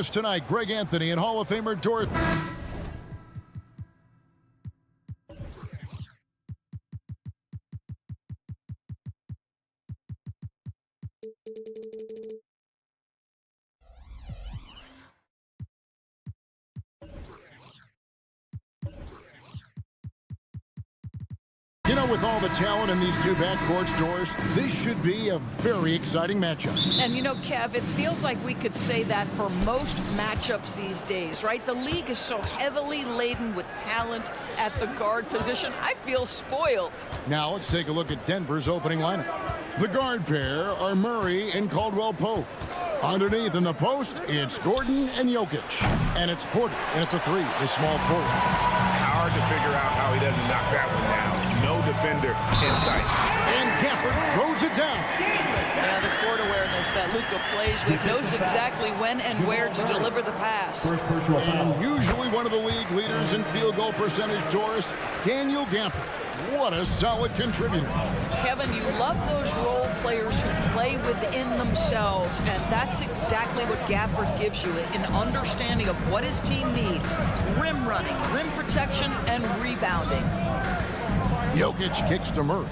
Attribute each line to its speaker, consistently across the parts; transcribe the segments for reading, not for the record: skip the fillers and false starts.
Speaker 1: us tonight, Greg Anthony and Hall of Famer Dorothy. You know, with all the talent in these two backcourts, Doris, this should be a very exciting matchup.
Speaker 2: And you know, Kev, it feels like we could say that for most matchups these days, right? The league is so heavily laden with talent at the guard position. I feel spoiled.
Speaker 1: Now let's take a look at Denver's opening lineup. The guard pair are Murray and Caldwell-Pope. Underneath in the post, it's Gordon and Jokic. And it's Porter in at the three, the small forward.
Speaker 3: Hard to figure out how he doesn't knock that one down. No defender in sight.
Speaker 1: And Gafford throws it down.
Speaker 2: Yeah, the court awareness that Luka plays with, knows exactly when and where to deliver the pass.
Speaker 1: And usually one of the league leaders in field goal percentage, Doris, Daniel Gafford. What a solid contributor.
Speaker 2: Kevin, you love those role players who play within themselves, and that's exactly what Gafford gives you, an understanding of what his team needs. Rim running, rim protection, and rebounding.
Speaker 1: Jokic kicks to Murray.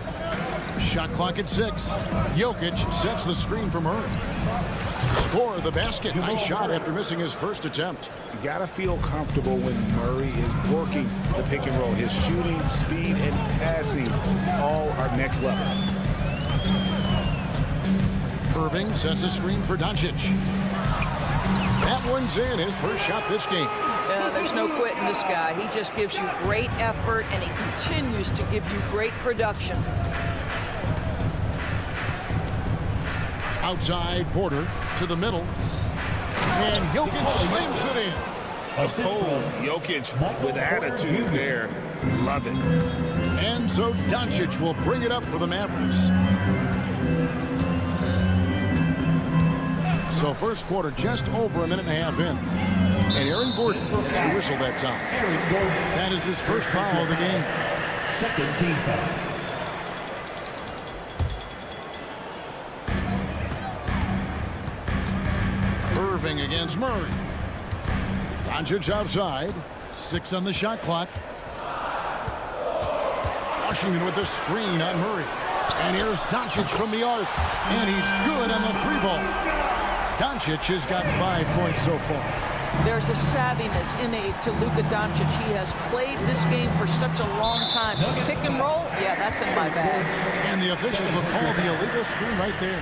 Speaker 1: Shot clock at 6. Jokic sets the screen for Murray. Score of the basket. Nice shot after missing his first attempt.
Speaker 3: You gotta feel comfortable when Murray is working the pick and roll. His shooting, speed, and passing all are next level.
Speaker 1: Irving sets a screen for Doncic. That one's in, his first shot this game.
Speaker 2: Yeah, there's no quitting this guy. He just gives you great effort, and he continues to give you great production.
Speaker 1: Outside, Porter to the middle. And Jokic slams it in.
Speaker 3: Oh, Jokic with attitude there. Love it.
Speaker 1: And so Doncic will bring it up for the Mavericks. So first quarter just over a minute and a half in. And Aaron Gordon gets the whistle that time. That is his first foul of the game.
Speaker 4: Second team foul.
Speaker 1: Irving against Murray. Doncic outside. 6 on the shot clock. Washington with the screen on Murray. And here's Doncic from the arc. And he's good on the three ball. Doncic has got 5 points so far.
Speaker 2: There's a savviness innate to Luka Doncic. He has played this game for such a long time. Pick and roll, yeah, that's in my bag.
Speaker 1: And the officials will call the illegal screen right there.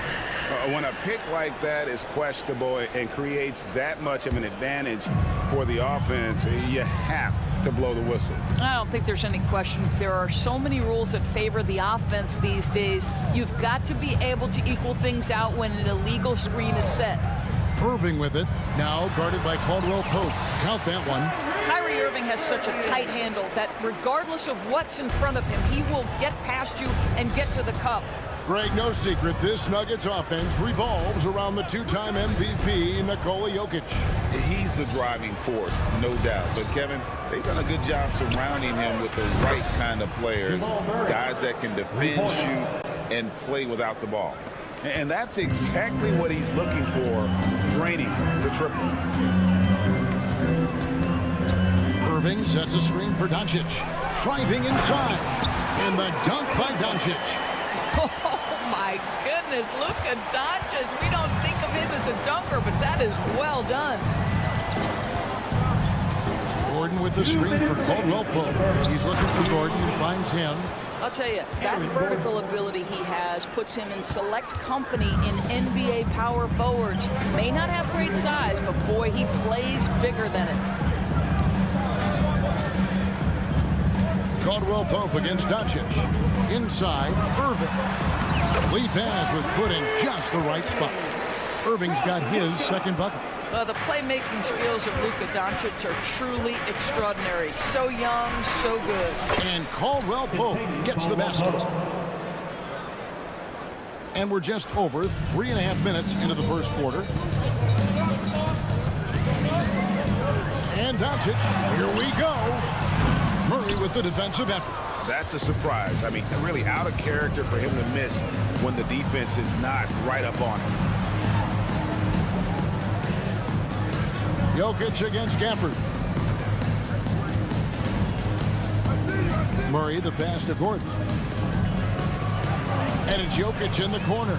Speaker 3: When a pick like that is questionable and creates that much of an advantage for the offense, you have to blow the whistle.
Speaker 2: I don't think there's any question. There are so many rules that favor the offense these days. You've got to be able to equal things out when an illegal screen is set.
Speaker 1: Irving with it, now guarded by Caldwell-Pope. Count that one.
Speaker 2: Kyrie Irving has such a tight handle that regardless of what's in front of him, he will get past you and get to the cup.
Speaker 1: Greg, no secret, this Nuggets offense revolves around the two-time MVP, Nikola Jokic.
Speaker 3: He's the driving force, no doubt. But, Kevin, they've done a good job surrounding him with the right kind of players, guys that can defend, shoot, and play without the ball. And that's exactly what he's looking for, draining the triple.
Speaker 1: Irving sets a screen for Doncic. Driving inside. And the dunk by Doncic.
Speaker 2: Oh, my goodness. Luka Doncic. We don't think of him as a dunker, but that is well done.
Speaker 1: Gordon with the screen for Caldwell-Pope. He's looking for Gordon and finds him.
Speaker 2: I'll tell you, that vertical ability he has puts him in select company in NBA power forwards. May not have great size, but boy, he plays bigger than it.
Speaker 1: Caldwell-Pope against Doncic. Inside, Irving. Lead pass was put in just the right spot. Irving's got his second bucket.
Speaker 2: The playmaking skills of Luka Doncic are truly extraordinary. So young, so good.
Speaker 1: And Caldwell-Pope gets the basket. And we're just over 3.5 minutes into the first quarter. And Doncic, here we go. Murray with the defensive effort.
Speaker 3: That's a surprise. I mean, really out of character for him to miss when the defense is not right up on him.
Speaker 1: Jokic against Gafford. Murray, the pass to Gordon. And it's Jokic in the corner.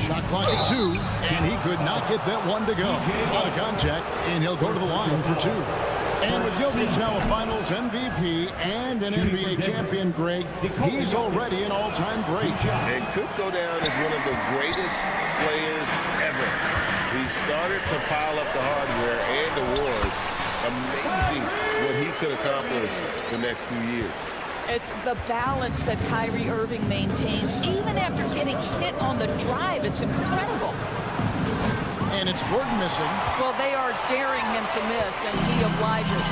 Speaker 1: Shot clock at 2, and he could not get that one to go. Out of contact, and he'll go to the line for 2. And with Jokic now a Finals MVP and an NBA champion, Greg, he's already an all-time great.
Speaker 3: And could go down as one of the greatest players ever. He started to pile up the hardware and awards. Amazing what he could accomplish the next few years.
Speaker 2: It's the balance that Kyrie Irving maintains, even after getting hit on the drive. It's incredible.
Speaker 1: And it's Gordon missing.
Speaker 2: Well, they are daring him to miss, and he obliges.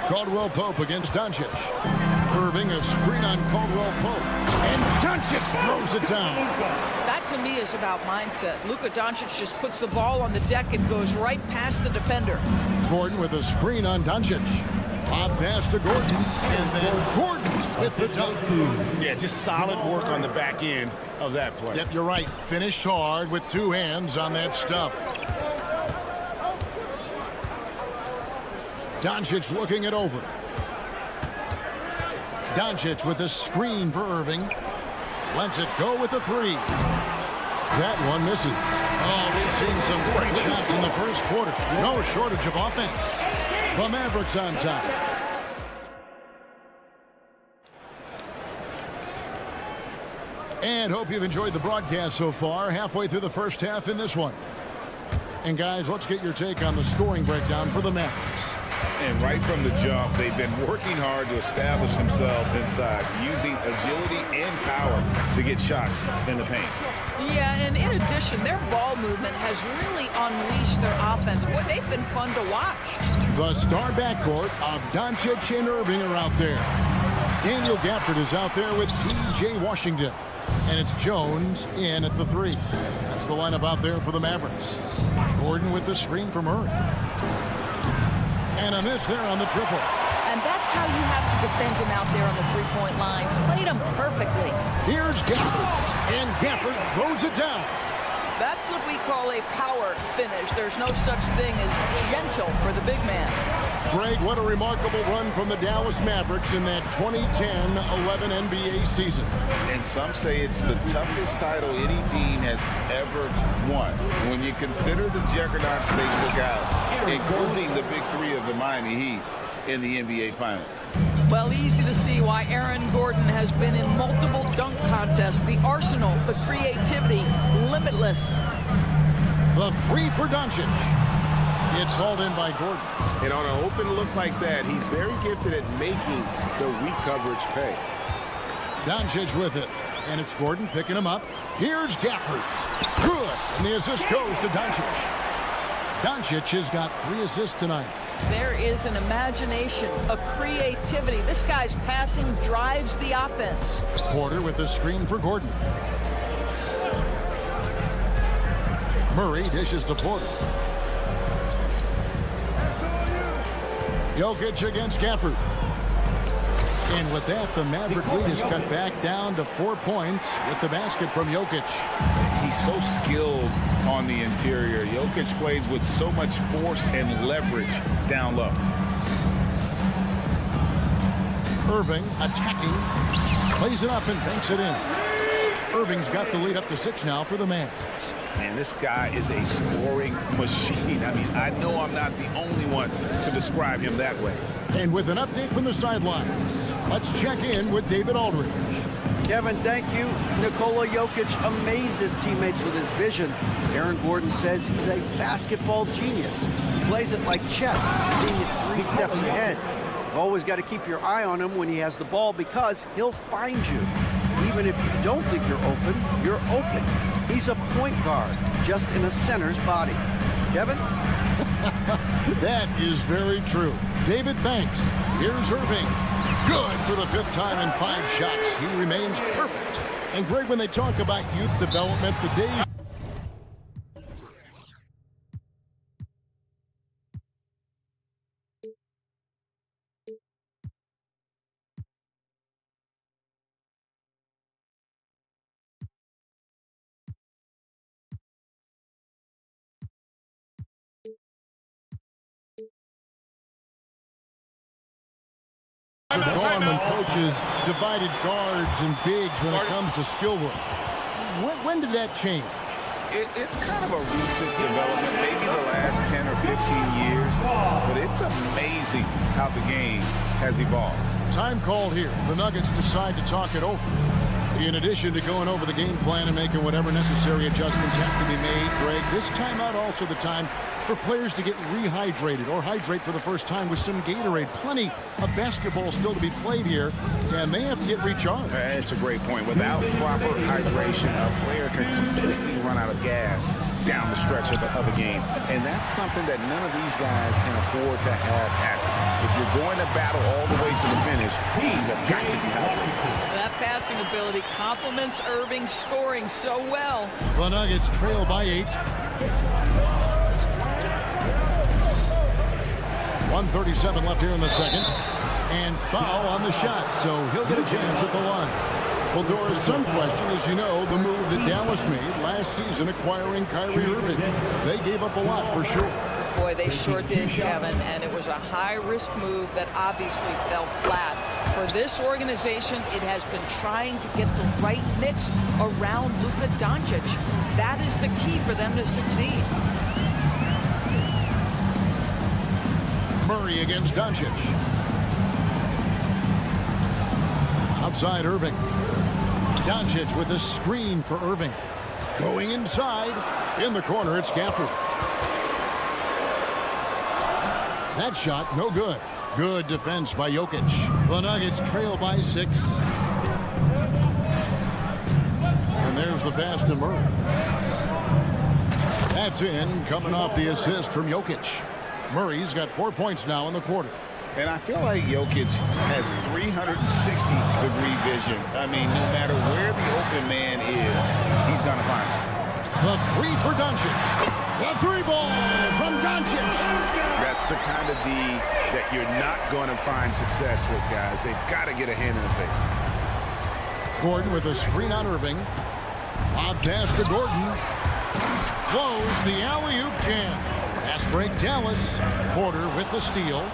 Speaker 1: Caldwell Pope against Doncic. Irving a screen on Caldwell Pope. And Doncic throws it down.
Speaker 2: That, to me, is about mindset. Luka Doncic just puts the ball on the deck and goes right past the defender.
Speaker 1: Gordon with a screen on Doncic. Lob pass to Gordon. And then Gordon with the dunk.
Speaker 5: Yeah, just solid work on the back end of that play.
Speaker 1: Yep, you're right. Finished hard with 2 hands on that stuff. Doncic looking it over. Doncic with a screen for Irving. Lets it go with a 3. That one misses. Oh, we've seen some great shots in the first quarter. No shortage of offense. The Mavericks on top. And hope you've enjoyed the broadcast so far. Halfway through the first half in this one. And guys, let's get your take on the scoring breakdown for the Mavericks.
Speaker 3: And right from the jump, they've been working hard to establish themselves inside, using agility and power to get shots in the paint.
Speaker 2: Yeah, and in addition, their ball movement has really unleashed their offense. Boy, they've been fun to watch.
Speaker 1: The star backcourt of Doncic and Irving are out there. Daniel Gafford is out there with P.J. Washington. And it's Jones in at the 3. That's the lineup out there for the Mavericks. Gordon with the screen from Murray. And a miss there on the triple.
Speaker 2: And that's how you have to defend him out there on the three-point line. Played him perfectly.
Speaker 1: Here's Gafford. And Gafford throws it down.
Speaker 2: That's what we call a power finish. There's no such thing as gentle for the big man.
Speaker 1: Greg, what a remarkable run from the Dallas Mavericks in that 2010-11 NBA season.
Speaker 3: And some say it's the toughest title any team has ever won. When you consider the juggernauts they took out, including the big 3 of the Miami Heat in the NBA Finals.
Speaker 2: Well, easy to see why Aaron Gordon has been in multiple dunk contests. The arsenal, the creativity, limitless.
Speaker 1: The 3 for Doncic. It's hauled in by Gordon.
Speaker 5: And on an open look like that, he's very gifted at making the weak coverage pay.
Speaker 1: Doncic with it. And it's Gordon picking him up. Here's Gafford. Good. And the assist goes to Doncic. Doncic has got 3 assists tonight.
Speaker 2: There is an imagination, a creativity. This guy's passing drives the offense.
Speaker 1: Porter with the screen for Gordon. Murray dishes to Porter. Jokic against Gafford. And with that, the Maverick lead is cut back down to 4 points with the basket from Jokic.
Speaker 3: He's so skilled on the interior. Jokic plays with so much force and leverage down low.
Speaker 1: Irving attacking. Plays it up and banks it in. Irving's got the lead up to 6 now for the Mavs.
Speaker 5: Man, this guy is a scoring machine. I mean, I know I'm not the only one to describe him that way.
Speaker 1: And with an update from the sideline, let's check in with David Aldridge.
Speaker 6: Kevin, thank you. Nikola Jokic amazes teammates with his vision. Aaron Gordon says he's a basketball genius. He plays it like chess, seeing it 3 steps ahead. You've always got to keep your eye on him when he has the ball because he'll find you. Even if you don't think you're open, you're open. He's a point guard, just in a center's body. Kevin?
Speaker 1: That is very true. David, thanks. Here's Irving. Good for the 5th time in 5 shots. He remains perfect. And Greg, when they talk about youth development, the days has divided guards and bigs when it comes to skill work. When did that change?
Speaker 3: It's kind of a recent development, maybe the last 10 or 15 years, but it's amazing how the game has evolved.
Speaker 1: Time called here. The Nuggets decide to talk it over. In addition to going over the game plan and making whatever necessary adjustments have to be made, Greg, this timeout also the time for players to get rehydrated or hydrate for the first time with some Gatorade. Plenty of basketball still to be played here, and they have to get recharged.
Speaker 3: That's a great point. Without proper hydration, a player can completely run out of gas down the stretch of a game. And that's something that none of these guys can afford to have happen. If you're going to battle all the way to the finish, you have got to be hydrated.
Speaker 2: That passing ability complements Irving's scoring so well.
Speaker 1: The Nuggets trail by 8. 1:37 left here in the second. And foul on the shot, so he'll get a chance at the line. Well, Doris, some question, as you know, the move that Dallas made last season acquiring Kyrie Irving. They gave up a lot for sure.
Speaker 2: Boy, they sure did, Kevin, and it was a high-risk move that obviously fell flat. For this organization, it has been trying to get the right mix around Luka Doncic. That is the key for them to succeed.
Speaker 1: Murray against Doncic. Outside Irving. Doncic with a screen for Irving. Going inside. In the corner, it's Gafford. That shot, no good. Good defense by Jokic. The Nuggets trail by 6. And there's the pass to Murray. That's in, coming off the assist from Jokic. Murray's got 4 points now in the quarter.
Speaker 3: And I feel like Jokic has 360-degree vision. I mean, no matter where the open man is, he's going to find it.
Speaker 1: The three for Doncic. The three ball from Doncic.
Speaker 5: That's the kind of D that you're not going to find success with, guys. They've got to get a hand in the face.
Speaker 1: Gordon with a screen on Irving. Lob pass to Gordon. Close the alley-oop jam. Pass break Dallas. Porter with the steal.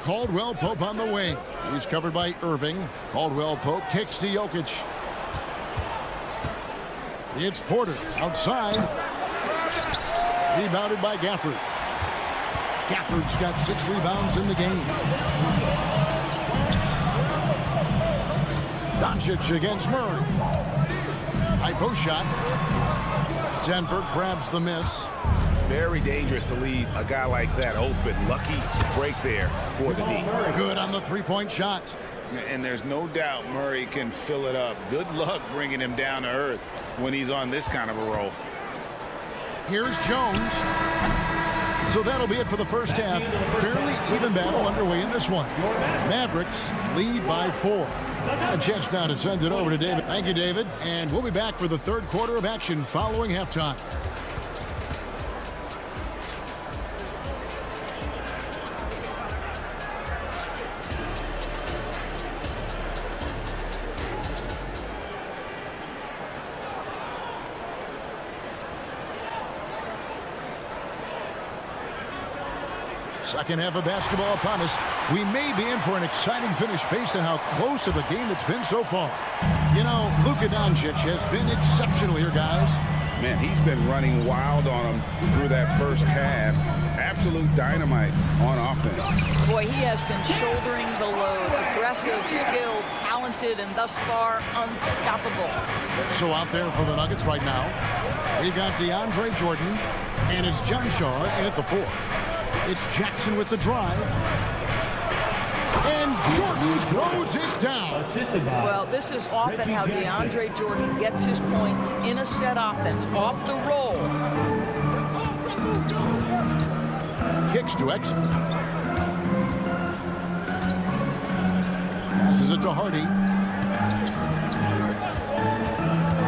Speaker 1: Caldwell Pope on the wing. He's covered by Irving. Caldwell Pope kicks to Jokic. It's Porter outside. Rebounded by Gafford. Gafford's got 6 rebounds in the game. Doncic against Murray. High post shot. Denver grabs the miss.
Speaker 5: Very dangerous to leave a guy like that open. Lucky break there for the D.
Speaker 1: Good on the three-point shot.
Speaker 3: And there's no doubt Murray can fill it up. Good luck bringing him down to earth when he's on this kind of a roll.
Speaker 1: Here's Jones. So that'll be it for the first half. Fairly even battle underway in this one. Mavericks lead by 4. A chance now to send it over to David. Thank you, David. And we'll be back for the third quarter of action following halftime. Second half of basketball upon us. We may be in for an exciting finish based on how close of a game it's been so far. You know, Luka Doncic has been exceptional here, guys.
Speaker 3: Man, he's been running wild on him through that first half. Absolute dynamite on offense.
Speaker 2: Boy, he has been shouldering the load. Aggressive, skilled, talented, and thus far unstoppable.
Speaker 1: So out there for the Nuggets right now, we've got DeAndre Jordan, and it's John Shaw at the 4. It's Jackson with the drive. And Jordan throws it down.
Speaker 2: Well, this is often how DeAndre Jordan gets his points in a set offense, off the roll.
Speaker 1: Kicks to exit. Passes it to Hardy.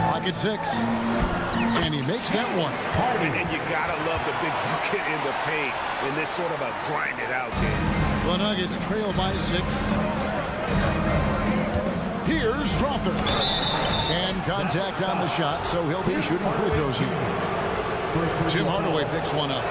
Speaker 1: Clock at 6. And he makes that one.
Speaker 5: And you gotta love the big bucket in the paint in this sort of a grind it out game.
Speaker 1: The Nuggets trail by 6. Here's Strawther. And contact on the shot, so he'll be shooting free throws here. Tim Hardaway picks one up.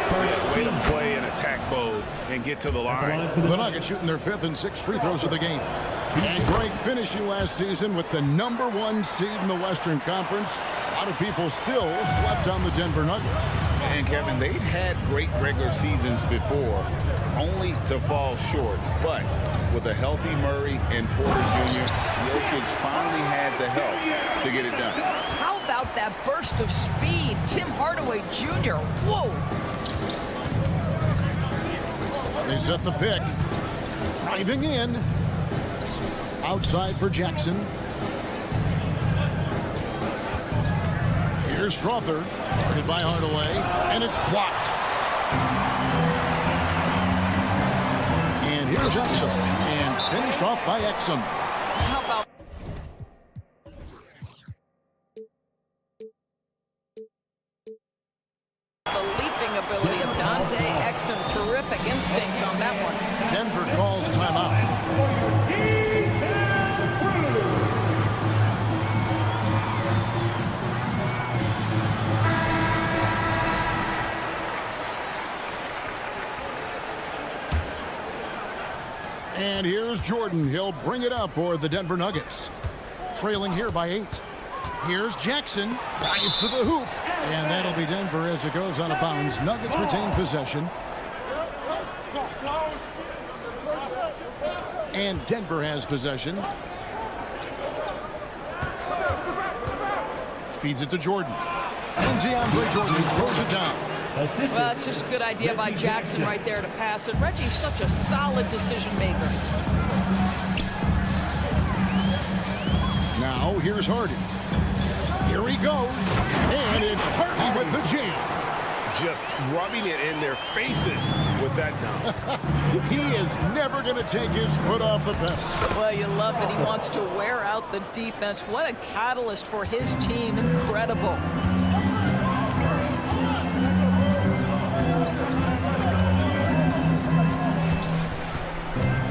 Speaker 5: Way to play in attack mode and get to the line.
Speaker 1: The Nuggets shooting their 5th and 6th free throws of the game. And Greg finishing last season with the #1 seed in the Western Conference. A lot of people still slept on the Denver Nuggets.
Speaker 3: And Kevin, they've had great regular seasons before, only to fall short. But with a healthy Murray and Porter Jr., Jokic finally had the help to get it done.
Speaker 2: How about that burst of speed? Tim Hardaway Jr. Whoa!
Speaker 1: They set the pick. Driving in. Outside for Jackson. Here's Strother. Guarded by Hardaway. And it's blocked. And here's Exum. And finished off by Exum.
Speaker 2: How about the leaping ability of Dante Exum? Terrific instincts on that one.
Speaker 1: Denver calls timeout. And here's Jordan. He'll bring it up for the Denver Nuggets. Trailing here by 8. Here's Jackson. Drives to the hoop. And that'll be Denver as it goes out of bounds. Nuggets retain possession. And Denver has possession. Feeds it to Jordan. And DeAndre Jordan throws it down.
Speaker 2: Well, it's just a good idea by Jackson right there to pass it. Reggie's such a solid decision maker.
Speaker 1: Now, here's Hardy. Here he goes. And it's Hardy with the jam.
Speaker 5: Just rubbing it in their faces with that dunk.
Speaker 1: He is never going to take his foot off the pedal.
Speaker 2: Well, you love that he wants to wear out the defense. What a catalyst for his team. Incredible.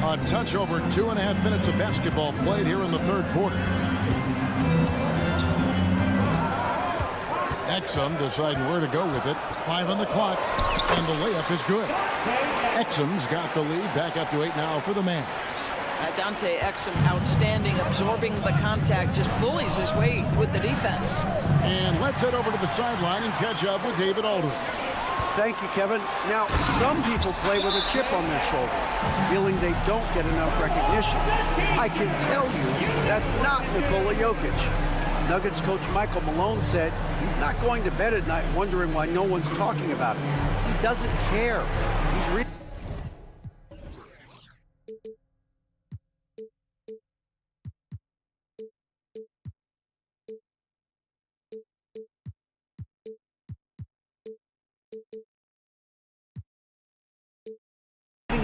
Speaker 1: A touch over 2.5 minutes of basketball played here in the third quarter. Exum deciding where to go with it. 5 on the clock, and the layup is good. Exum's got the lead, back up to 8 now for the Mavs.
Speaker 2: Dante Exum outstanding, absorbing the contact, just bullies his way with the defense.
Speaker 1: And let's head over to the sideline and catch up with David Aldridge.
Speaker 6: Thank you, Kevin. Now, some people play with a chip on their shoulder, feeling they don't get enough recognition. I can tell you that's not Nikola Jokic. Nuggets coach Michael Malone said he's not going to bed at night wondering why no one's talking about him. He doesn't care. He's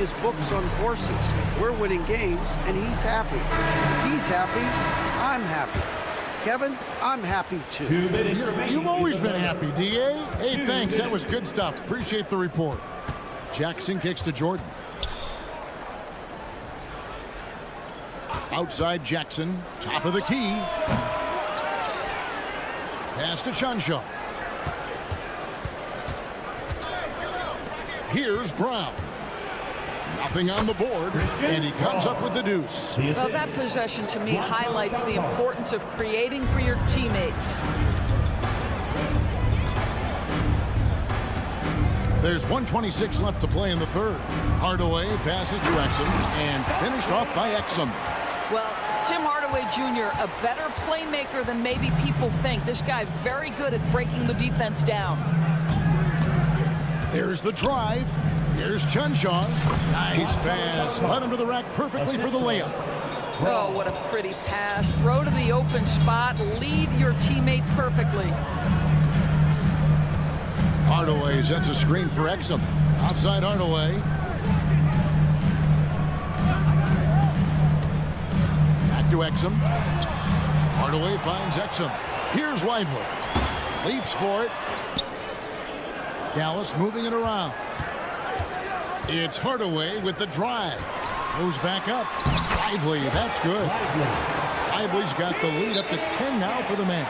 Speaker 6: his books on horses. We're winning games, and he's happy. If he's happy, I'm happy. Kevin, I'm happy too.
Speaker 1: You've always been happy, D.A. Hey, thanks. That was good stuff. Appreciate the report. Jackson kicks to Jordan. Outside Jackson. Top of the key. Pass to Chanshaw. Here's Brown. Nothing on the board, and he comes up with the deuce.
Speaker 2: Well, that possession to me highlights the importance of creating for your teammates.
Speaker 1: There's 1:26 left to play in the third. Hardaway passes to Exum, and finished off by Exum.
Speaker 2: Well, Tim Hardaway Jr., a better playmaker than maybe people think. This guy very good at breaking the defense down.
Speaker 1: There's the drive. Here's Chanshaw. Nice pass. Led him to the rack perfectly for the layup.
Speaker 2: Oh, what a pretty pass. Throw to the open spot. Lead your teammate perfectly.
Speaker 1: Hardaway sets a screen for Exum. Outside Hardaway. Back to Exum. Hardaway finds Exum. Here's Lively. Leaps for it. Dallas moving it around. It's Hardaway with the drive. Goes back up. Lively, that's good. Lively's got the lead up to 10 now for the Mavs.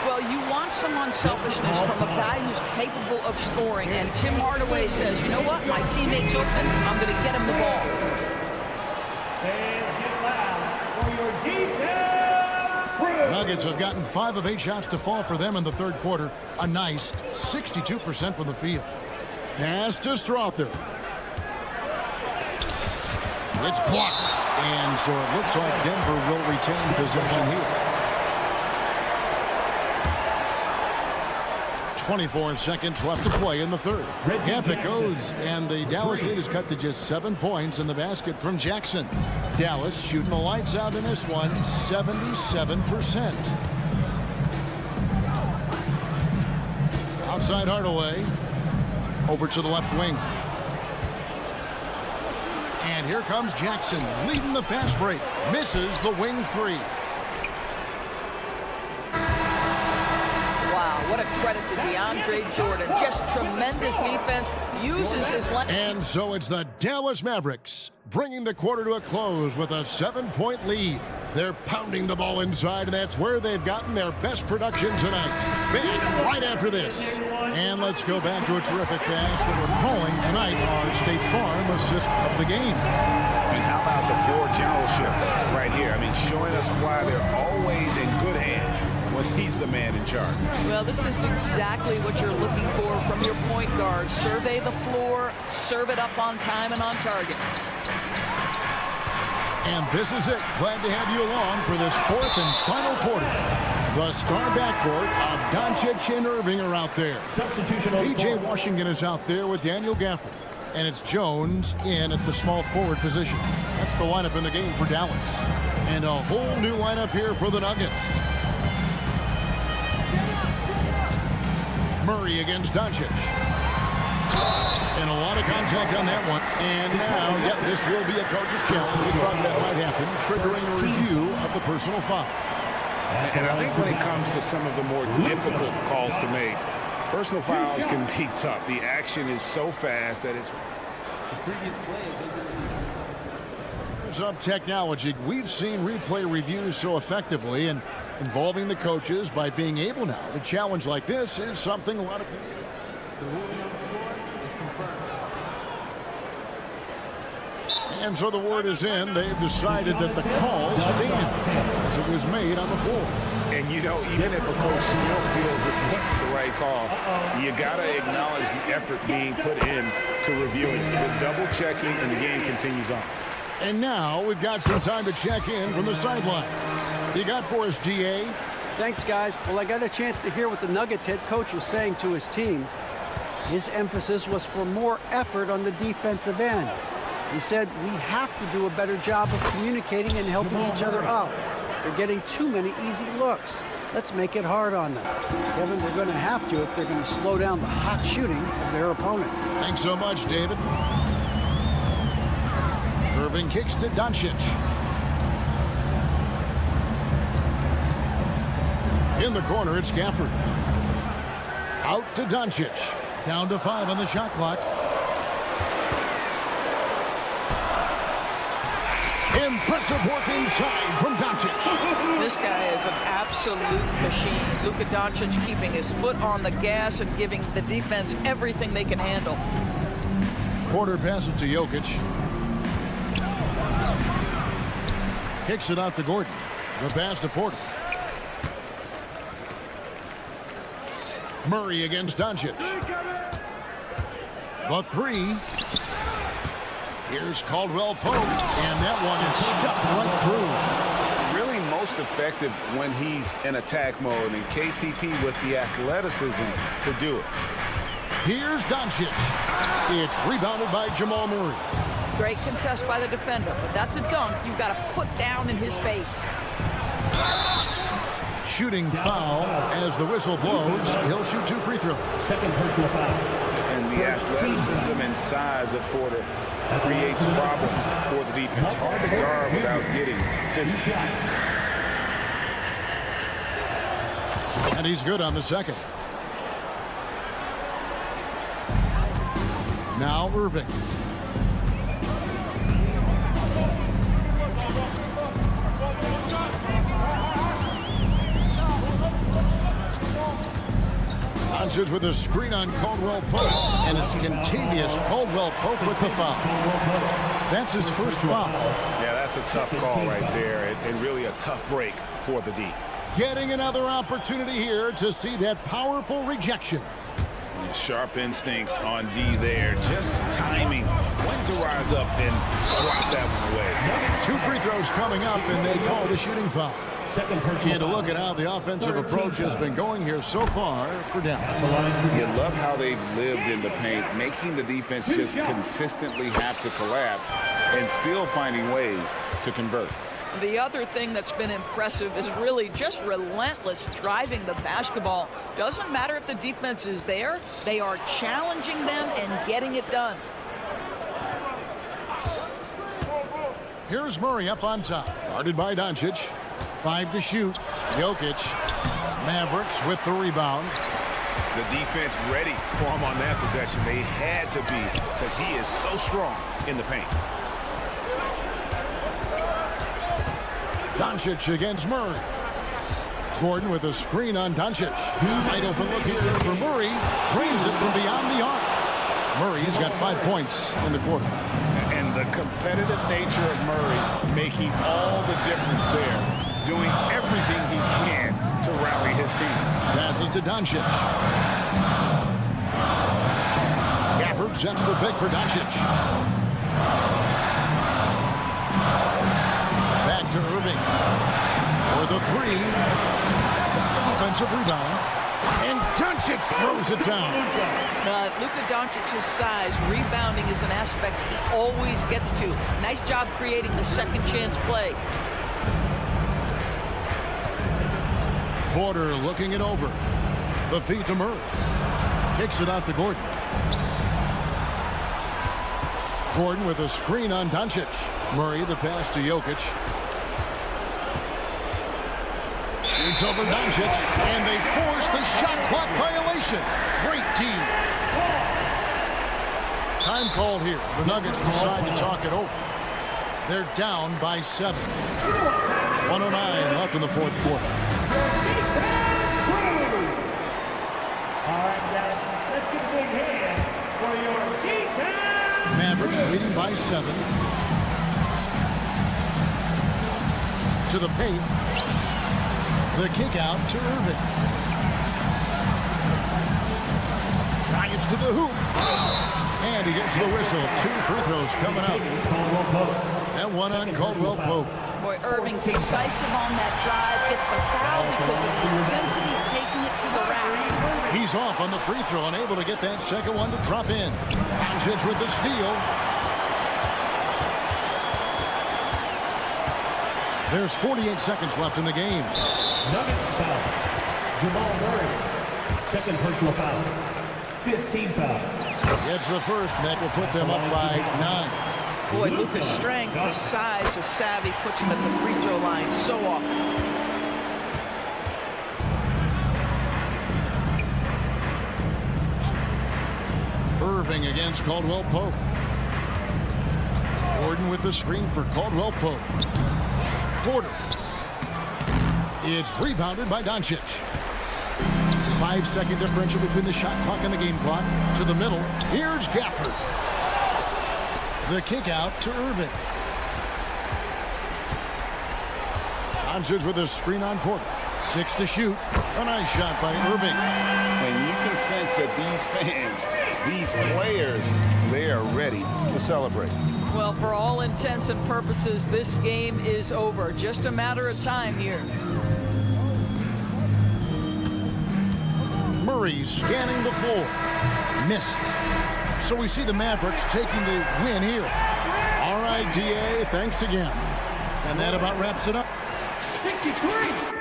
Speaker 2: Well, you want some unselfishness from a guy who's capable of scoring. And Tim Hardaway says, you know what? My teammate's open. I'm going to get him the ball.
Speaker 1: The Nuggets have gotten 5 of 8 shots to fall for them in the third quarter. A nice 62% from the field. Pass to Strother. It's blocked. And so it looks like Denver will retain possession here. 24 seconds left to play in the third. Up it goes, and the Dallas lead is cut to just 7 points in the basket from Jackson. Dallas shooting the lights out in this one, 77%. Outside Hardaway. Over to the left wing. And here comes Jackson, leading the fast break. Misses the wing three.
Speaker 2: What a credit to DeAndre Jordan. Just tremendous defense. Uses his length.
Speaker 1: And so it's the Dallas Mavericks bringing the quarter to a close with a 7-point lead. They're pounding the ball inside, and that's where they've gotten their best production tonight. Back right after this. And let's go back to a terrific pass that we're calling tonight our State Farm assist of the game.
Speaker 5: And how about the floor generalship right here? I mean, showing us why they're always in good hands when he's the man in charge.
Speaker 2: Well, this is exactly what you're looking for from your point guard. Survey the floor, serve it up on time and on target.
Speaker 1: And this is it. Glad to have you along for this fourth and final quarter. The star backcourt of Doncic and Irving are out there. P.J. Washington is out there with Daniel Gafford. And it's Jones in at the small forward position. That's the lineup in the game for Dallas. And a whole new lineup here for the Nuggets. Murray against Duzya. And a lot of contact on that one. And now, yep, this will be a coach's challenge. We thought that might happen, triggering a review of the personal foul.
Speaker 5: And I think when it comes to some of the more difficult calls to make, personal fouls can be tough. The action is so fast that it's... The previous play is
Speaker 1: of technology. We've seen replay reviews so effectively, and involving the coaches by being able now to challenge like this is something a lot of people...
Speaker 7: The ruling on the floor is confirmed.
Speaker 1: And so the word is in. They've decided that the call stands as it was made on the floor.
Speaker 5: And, you know, even if a coach still feels this wasn't the right call, you got to acknowledge the effort being put in to reviewing. The double checking, and the game continues on.
Speaker 1: And now we've got some time to check in from the sideline. You got for us, DA?
Speaker 6: Thanks, guys. Well, I got a chance to hear what the Nuggets head coach was saying to his team. His emphasis was for more effort on the defensive end. He said, we have to do a better job of communicating and helping each other out. They're getting too many easy looks. Let's make it hard on them. Kevin, they're going to have to if they're going to slow down the hot shooting of their opponent.
Speaker 1: Thanks so much, David. Irving kicks to Doncic. In the corner, it's Gafford. Out to Doncic. Down to 5 on the shot clock. Impressive work inside from Doncic.
Speaker 2: This guy is an absolute machine. Luka Doncic keeping his foot on the gas and giving the defense everything they can handle.
Speaker 1: Porter passes to Jokic. Kicks it out to Gordon. The pass to Porter. Murray against Doncic. The three. Here's Caldwell Pope, and that one is stuffed right through.
Speaker 5: Really most effective when he's in attack mode, and KCP with the athleticism to do it.
Speaker 1: Here's Doncic. It's rebounded by Jamal Murray.
Speaker 2: Great contest by the defender, but that's a dunk you've got to put down in his face.
Speaker 1: Shooting foul as the whistle blows. He'll shoot 2 free throws.
Speaker 4: Second personal foul.
Speaker 5: And the athleticism and size of Porter creates problems for the defense. Hard to guard without getting physical.
Speaker 1: And he's good on the second. Now Irving. Doncic with a screen on Caldwell Pope, and it's Contavious Caldwell Pope with the foul. That's his first foul.
Speaker 5: Yeah, that's a tough call right there, and really a tough break for the D.
Speaker 1: Getting another opportunity here to see that powerful rejection.
Speaker 5: Sharp instincts on D there. Just timing when to rise up and swat that one away.
Speaker 1: 2 free throws coming up, and they call the shooting foul. And to look at how the offensive approach has been going here so far for Dallas.
Speaker 3: You love how they've lived in the paint, making the defense just consistently have to collapse and still finding ways to convert.
Speaker 2: The other thing that's been impressive is really just relentless driving the basketball. Doesn't matter if the defense is there, they are challenging them and getting it done.
Speaker 1: Here's Murray up on top, guarded by Doncic. 5 to shoot. Jokic. Mavericks with the rebound.
Speaker 5: The defense ready for him on that possession. They had to be, because he is so strong in the paint.
Speaker 1: Doncic against Murray. Gordon with a screen on Doncic. Wide open look here for Murray. Trains it from beyond the arc. Murray's got 5 points in the quarter.
Speaker 5: And the competitive nature of Murray making all the difference there. Doing everything he can to rally his team.
Speaker 1: Passes to Doncic. Gafford sets the pick for Doncic. Back to Irving. For the 3. Offensive rebound. And Doncic throws it down.
Speaker 2: Luka Doncic's size, rebounding is an aspect he always gets to. Nice job creating the second chance play.
Speaker 1: Porter looking it over. The feed to Murray. Kicks it out to Gordon. Gordon with a screen on Doncic. Murray the pass to Jokic. Shoots over Doncic, and they force the shot clock violation. Great team. Time called here. The Nuggets decide to talk it over. They're down by 7. 1:09 left in the fourth quarter.
Speaker 4: Let's give a big hand for your D-time.
Speaker 1: Mavericks leading by 7. To the paint. The kick out to Irving. Drives to the hoop. And he gets the whistle. 2 free throws coming up. And one on Caldwell Pope.
Speaker 2: Boy, Irving decisive on that drive. Gets the foul because of the intensity of taking it to the rack.
Speaker 1: He's off on the free throw, unable to get that second one to drop in. Doncic with the steal. There's 48 seconds left in the game.
Speaker 4: Nuggets foul. Jamal Murray. Second personal foul. 15 foul.
Speaker 1: Gets the first, and that will put them up by 9.
Speaker 2: Boy, Luka's strength, his size, his savvy puts him at the free throw line so often.
Speaker 1: Irving against Caldwell Pope. Gordon with the screen for Caldwell Pope. Porter. It's rebounded by Doncic. 5-second differential between the shot clock and the game clock. To the middle. Here's Gafford. The kick out to Irving. Doncic with a screen on Porter. 6 to shoot. A nice shot by Irving.
Speaker 3: And you can sense that these fans, these players, they are ready to celebrate.
Speaker 2: Well, for all intents and purposes, this game is over. Just a matter of time here.
Speaker 1: Murray scanning the floor. Missed. So we see the Mavericks taking the win here. All right, DA, thanks again. And that about wraps it up.
Speaker 4: 63.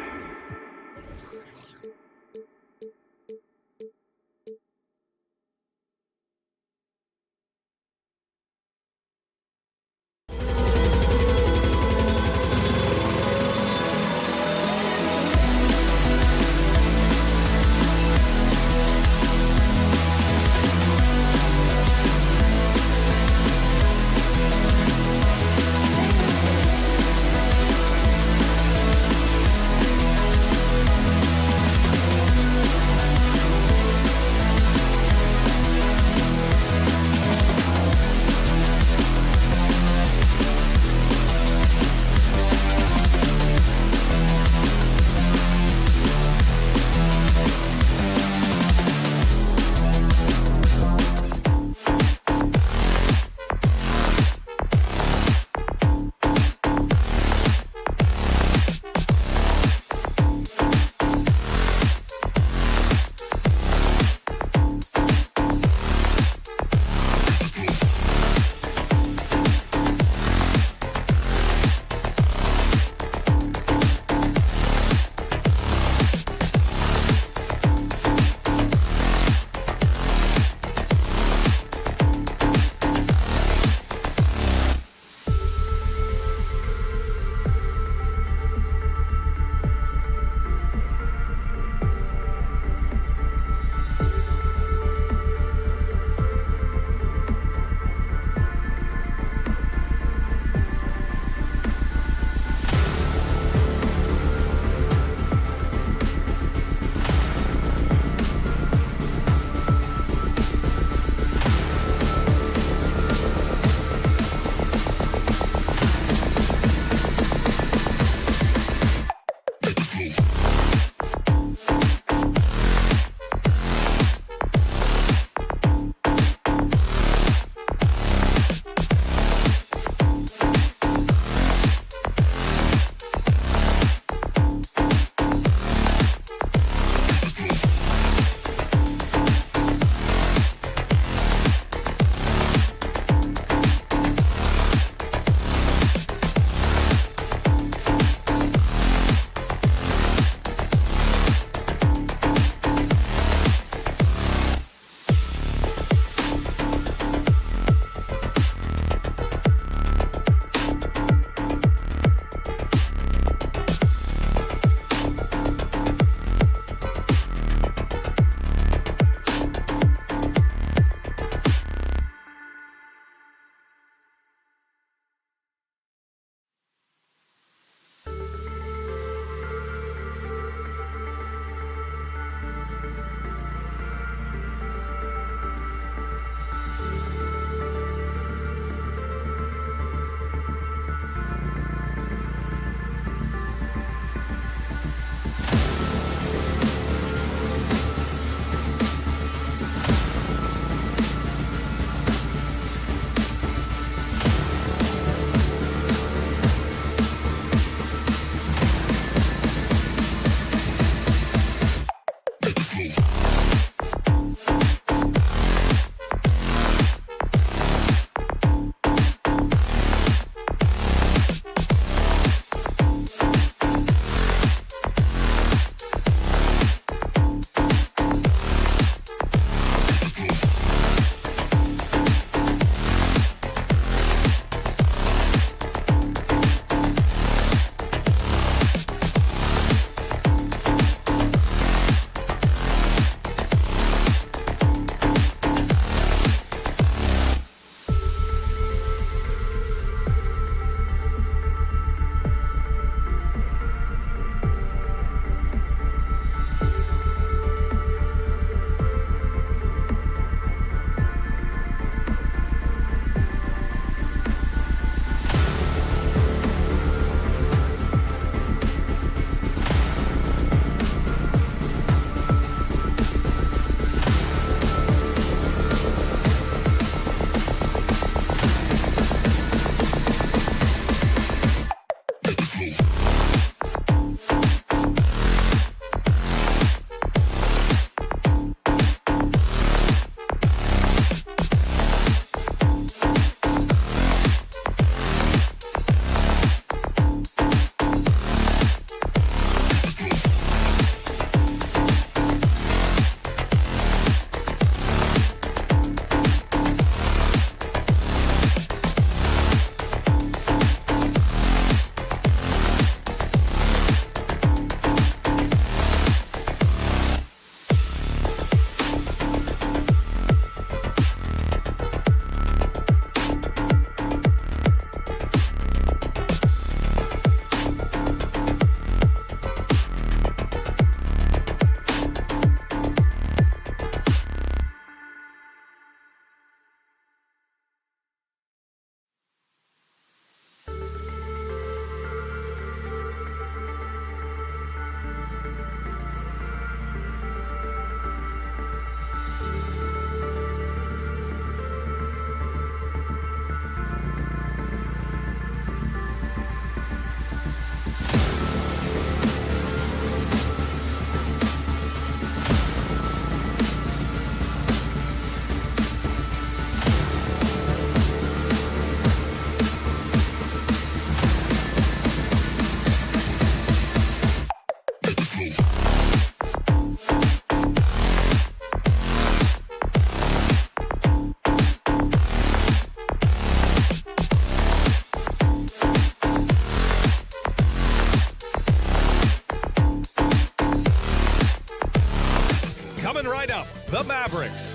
Speaker 8: Coming right up, the Mavericks.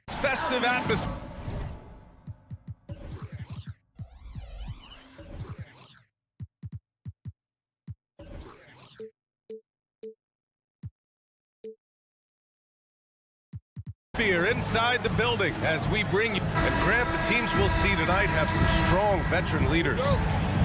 Speaker 8: Festive atmosphere. Inside the building as we bring you. And Grant, the teams we'll see tonight have some strong veteran leaders.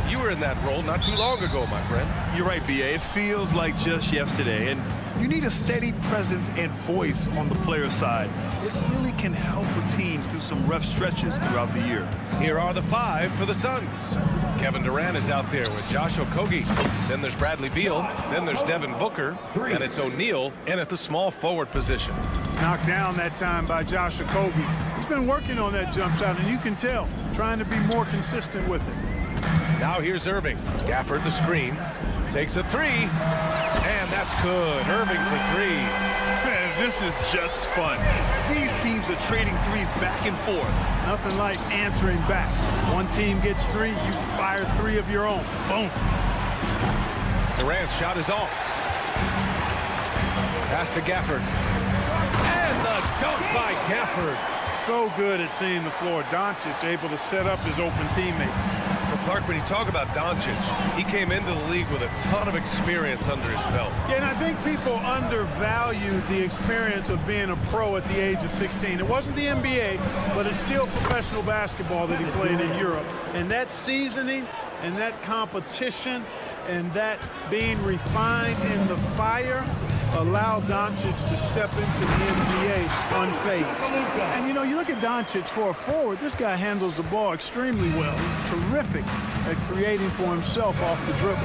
Speaker 8: You were in that role not too long ago, my friend.
Speaker 9: You're right, B.A. It feels like just yesterday. And you need a steady presence and voice on the player side. It really can help a team through some rough stretches throughout the year.
Speaker 8: Here are the 5 for the Suns. Kevin Durant is out there with Josh Okogie. Then there's Bradley Beal. Then there's Devin Booker. And it's O'Neal in at the small forward position.
Speaker 10: Knocked down that time by Josh Okogie. He's been working on that jump shot, and you can tell, trying to be more consistent with it.
Speaker 8: Now here's Irving. Gafford the screen. Takes a 3. And that's good. Irving for 3.
Speaker 9: Man, this is just fun. These teams are trading threes back and forth.
Speaker 10: Nothing like answering back. One team gets 3, you fire 3 of your own. Boom.
Speaker 8: Durant's shot is off. Pass to Gafford. And the dunk by Gafford.
Speaker 10: So good at seeing the floor. Doncic able to set up his open teammates.
Speaker 8: Well, Clark, when you talk about Doncic, he came into the league with a ton of experience under his belt.
Speaker 10: Yeah, and I think people undervalue the experience of being a pro at the age of 16. It wasn't the NBA, but it's still professional basketball that he played in Europe. And that seasoning and that competition and that being refined in the fire allowed Doncic to step into the NBA unfazed. And, you know, you look at Doncic for a forward, this guy handles the ball extremely well. He's terrific at creating for himself off the dribble.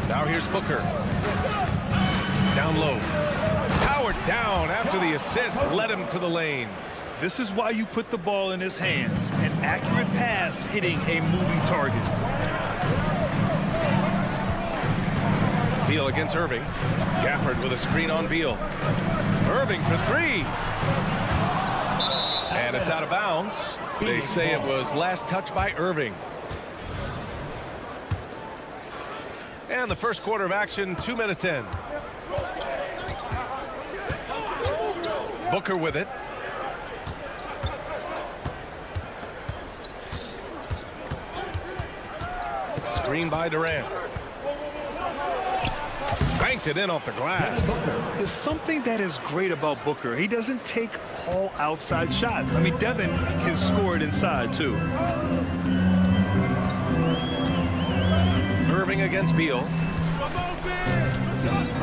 Speaker 8: Now here's Booker. Down low. Powered down after the assist led him to the lane.
Speaker 9: This is why you put the ball in his hands. An accurate pass hitting a moving target.
Speaker 8: Beal against Irving. Gafford with a screen on Beal. Irving for 3. And it's out of bounds. They say it was last touched by Irving. And the first quarter of action, 2 minutes in. Booker with it. Screen by Durant. Banked it in off the glass.
Speaker 9: There's something that is great about Booker. He doesn't take all outside shots. I mean, Devin can score it inside, too.
Speaker 8: Irving against Beal.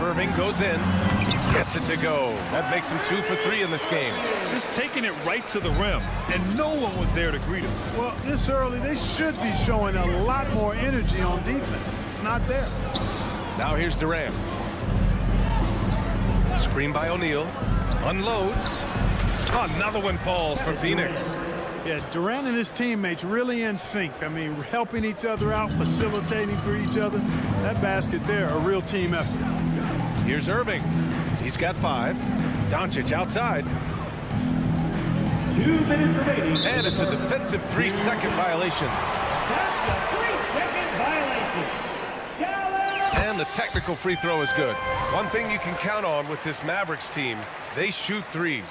Speaker 8: Irving goes in. Gets it to go. That makes him 2 for 3 in this game.
Speaker 9: Just taking it right to the rim, and no one was there to greet him.
Speaker 10: Well, this early, they should be showing a lot more energy on defense. It's not there.
Speaker 8: Now here's Durant. Screen by O'Neal. Unloads. Another one falls for Phoenix.
Speaker 10: Yeah, Durant and his teammates really in sync. I mean, helping each other out, facilitating for each other. That basket there, a real team effort.
Speaker 8: Here's Irving. He's got 5. Doncic outside.
Speaker 4: 2 minutes remaining.
Speaker 8: And it's a defensive 3-second violation.
Speaker 4: That's a 3-second violation.
Speaker 8: And the technical free throw is good. One thing you can count on with this Mavericks team, they shoot threes.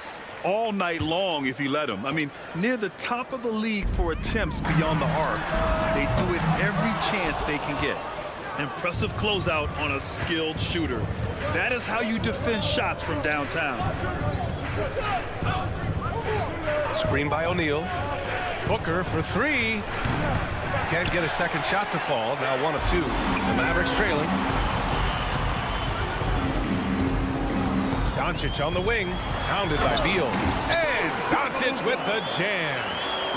Speaker 9: All night long if you let them. I mean, near the top of the league for attempts beyond the arc. They do it every chance they can get. Impressive closeout on a skilled shooter. That is how you defend shots from downtown.
Speaker 8: Screen by O'Neal. Booker for 3. Can't get a second shot to fall. Now 1 of 2. The Mavericks trailing. Doncic on the wing. Pounded by Beal. And Doncic with the jam.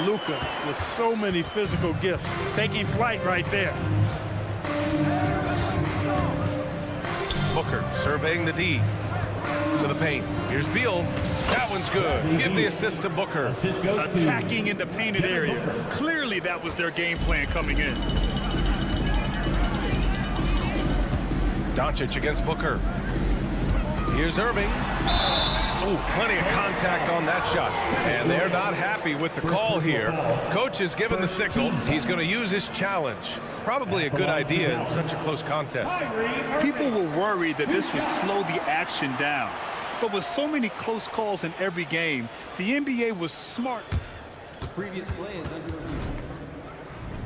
Speaker 10: Luka with so many physical gifts. Taking flight right there.
Speaker 8: Booker surveying the D. to the paint. Here's Beal. That one's good. Give the assist to Booker.
Speaker 9: Attacking in the painted area. Clearly that was their game plan coming in.
Speaker 8: Doncic against Booker. Here's Irving. Oh, plenty of contact on that shot. And they're not happy with the call here. Coach has given the signal. He's going to use his challenge. Probably a good idea in such a close contest.
Speaker 9: People were worried that this would slow the action down. But with so many close calls in every game, the NBA was smart.
Speaker 7: The previous play is under review.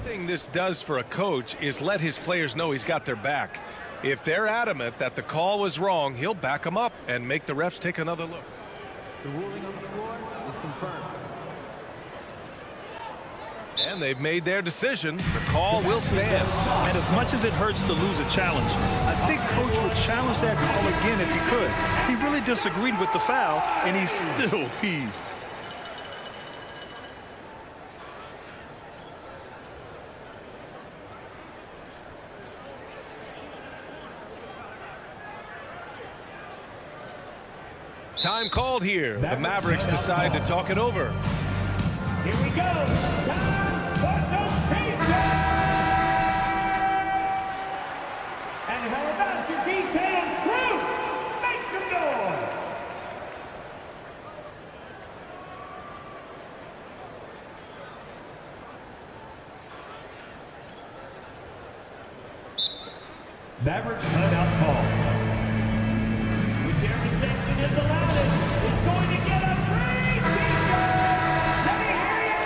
Speaker 8: The thing this does for a coach is let his players know he's got their back. If they're adamant that the call was wrong, he'll back them up and make the refs take another look.
Speaker 7: The ruling on the floor is confirmed.
Speaker 8: And they've made their decision. The call will stand.
Speaker 9: And as much as it hurts to lose a challenge, I think Coach would challenge that call again if he could. He really disagreed with the foul, and he's still peeved.
Speaker 8: Time called here. The Mavericks decide to talk it over.
Speaker 4: Here we go. Time for some pizza. And how about your detailed crew? Make some noise. Mavericks timeout call. Whichever section is allowed is going to get a free t-shirt. Let me hear you.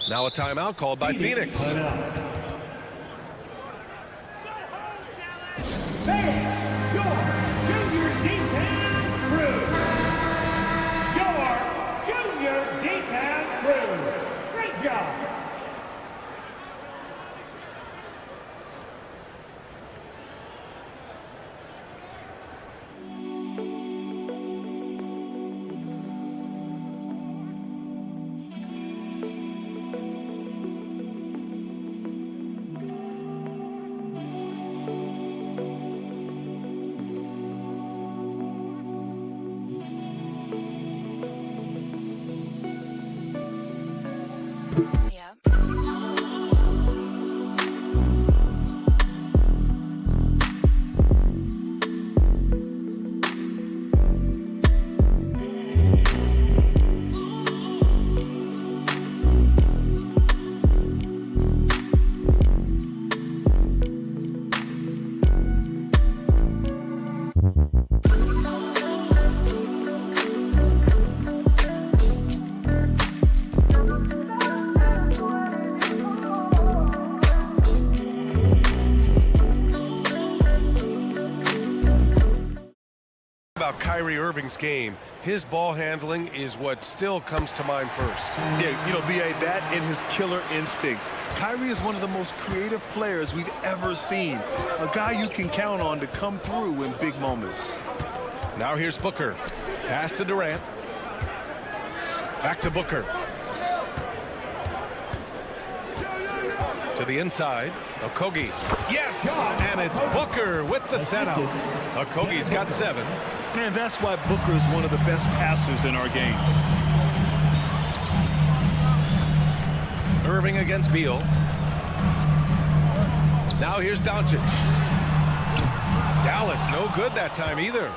Speaker 8: Now a timeout called by Phoenix.
Speaker 4: There's your junior D-Town crew. Your junior D-Town crew. Great job.
Speaker 8: About Kyrie Irving's game, his ball handling is what still comes to mind first.
Speaker 9: Yeah, you know, B.A., that and his killer instinct. Kyrie is one of the most creative players we've ever seen. A guy you can count on to come through in big moments.
Speaker 8: Now here's Booker. Pass to Durant. Back to Booker. To the inside. Okogie. Yes! And it's Booker with the setup. Okogie's got 7.
Speaker 9: And that's why Booker is one of the best passers in our game.
Speaker 8: Irving against Beal. Now here's Doncic. Dallas no good that time either.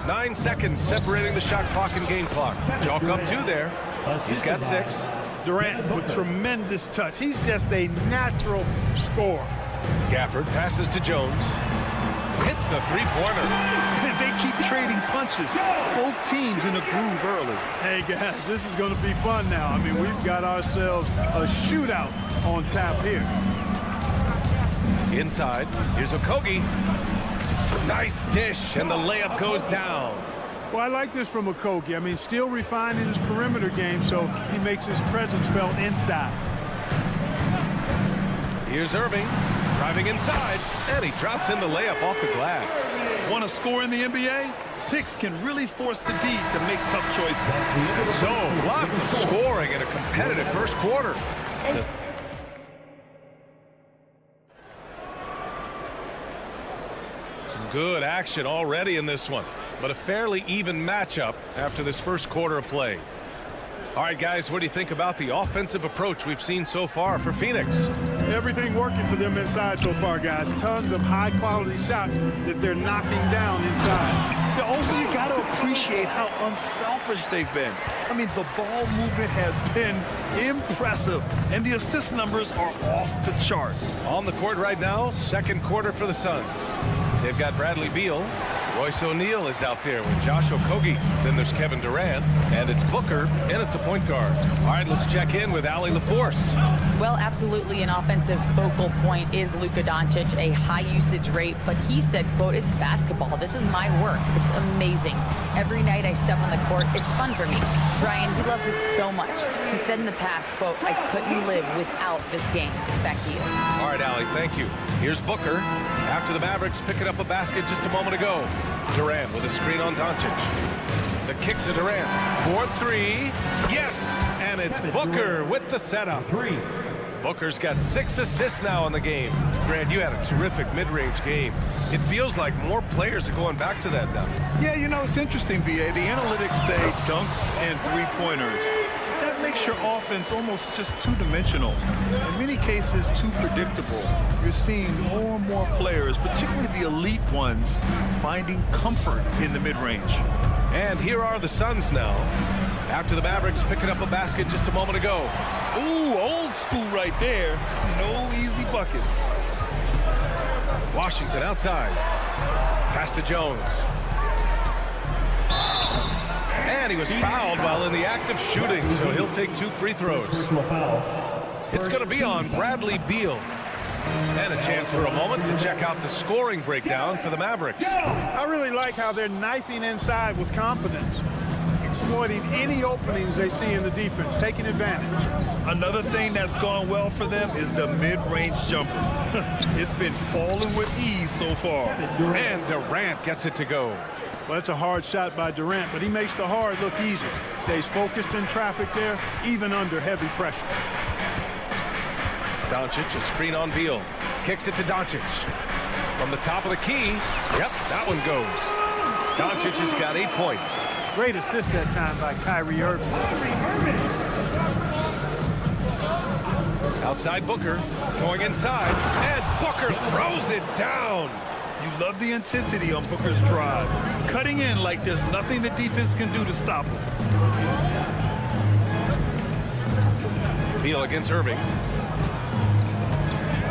Speaker 8: 9 seconds separating the shot clock and game clock. Chalk up 2 there. He's got 6.
Speaker 10: Durant with tremendous touch. He's just a natural scorer.
Speaker 8: Gafford passes to Jones. Hits the three-pointer.
Speaker 9: They keep trading punches. Both teams in a groove early.
Speaker 10: Hey, guys, this is going to be fun now. I mean, we've got ourselves a shootout on tap here.
Speaker 8: Inside, here's Okogie. Nice dish, and the layup goes down.
Speaker 10: Well, I like this from Okogie. I mean, still refining his perimeter game, so he makes his presence felt inside.
Speaker 8: Here's Irving, driving inside, and he drops in the layup off the glass.
Speaker 9: Want to score in the NBA? Picks can really force the D to make tough choices.
Speaker 8: So, lots of scoring in a competitive first quarter. Some good action already in this one, but a fairly even matchup after this first quarter of play. All right, guys, what do you think about the offensive approach we've seen so far for Phoenix?
Speaker 10: Everything working for them inside so far, guys. Tons of high-quality shots that they're knocking down inside.
Speaker 9: Yeah, also, you got to appreciate how unselfish they've been. I mean, the ball movement has been impressive, and the assist numbers are off the chart.
Speaker 8: On the court right now, second quarter for the Suns. They've got Bradley Beal. Royce O'Neal is out there with Josh Okogie. Then there's Kevin Durant, and it's Booker in at the point guard. All right, let's check in with Allie LaForce.
Speaker 11: Well, absolutely an offensive focal point is Luka Doncic, a high usage rate, but he said, quote, it's basketball. This is my work. It's amazing. Every night I step on the court, it's fun for me. Brian, he loves it so much. He said in the past, quote, I couldn't live without this game. Back to you.
Speaker 8: All right, Allie, thank you. Here's Booker after the Mavericks picking up a basket just a moment ago. Durant with a screen on Doncic. The kick to Durant. 4-3. Yes! And it's Booker with the setup. Booker's got 6 assists now in the game. Grant, you had a terrific mid-range game. It feels like more players are going back to that now.
Speaker 9: Yeah, you know, it's interesting, B.A. The analytics say dunks and three-pointers. That makes your offense almost just two-dimensional. In many cases, too predictable. You're seeing more and more players, particularly the elite ones, finding comfort in the mid-range.
Speaker 8: And here are the Suns now. After the Mavericks picking up a basket just a moment ago.
Speaker 9: Ooh, old school right there. No easy buckets.
Speaker 8: Washington outside. Pass to Jones. And he was fouled while in the act of shooting, so he'll take 2 free throws. It's going to be on Bradley Beal. And a chance for a moment to check out the scoring breakdown for the Mavericks.
Speaker 10: I really like how they're knifing inside with confidence, exploiting any openings they see in the defense, taking advantage.
Speaker 9: Another thing that's gone well for them is the mid-range jumper. It's been falling with ease so far.
Speaker 8: And Durant gets it to go.
Speaker 10: Well, that's a hard shot by Durant, but he makes the hard look easy. Stays focused in traffic there, even under heavy pressure.
Speaker 8: Doncic, a screen on Beal. Kicks it to Doncic. From the top of the key, yep, that one goes. Doncic has got 8 points.
Speaker 10: Great assist that time by Kyrie Irving.
Speaker 8: Outside Booker, going inside, and Booker throws it down.
Speaker 9: You love the intensity on Booker's drive. Cutting in like there's nothing the defense can do to stop him.
Speaker 8: Beal against Irving.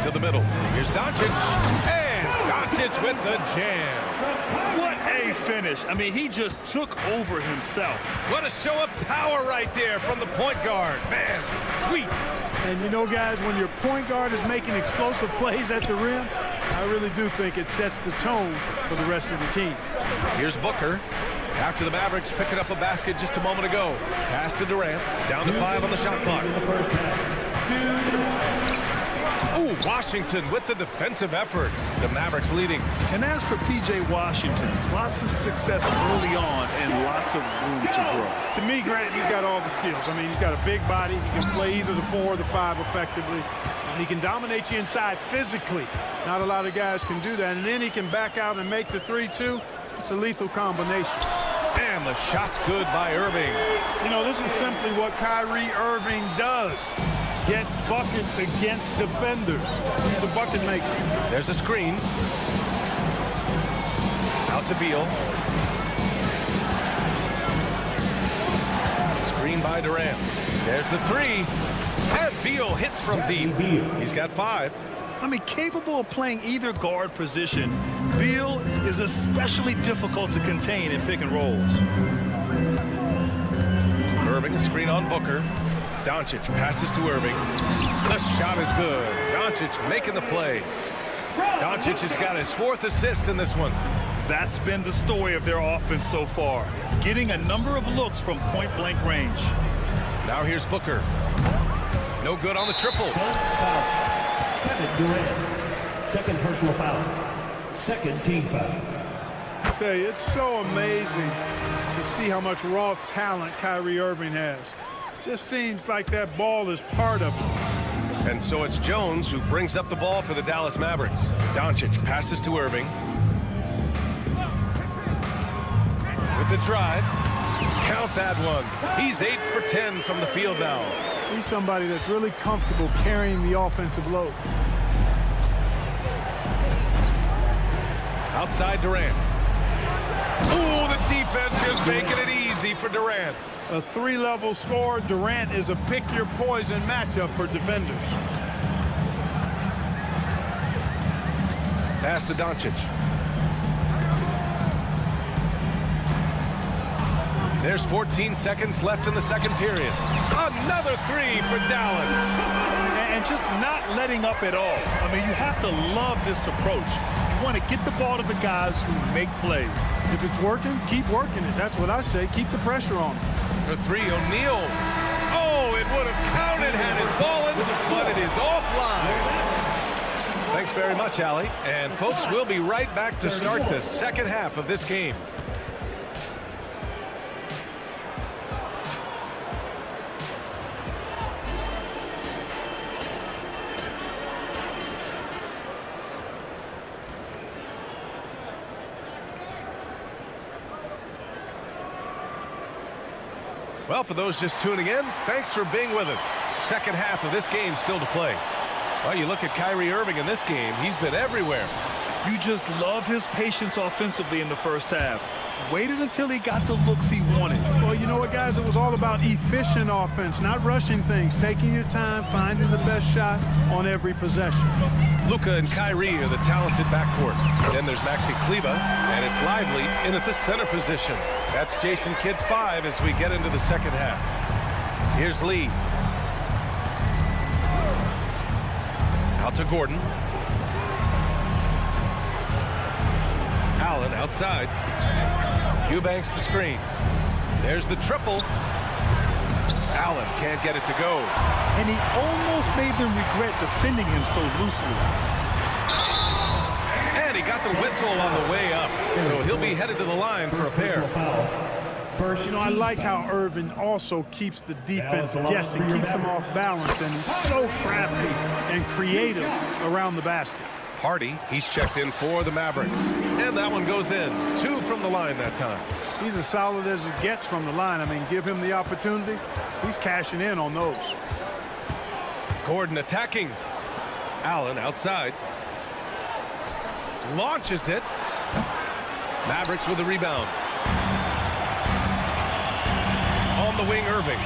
Speaker 8: To the middle. Here's Doncic. And Doncic with the jam.
Speaker 9: What a finish. I mean, he just took over himself.
Speaker 8: What a show of power right there from the point guard. Man, sweet.
Speaker 10: And you know, guys, when your point guard is making explosive plays at the rim, I really do think it sets the tone for the rest of the team.
Speaker 8: Here's Booker. After the Mavericks picking up a basket just a moment ago. Pass to Durant. Down to 5 on the shot clock. Ooh, Washington with the defensive effort. The Mavericks leading.
Speaker 9: And as for P.J. Washington, lots of success early on and lots of room to grow.
Speaker 10: To me, Grant, he's got all the skills. I mean, he's got a big body. He can play either the 4 or the 5 effectively. And he can dominate you inside physically. Not a lot of guys can do that. And then he can back out and make the 3-2. It's a lethal combination.
Speaker 8: And the shot's good by Irving.
Speaker 10: You know, this is simply what Kyrie Irving does. Get buckets against defenders. He's a bucket maker.
Speaker 8: There's a screen. Out to Beal. Screen by Durant. There's the 3. And Beal hits from deep. He's got 5.
Speaker 9: I mean, capable of playing either guard position, Beal is especially difficult to contain in pick and rolls.
Speaker 8: Irving, a screen on Booker. Doncic passes to Irving. The shot is good. Doncic making the play. Doncic has got his 4th assist in this one.
Speaker 9: That's been the story of their offense so far, getting a number of looks from point-blank range.
Speaker 8: Now here's Booker. No good on the triple.
Speaker 4: Kevin Durant, second personal foul, second team foul.
Speaker 10: I tell you, it's so amazing to see how much raw talent Kyrie Irving has. Just seems like that ball is part of him.
Speaker 8: And so it's Jones who brings up the ball for the Dallas Mavericks. Doncic passes to Irving. With the drive. Count that one. He's 8 for 10 from the field now.
Speaker 10: He's somebody that's really comfortable carrying the offensive load.
Speaker 8: Outside Durant. Ooh, the defense just making it easy for Durant.
Speaker 10: A 3-level score, Durant is a pick-your-poison matchup for defenders.
Speaker 8: Pass to Doncic. There's 14 seconds left in the second period. Another 3 for Dallas.
Speaker 9: And just not letting up at all. I mean, you have to love this approach. You want to get the ball to the guys who make plays.
Speaker 10: If it's working, keep working it. That's what I say. Keep the pressure on him.
Speaker 8: For 3, O'Neal. Oh, it would have counted had it fallen, but it is offline. Thanks very much, Allie. And folks, we'll be right back to start the second half of this game. Well, for those just tuning in, thanks for being with us. Second half of this game still to play. Well, you look at Kyrie Irving in this game, he's been everywhere.
Speaker 9: You just love his patience offensively in the first half. Waited until he got the looks he wanted.
Speaker 10: Well, you know what, guys? It was all about efficient offense, not rushing things, taking your time, finding the best shot on every possession.
Speaker 8: Luka and Kyrie are the talented backcourt. Then there's Maxi Kleber, and it's Lively in at the center position. That's Jason Kidd's 5 as we get into the second half. Here's Lee. Out to Gordon. Allen outside. Eubanks the screen. There's the triple. Allen can't get it to go.
Speaker 9: And he almost made them regret defending him so loosely.
Speaker 8: And he got the whistle on the way up. So he'll be headed to the line for a pair.
Speaker 10: First, you know, I like how Irvin also keeps the defense guessing, keeps them off balance, and he's so crafty and creative around the basket.
Speaker 8: Hardy, he's checked in for the Mavericks. And that one goes in. 2 from the line that time.
Speaker 10: He's as solid as it gets from the line. I mean, give him the opportunity. He's cashing in on those.
Speaker 8: Gordon attacking. Allen outside. Launches it. Mavericks with the rebound. On the wing, Irving.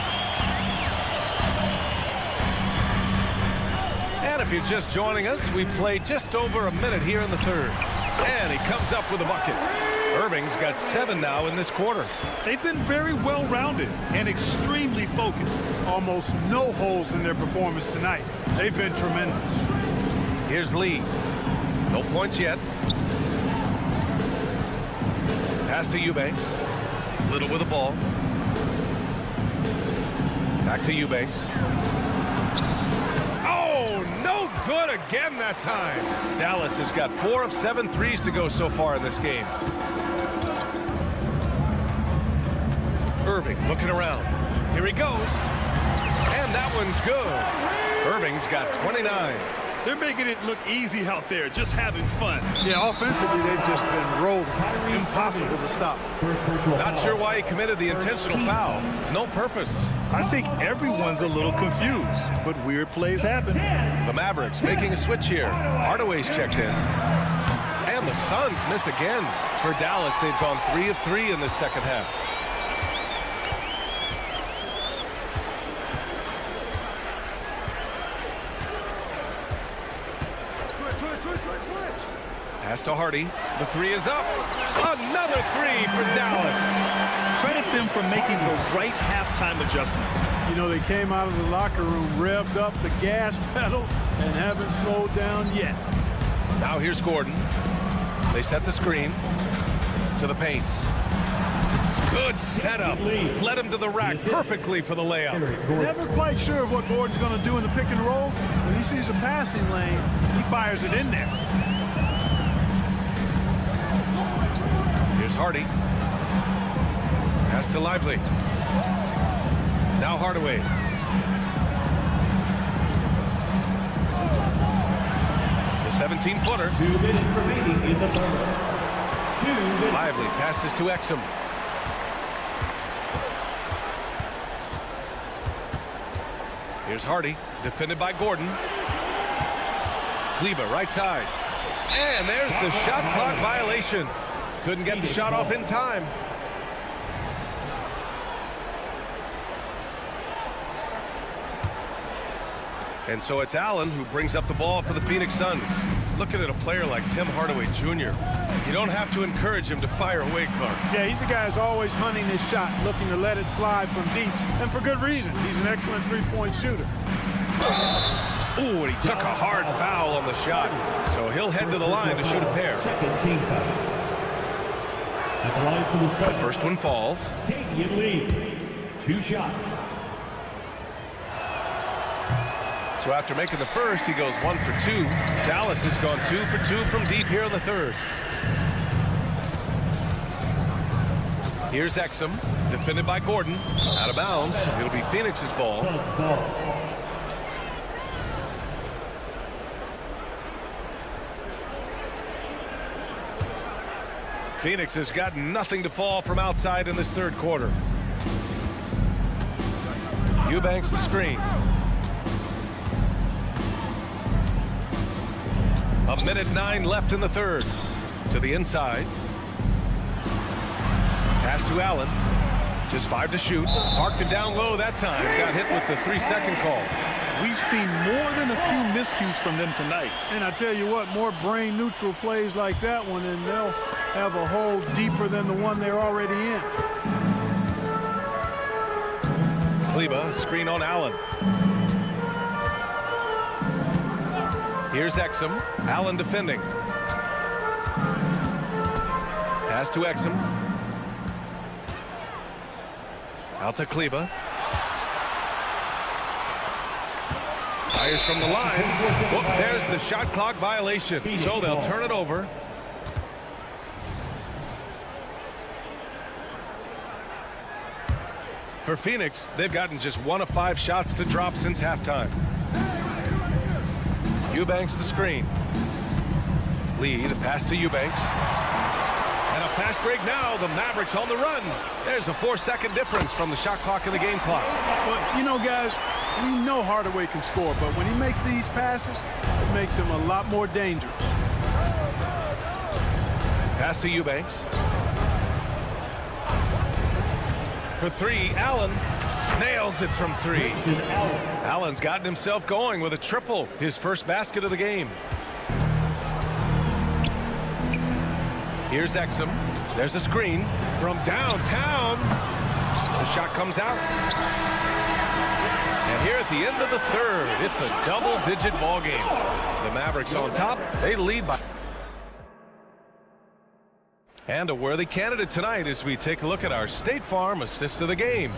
Speaker 8: And if you're just joining us, we played just over a minute here in the third. And he comes up with a bucket. Irving's got 7 now in this quarter.
Speaker 9: They've been very well-rounded and extremely focused.
Speaker 10: Almost no holes in their performance tonight. They've been tremendous.
Speaker 8: Here's Lee. No points yet. Pass to Eubanks. Little with the ball. Back to Eubanks. Oh, no good again that time. Dallas has got 4 of 7 threes to go so far in this game. Irving looking around. Here he goes. And that one's good. Irving's got 29.
Speaker 9: They're making it look easy out there, just having fun.
Speaker 10: Yeah, offensively, they've just been rolled. Impossible to stop.
Speaker 8: Not sure why he committed the intentional foul. No purpose.
Speaker 9: I think everyone's a little confused, but weird plays happen.
Speaker 8: The Mavericks making a switch here. Hardaway's checked in. And the Suns miss again. For Dallas, they've gone 3 of 3 in this second half. Pass to Hardy. The 3 is up. Another 3 for Dallas.
Speaker 9: Credit them for making the right halftime adjustments.
Speaker 10: You know, they came out of the locker room, revved up the gas pedal, and haven't slowed down yet.
Speaker 8: Now here's Gordon. They set the screen to the paint. Good setup. Led him to the rack perfectly for the layup.
Speaker 10: Never quite sure of what Gordon's going to do in the pick and roll. When he sees a passing lane, he fires it in there.
Speaker 8: Here's Hardy. Pass to Lively. Now Hardaway. The 17-footer.
Speaker 4: 2 minutes remaining in the third. 2 minutes.
Speaker 8: Lively passes to Exum. Here's Hardy, defended by Gordon. Kleber, right side. And there's the shot clock violation. Couldn't get the shot off in time. And so it's Allen who brings up the ball for the Phoenix Suns. Looking at a player like Tim Hardaway Jr., you don't have to encourage him to fire away, Clark.
Speaker 10: Yeah, he's a guy who's always hunting his shot, looking to let it fly from deep, and for good reason. He's an excellent three-point shooter.
Speaker 8: Ooh, and he took a hard foul on the shot. So he'll head to the line to shoot a pair.
Speaker 4: Second team foul. At the line for the Suns.
Speaker 8: The first one falls.
Speaker 4: Damian Lee. 2 shots.
Speaker 8: So after making the first, he goes 1 for 2. Dallas has gone 2 for 2 from deep here in the third. Here's Exum, defended by Gordon. Out of bounds. It'll be Phoenix's ball. Phoenix has got nothing to fall from outside in this third quarter. Eubanks the screen. A minute 9 left in the third. To the inside. Pass to Allen. Just 5 to shoot. Parked it down low that time. Got hit with the 3-second call.
Speaker 9: We've seen more than a few miscues from them tonight.
Speaker 10: And I tell you what, more brain-neutral plays like that one, and they'll have a hole deeper than the one they're already in.
Speaker 8: Kleber, screen on Allen. Here's Exum. Allen defending. Pass to Exum. Out to Kleber. Fires from the line. Whoop, there's the shot clock violation. So they'll turn it over. For Phoenix, they've gotten just 1 of 5 shots to drop since halftime. Eubanks the screen. Lee, the pass to Eubanks. And a fast break now. The Mavericks on the run. There's a 4-second difference from the shot clock and the game clock.
Speaker 10: But, you know, guys, we know Hardaway can score, but when he makes these passes, it makes him a lot more dangerous.
Speaker 8: Pass to Eubanks. For 3, Allen nails it from 3. Allen's gotten himself going with a triple, his first basket of the game. Here's Exum. There's a screen from downtown. The shot comes out. And here at the end of the third, it's a double-digit ball game. The Mavericks on top. They lead by. And a worthy candidate tonight as we take a look at our State Farm assist of the game.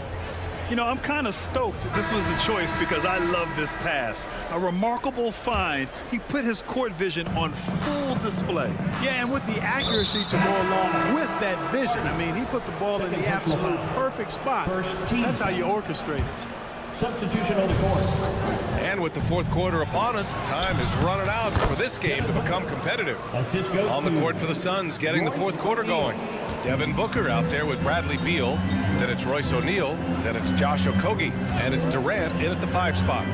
Speaker 9: You know, I'm kind of stoked that this was the choice because I love this pass. A remarkable find. He put his court vision on full display.
Speaker 10: Yeah, and with the accuracy to go along with that vision. I mean, he put the ball in the absolute perfect spot. That's how you orchestrate it.
Speaker 4: Substitution on the court.
Speaker 8: And with the fourth quarter upon us, time is running out for this game to become competitive. On the court for the Suns, getting the fourth quarter going. Devin Booker out there with Bradley Beal. Then it's Royce O'Neal. Then it's Josh Okogie. And it's Durant in at the 5 spot.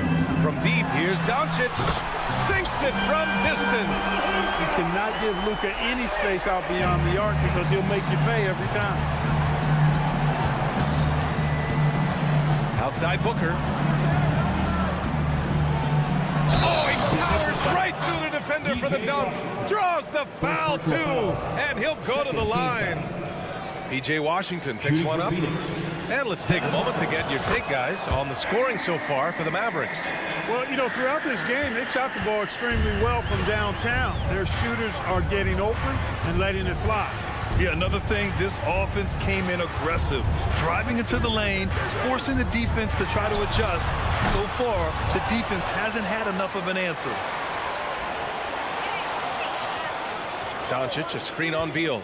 Speaker 8: From deep, here's Doncic. Sinks it from distance.
Speaker 10: You cannot give Luka any space out beyond the arc because he'll make you pay every time.
Speaker 8: Outside Booker. Oh, he powers right through the defender for the dunk. Draws the foul, too. And he'll go to the line. P.J. Washington picks one up. And let's take a moment to get your take, guys, on the scoring so far for the Mavericks.
Speaker 10: Well, you know, throughout this game, they've shot the ball extremely well from downtown. Their shooters are getting open and letting it fly.
Speaker 9: Yeah, another thing, this offense came in aggressive, driving into the lane, forcing the defense to try to adjust. So far, the defense hasn't had enough of an answer.
Speaker 8: Doncic, a screen on Beal.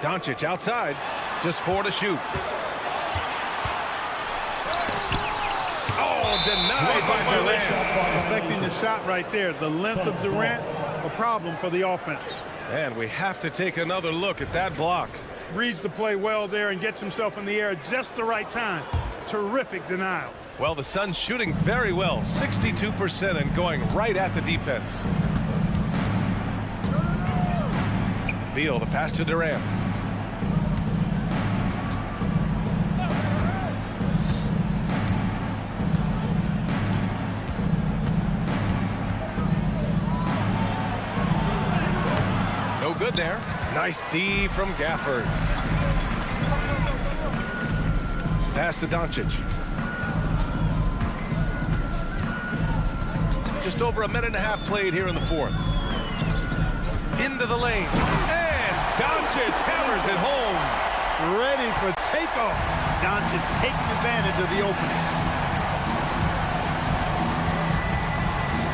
Speaker 8: Doncic outside, just 4 to shoot. Oh, denied by Durant.
Speaker 10: Affecting the shot right there. The length of Durant, a problem for the offense.
Speaker 8: And we have to take another look at that block.
Speaker 10: Reads the play well there and gets himself in the air at just the right time. Terrific denial.
Speaker 8: Well, the Suns shooting very well, 62% and going right at the defense. Beal, the pass to Durant. No good there. Nice D from Gafford. Pass to Doncic. Just over a minute and a half played here in the fourth. Into the lane. And Doncic hammers it home.
Speaker 10: Ready for takeoff. Doncic taking advantage of the opening.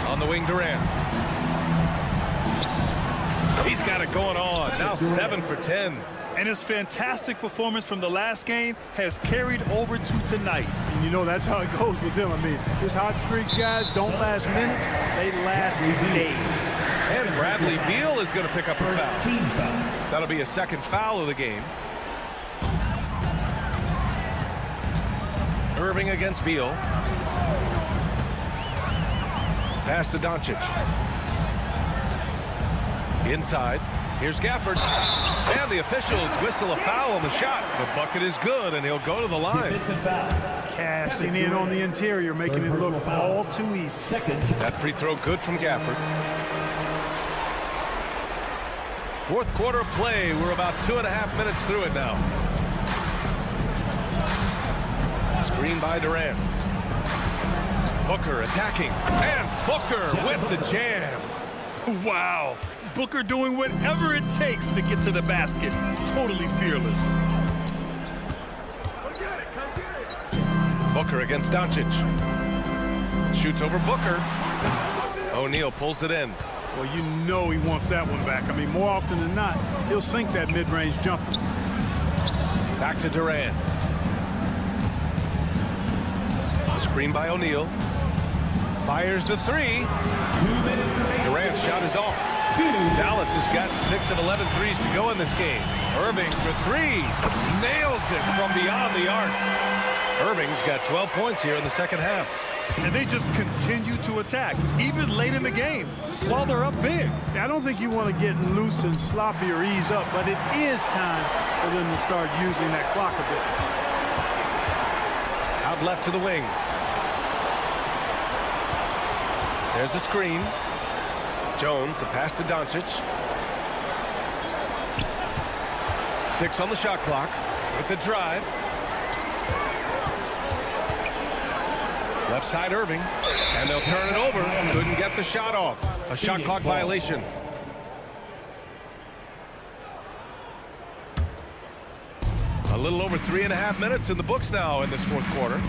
Speaker 8: On the wing, Durant. He's got it going on. Now 7 for 10.
Speaker 9: And his fantastic performance from the last game has carried over to tonight.
Speaker 10: And you know that's how it goes with him. I mean, his hot streaks, guys, don't last minutes. They last days.
Speaker 8: And Bradley Beal is going to pick up a foul. That'll be a second foul of the game. Irving against Beal. Pass to Doncic. Inside. Here's Gafford. And the officials whistle a foul on the shot. The bucket is good, and he'll go to the line.
Speaker 10: Cashing in on the interior, making it look all too easy.
Speaker 8: That free throw good from Gafford. Fourth quarter of play. We're about 2.5 minutes through it now. Screen by Durant. Booker attacking. And Booker with the jam.
Speaker 9: Wow. Booker doing whatever it takes to get to the basket. Totally fearless.
Speaker 8: Booker against Doncic. Shoots over Booker. O'Neal pulls it in.
Speaker 10: Well, you know he wants that one back. I mean, more often than not, he'll sink that mid-range jumper.
Speaker 8: Back to Durant. Screen by O'Neal. Fires the three. Durant's shot is off. Dallas has gotten 6 of 11 threes to go in this game. Irving for 3. Nails it from beyond the arc. Irving's got 12 points here in the second half.
Speaker 9: And they just continue to attack, even late in the game, while they're up big.
Speaker 10: I don't think you want to get loose and sloppy or ease up, but it is time for them to start using that clock a bit.
Speaker 8: Out left to the wing. There's a screen. Jones, the pass to Doncic. 6 on the shot clock with the drive. Left side Irving, and they'll turn it over. Couldn't get the shot off. A shot clock violation. A little over 3.5 minutes in the books now in this fourth quarter.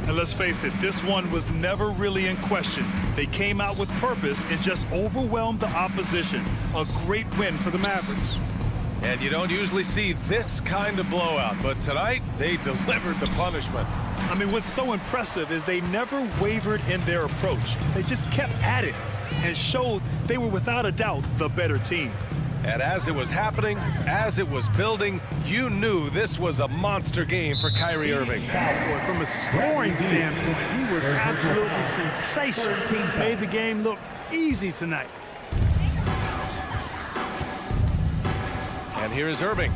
Speaker 9: And let's face it, this one was never really in question. They came out with purpose and just overwhelmed the opposition. A great win for the Mavericks.
Speaker 8: And you don't usually see this kind of blowout, but tonight they delivered the punishment.
Speaker 9: I mean, what's so impressive is they never wavered in their approach. They just kept at it and showed they were without a doubt the better team.
Speaker 8: And as it was happening, as it was building, you knew this was a monster game for Kyrie Irving.
Speaker 10: From a scoring standpoint, he was absolutely sensational. Made the game look easy tonight.
Speaker 8: And here is Irving.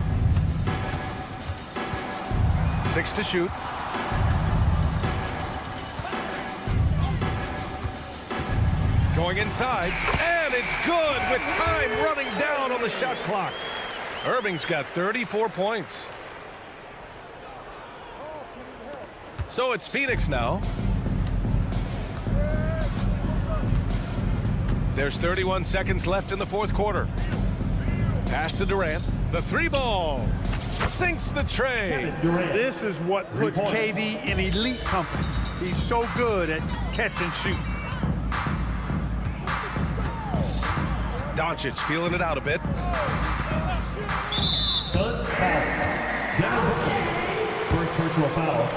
Speaker 8: 6 to shoot. Going inside, and it's good with time running down on the shot clock. Irving's got 34 points. So it's Phoenix now. There's 31 seconds left in the fourth quarter. Pass to Durant. The three ball. Sinks the tray.
Speaker 10: This is what puts KD in elite company. He's so good at catch and shoot.
Speaker 8: Doncic feeling it out a bit.
Speaker 4: Suns foul. Devin Booker. First personal foul.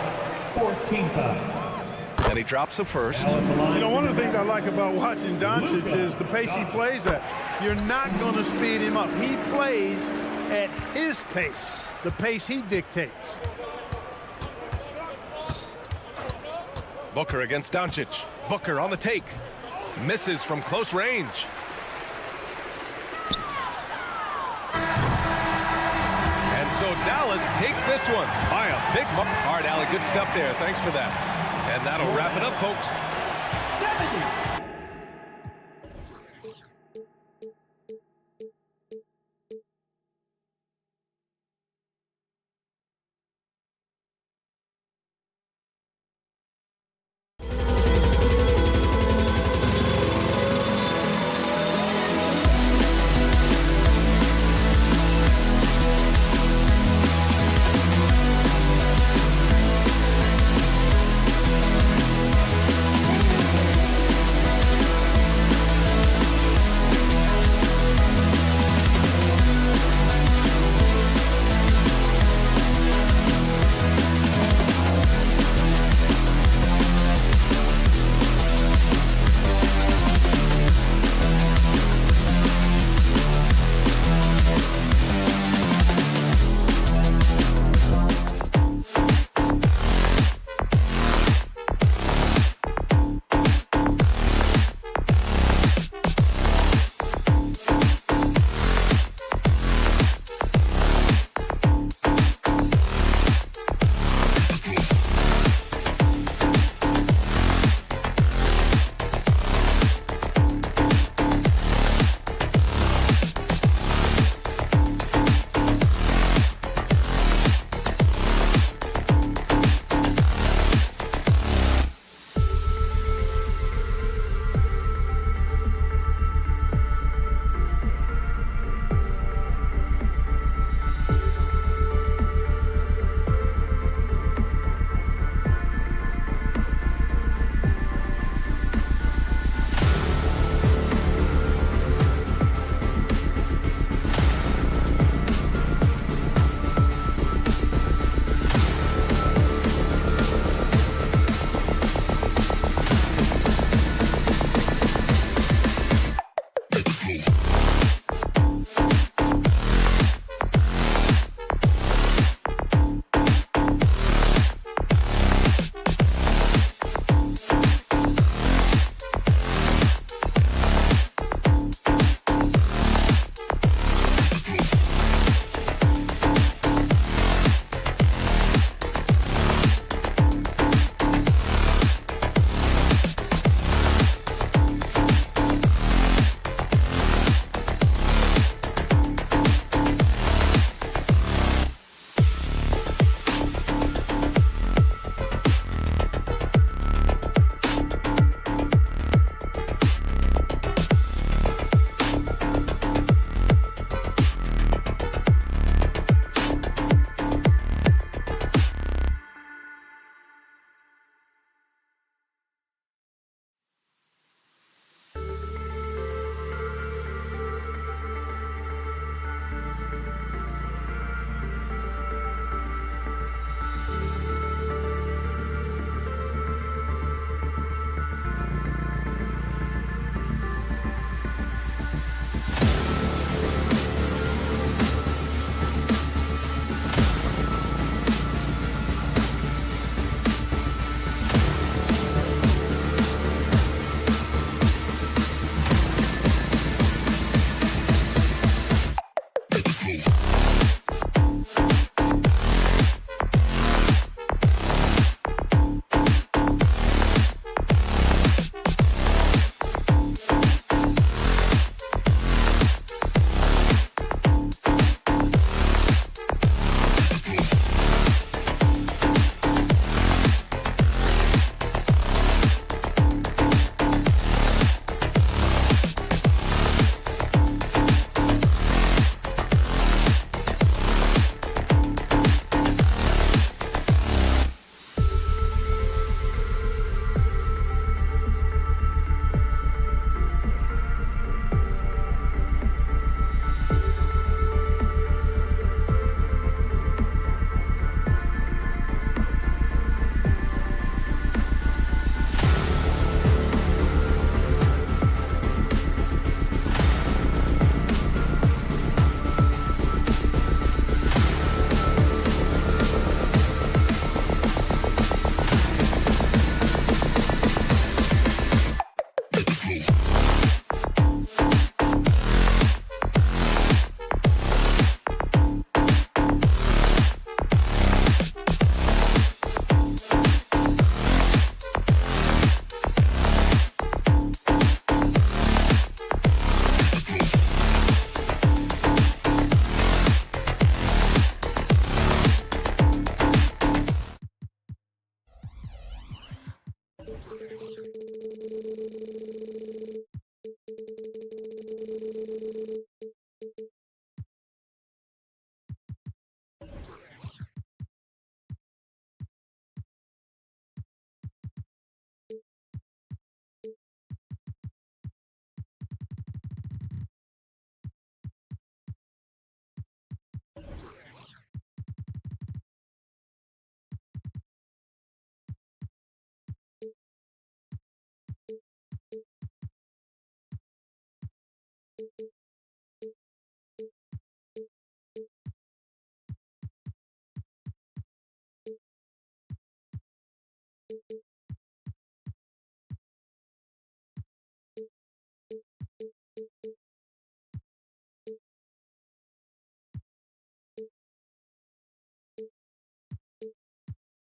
Speaker 4: 4th team foul.
Speaker 8: And he drops the first.
Speaker 10: You know, one of the things I like about watching Doncic is the pace he plays at. You're not going to speed him up. He plays at his pace, the pace he dictates.
Speaker 8: Booker against Doncic. Booker on the take. Misses from close range. And so Dallas takes this one by a big mark. All right, Allie, good stuff there. Thanks for that. And that'll wrap it up, folks.
Speaker 4: 70.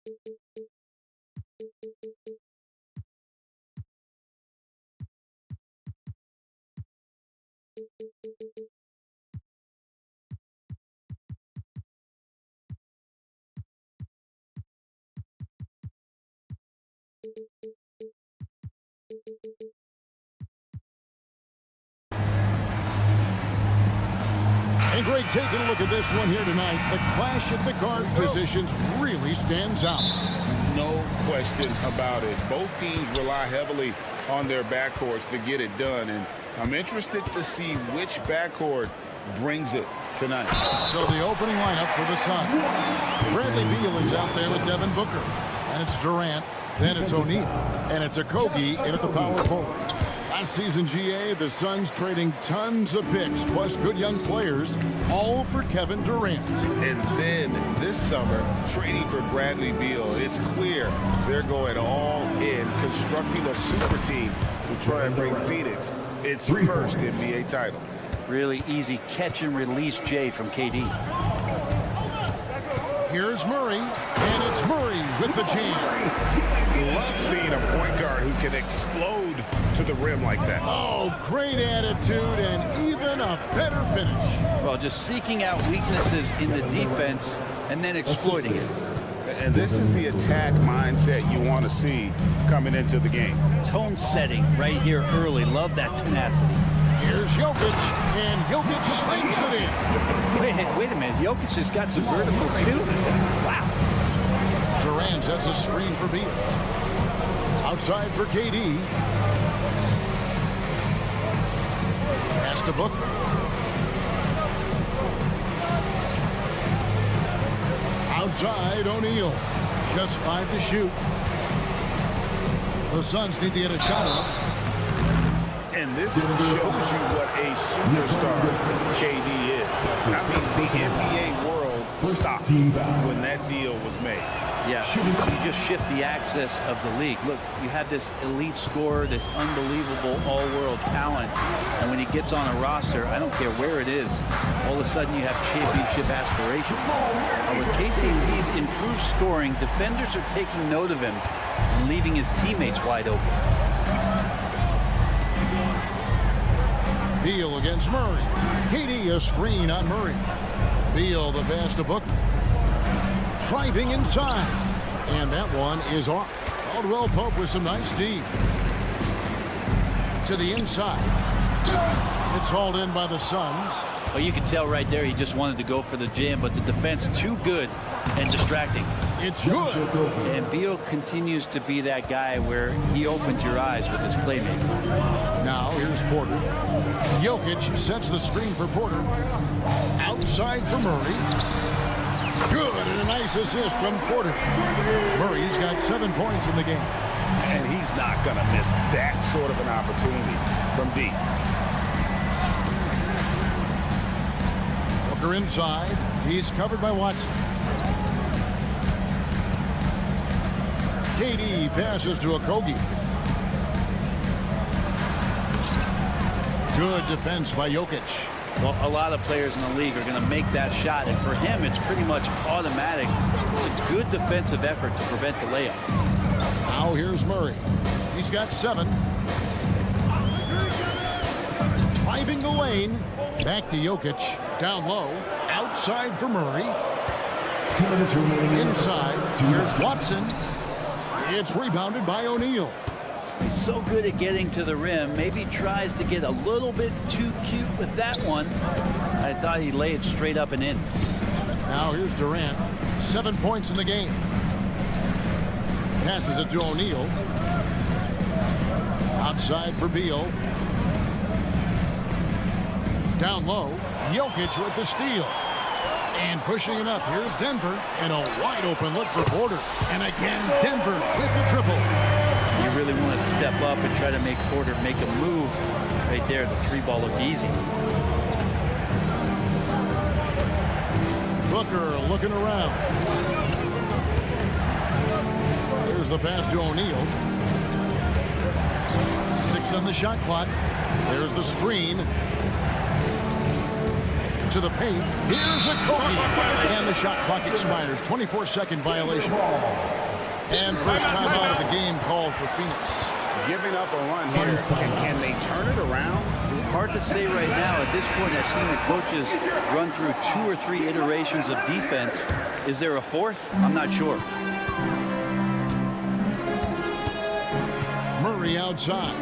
Speaker 1: And Greg, taking a look at this one here tonight, the clash at the guard positions really stands out.
Speaker 3: No question about it. Both teams rely heavily on their backcourts to get it done, and I'm interested to see which backcourt brings it tonight.
Speaker 1: So the opening lineup for the Suns. Bradley Beal is out there with Devin Booker. And it's Durant. Then it's O'Neal. And it's Okogie in at the power forward. Last season, GA, the Suns trading tons of picks, plus good young players, all for Kevin Durant.
Speaker 3: And then this summer, trading for Bradley Beal. It's clear they're going all in, constructing a super team to try and bring Phoenix its first NBA title.
Speaker 6: Really easy catch and release, Jay, from KD.
Speaker 1: Here's Murray, and it's Murray with the jam.
Speaker 3: Love seeing a point guard who can explode to the rim like that.
Speaker 1: Oh, great attitude and even a better finish.
Speaker 6: Well, just seeking out weaknesses in the defense and then exploiting it.
Speaker 3: And this is the attack mindset you want to see coming into the game.
Speaker 6: Tone setting right here early. Love that tenacity.
Speaker 1: Here's Jokic, and Jokic slings it in.
Speaker 6: Wait a minute. Jokic has got some vertical, too? Wow.
Speaker 1: Durant sets a screen for Beal. Outside for KD. Pass to Booker. Outside, O'Neal. Just 5 to shoot. The Suns need to get a shot up.
Speaker 3: And this shows you what a superstar KD is. I mean, the NBA world stopped when that deal was made.
Speaker 6: Yeah, you just shift the axis of the league. Look, you have this elite scorer, this unbelievable all-world talent, and when he gets on a roster, I don't care where it is, all of a sudden you have championship aspirations. With KCP's improved scoring, defenders are taking note of him and leaving his teammates wide open.
Speaker 1: Beal against Murray. KD a screen on Murray. Beal the pass to Booker. Driving inside. And that one is off. Caldwell Pope with some nice D. To the inside. It's hauled in by the Suns.
Speaker 6: Well, you can tell right there he just wanted to go for the jam, but the defense too good and distracting.
Speaker 1: It's good.
Speaker 6: And Beal continues to be that guy where he opens your eyes with his playmaking.
Speaker 1: Now here's Porter. Jokic sets the screen for Porter. Outside for Murray. Good, and a nice assist from Porter. Murray's got 7 points in the game.
Speaker 3: And he's not going to miss that sort of an opportunity from deep.
Speaker 1: Booker inside. He's covered by Watson. KD passes to Okogie. Good defense by Jokic.
Speaker 6: Well, a lot of players in the league are going to make that shot, and for him, it's pretty much automatic. It's a good defensive effort to prevent the layup.
Speaker 1: Now here's Murray. He's got 7. Driving the lane. Back to Jokic. Down low. Outside for Murray. Inside. Here's Watson. It's rebounded by O'Neal.
Speaker 6: He's so good at getting to the rim. Maybe tries to get a little bit too cute with that one. I thought he'd lay it straight up and in.
Speaker 1: Now here's Durant. 7 points in the game. Passes it to O'Neal. Outside for Beal. Down low. Jokic with the steal. And pushing it up. Here's Denver. And a wide open look for Porter. And again, Denver with the triple.
Speaker 6: You really want to step up and try to make Porter make a move. Right there, the 3-ball looked easy.
Speaker 1: Booker looking around. Here's the pass to O'Neal. 6 on the shot clock. There's the screen. To the paint. Here's a Kobe. And the shot clock expires. 24-second violation. And first time out of the game called for Phoenix.
Speaker 5: Giving up a run here. Can they turn it around?
Speaker 6: Hard to say right now. At this point, I've seen the coaches run through 2 or 3 iterations of defense. Is there a fourth? I'm not sure.
Speaker 1: Murray outside.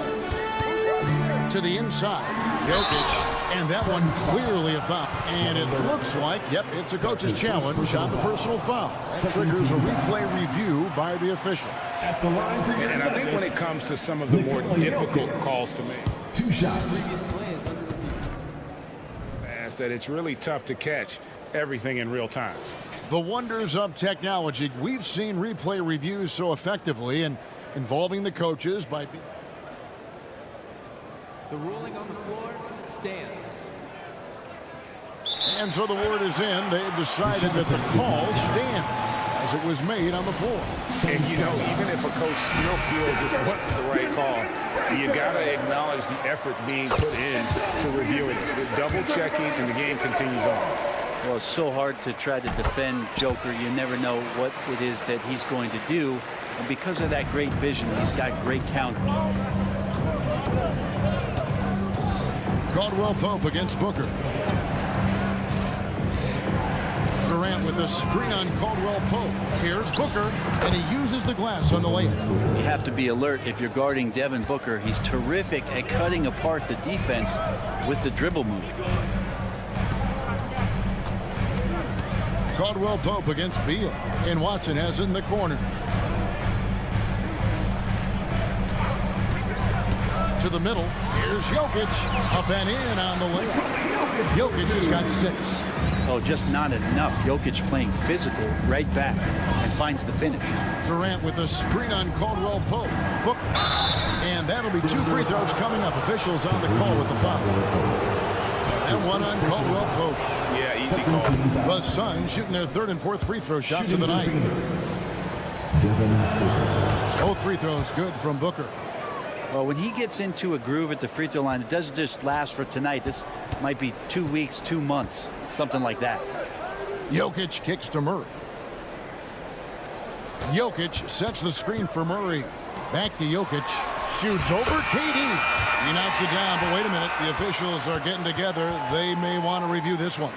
Speaker 1: To the inside. Jokic. And that one clearly a foul. And it looks like, yep, it's a coach's challenge on the personal foul. That triggers a replay review by the official.
Speaker 5: And I think when it comes to some of the more difficult calls to make,
Speaker 4: 2 shots.
Speaker 5: is that it's really tough to catch everything in real time.
Speaker 1: The wonders of technology. We've seen replay reviews so effectively and involving the coaches by
Speaker 7: The ruling on the floor stands.
Speaker 1: And so the word is in. They've decided that the call stands as it was made on the floor.
Speaker 5: And, you know, even if a coach still feels this wasn't the right call, you got to acknowledge the effort being put in to reviewing it. The double checking, and the game continues on.
Speaker 6: Well, it's so hard to try to defend Joker. You never know what it is that he's going to do. And because of that great vision, he's got great counter.
Speaker 1: Caldwell Pope against Booker. Durant with the screen on Caldwell Pope. Here's Booker, and he uses the glass on the layup.
Speaker 6: You have to be alert if you're guarding Devin Booker. He's terrific at cutting apart the defense with the dribble move.
Speaker 1: Caldwell Pope against Beal, and Watson has it in the corner. To the middle. Here's Jokic. Up and in on the layup. Jokic has got 6.
Speaker 6: Oh, just not enough. Jokic playing physical right back and finds the finish.
Speaker 1: Durant with a screen on Caldwell Pope. Booker. And that'll be 2 free throws coming up. Officials on the call with the foul. And one on Caldwell Pope.
Speaker 5: Yeah, easy call.
Speaker 1: The Suns shooting their 3rd and 4th free throw shots of the night. Both free throws good from Booker.
Speaker 6: Well, when he gets into a groove at the free throw line, it doesn't just last for tonight. This might be 2 weeks, 2 months, something like that.
Speaker 1: Jokic kicks to Murray. Jokic sets the screen for Murray. Back to Jokic. Shoots over KD. He knocks it down, but wait a minute. The officials are getting together. They may want to review this one.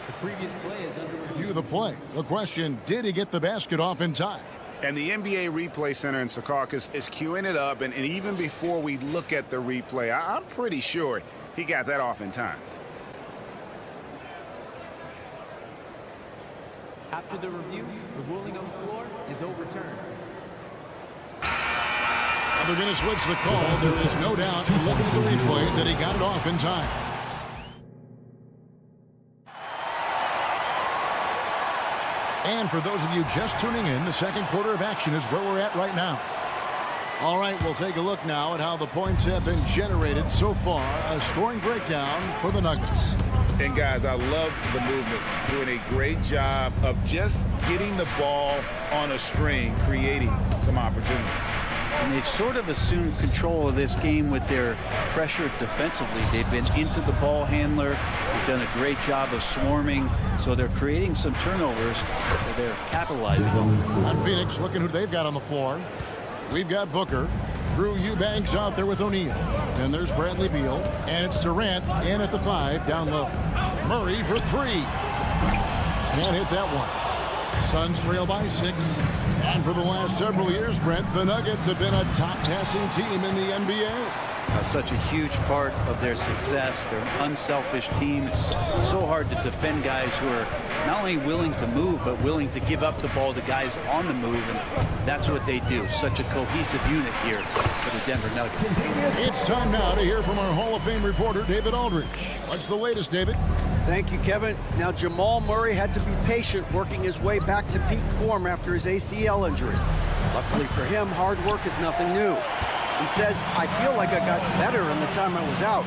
Speaker 7: The previous play is under review.
Speaker 1: Review the play. The question, did he get the basket off in time?
Speaker 5: And the NBA Replay Center in Secaucus is queuing it up. And even before we look at the replay, I'm pretty sure he got that off in time.
Speaker 7: After the review, the ruling on the floor is overturned.
Speaker 1: Well, they're going to switch the call. There is no doubt, looking at the replay, that he got it off in time. And for those of you just tuning in, the second quarter of action is where we're at right now. All right, we'll take a look now at how the points have been generated so far. A scoring breakdown for the Nuggets.
Speaker 3: And guys, I love the movement. Doing a great job of just getting the ball on a string, creating some opportunities.
Speaker 6: And they've sort of assumed control of this game with their pressure defensively. They've been into the ball handler. They've done a great job of swarming. So they're creating some turnovers that they're capitalizing on.
Speaker 1: On Phoenix, looking who they've got on the floor. We've got Booker. Drew Eubanks out there with O'Neal. Then there's Bradley Beal. And it's Durant in at the 5 down low. Murray for 3. Can't hit that one. Suns trail by 6. And for the last several years, Brent, the Nuggets have been a top passing team in the NBA.
Speaker 6: Such a huge part of their success. They're an unselfish team. It's so hard to defend guys who are not only willing to move, but willing to give up the ball to guys on the move, and that's what they do. Such a cohesive unit here for the Denver Nuggets.
Speaker 1: It's time now to hear from our Hall of Fame reporter, David Aldridge. What's the latest, David?
Speaker 6: Thank you, Kevin. Now, Jamal Murray had to be patient working his way back to peak form after his ACL injury. Luckily for him, hard work is nothing new. He says, I feel like I got better in the time I was out.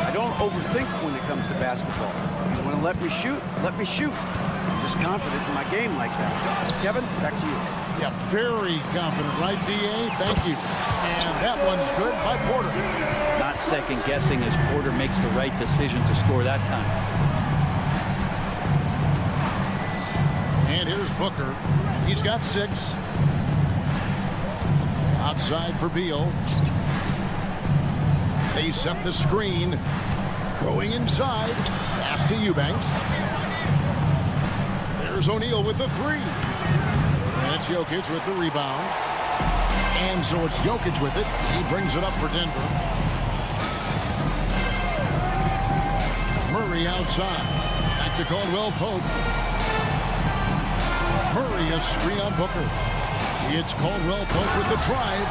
Speaker 6: I don't overthink when it comes to basketball. If you want to let me shoot, let me shoot. I'm just confident in my game like that. Kevin, back to you.
Speaker 1: Yeah, very confident, right, D.A.? Thank you. And that one's good by Porter.
Speaker 6: Not
Speaker 12: second guessing as Porter makes the right decision to score that time.
Speaker 1: And here's Booker. He's got 6. Outside for Beal. They set the screen. Going inside. Pass to Eubanks. There's O'Neal with the 3. And it's Jokic with the rebound. And so it's Jokic with it. He brings it up for Denver. Murray outside. Back to Caldwell Pope. Murray a screen on Booker. It's Caldwell Pope with the drive.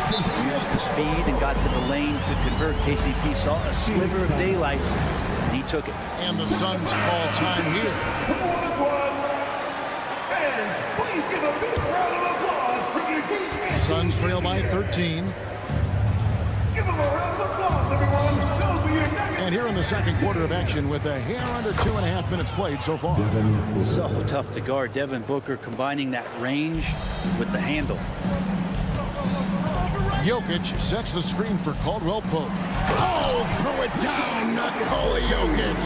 Speaker 12: Used the speed and got to the lane to convert. KCP saw a sliver of daylight, and he took it.
Speaker 1: And the Suns call time here.
Speaker 4: Fans, please give a big round of applause for your defense.
Speaker 1: Suns trail by 13.
Speaker 4: Give them a round of applause, everyone. Those were your Nuggets.
Speaker 1: And here in the second quarter of action with a hair under 2.5 minutes played so far.
Speaker 12: So tough to guard. Devin Booker combining that range with the handle.
Speaker 1: Jokic sets the screen for Caldwell Pope. Oh, throw it down, Nikola Jokic.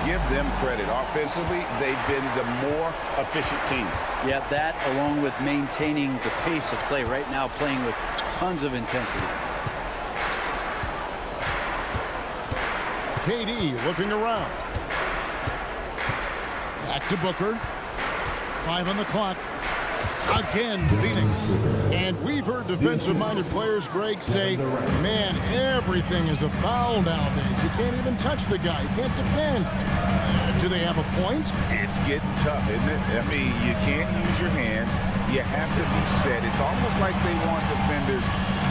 Speaker 5: Give them credit. Offensively, they've been the more efficient team.
Speaker 12: Yeah, that along with maintaining the pace of play right now, playing with tons of intensity.
Speaker 1: KD looking around. Back to Booker. 5 on the clock. Again, Phoenix. And we've heard defensive-minded players, Greg, say, man, everything is a foul nowadays. You can't even touch the guy. You can't defend. Do they have a point?
Speaker 3: It's getting tough, isn't it? I mean, you can't use your hands. You have to be set. It's almost like they want defenders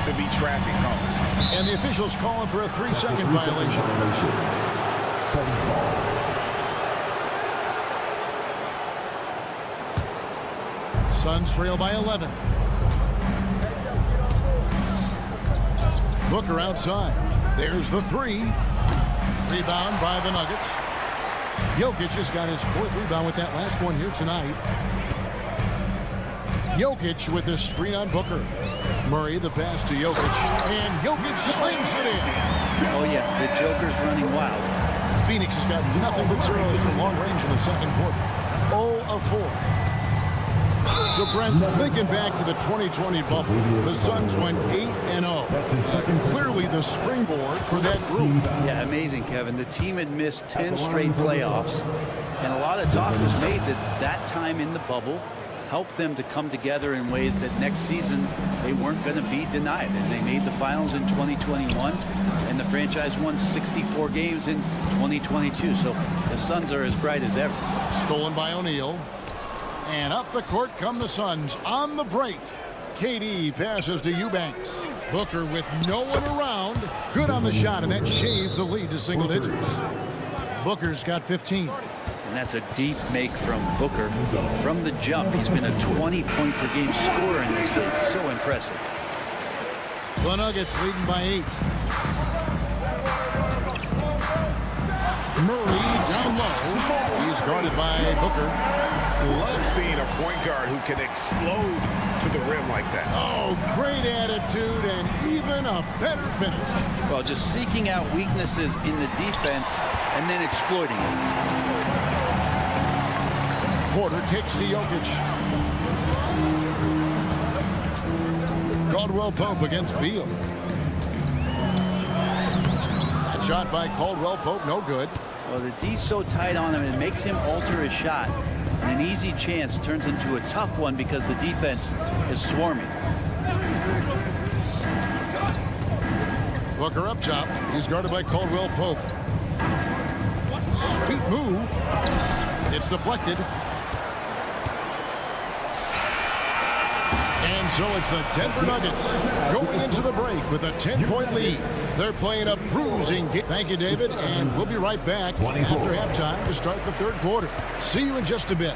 Speaker 3: to be traffic cones.
Speaker 1: And the officials calling for a 3-second violation. Suns trail by 11. Booker outside. There's the 3. Rebound by the Nuggets. Jokic just got his 4th rebound with that last one here tonight. Jokic with this screen on Booker. Murray the pass to Jokic. And Jokic slams it in.
Speaker 12: Oh yeah, the Joker's running wild.
Speaker 1: Phoenix has got nothing but zeros from long range in the second quarter. 0 of 4. So, Brent, thinking back to the 2020 bubble, the Suns went 8-0. Clearly the springboard for that group.
Speaker 12: Yeah, amazing, Kevin. The team had missed 10 straight playoffs, and a lot of talk was made that time in the bubble helped them to come together in ways that next season they weren't going to be denied. And they made the finals in 2021, and the franchise won 64 games in 2022. So the Suns are as bright as ever.
Speaker 1: Stolen by O'Neal. And up the court come the Suns on the break. KD passes to Eubanks. Booker with no one around. Good on the shot, and that shaves the lead to single digits. Booker's got 15.
Speaker 12: And that's a deep make from Booker. From the jump, he's been a 20-point-per-game scorer in this league. So impressive.
Speaker 1: The Nuggets leading by 8. Murray down low. He's guarded by Booker.
Speaker 5: Love seeing a point guard who can explode to the rim like that.
Speaker 1: Oh, great attitude and even a better finish.
Speaker 12: Well, just seeking out weaknesses in the defense and then exploiting it.
Speaker 1: Porter kicks to Jokic. Caldwell Pope against Beal. That shot by Caldwell Pope, no good.
Speaker 12: Well, the D's so tight on him, it makes him alter his shot. And an easy chance turns into a tough one because the defense is swarming.
Speaker 1: Booker up top. He's guarded by Caldwell Pope. Sweet move. It's deflected. And so it's the Denver Nuggets going into the break with a 10-point lead. They're playing a bruising game. Thank you, David, and we'll be right back after halftime to start the third quarter. See you in just a bit.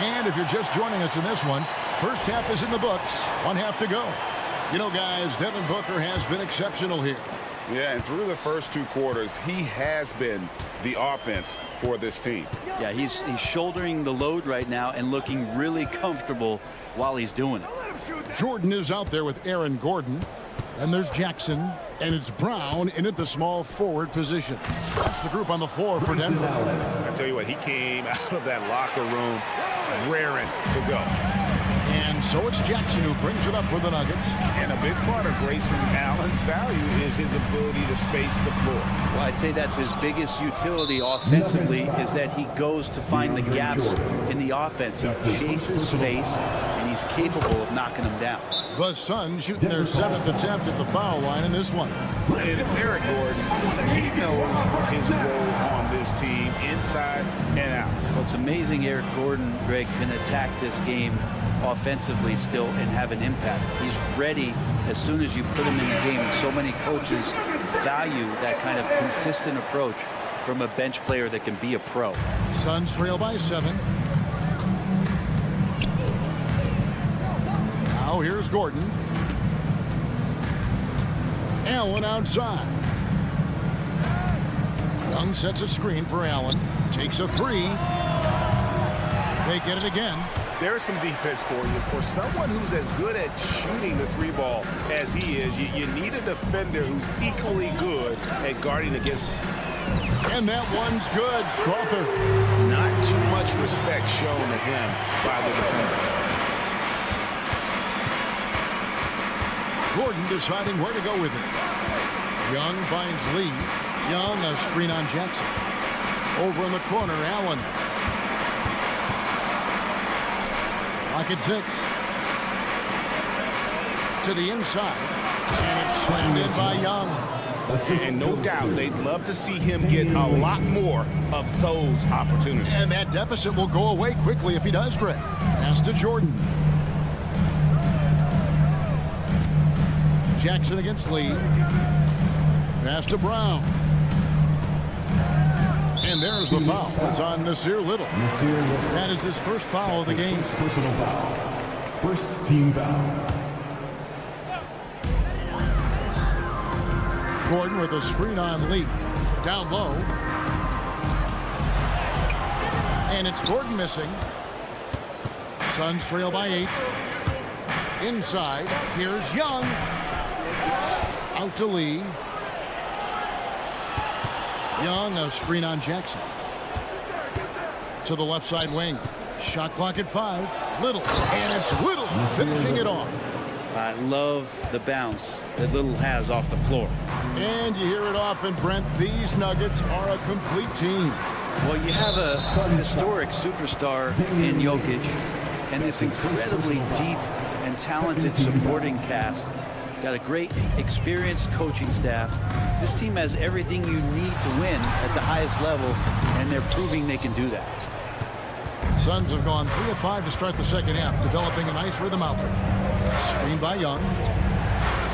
Speaker 1: And if you're just joining us in this one, First half is in the books. 1 half to go. You know, guys, Devin Booker has been exceptional here.
Speaker 3: Yeah, and through the first 2 quarters, he has been the offense for this team.
Speaker 12: Yeah, he's shouldering the load right now and looking really comfortable while he's doing it.
Speaker 1: Jordan is out there with Aaron Gordon. And there's Jackson. And it's Brown in at the small forward position. That's the group on the floor for Denver.
Speaker 5: I tell you what, he came out of that locker room raring to go.
Speaker 1: And so it's Jackson who brings it up for the Nuggets.
Speaker 3: And a big part of Grayson Allen's value is his ability to space the floor.
Speaker 12: Well, I'd say that's his biggest utility offensively, is that he goes to find the gaps in the offense. He chases space, and he's capable of knocking them down.
Speaker 1: The Suns shooting their 7th attempt at the foul line in this one.
Speaker 3: And Eric Gordon, he knows his role on this team inside and out.
Speaker 12: Well, it's amazing Eric Gordon, Greg, can attack this game offensively still and have an impact. He's ready as soon as you put him in the game. And so many coaches value that kind of consistent approach from a bench player that can be a pro.
Speaker 1: Suns trail by 7. Now here's Gordon. Allen outside. Young sets a screen for Allen. Takes a 3. They get it again.
Speaker 5: There's some defense for you. For someone who's as good at shooting the 3-ball as he is, you need a defender who's equally good at guarding against him.
Speaker 1: And that one's good. Strother.
Speaker 5: Not too much respect shown to him by the defender.
Speaker 1: Gordon deciding where to go with it. Young finds Lee. Young, a screen on Jackson. Over in the corner, Allen. Rocket 6. To the inside. And it's slammed in by Young.
Speaker 5: And no doubt they'd love to see him get a lot more of those opportunities.
Speaker 1: And that deficit will go away quickly if he does, Greg. Pass to Jordan. Jackson against Lee. Pass to Brown. And there's the foul. It's on Nasir Little. That is his first foul of the game.
Speaker 13: Personal foul. First team foul.
Speaker 1: Gordon with a screen on Lee. Down low. And it's Gordon missing. Suns trail by 8. Inside. Here's Young. Out to Lee. Young, a screen on Jackson. To the left side wing. Shot clock at 5. Little. And it's Little finishing it off.
Speaker 12: I love the bounce that Little has off the floor.
Speaker 1: And you hear it often, Brent. These Nuggets are a complete team.
Speaker 12: Well, you have a historic superstar in Jokic and this incredibly deep and talented supporting cast. Got a great, experienced coaching staff. This team has everything you need to win at the highest level, and they're proving they can do that.
Speaker 1: Suns have gone 3 of 5 to start the second half, developing a nice rhythm out there. Screen by Young.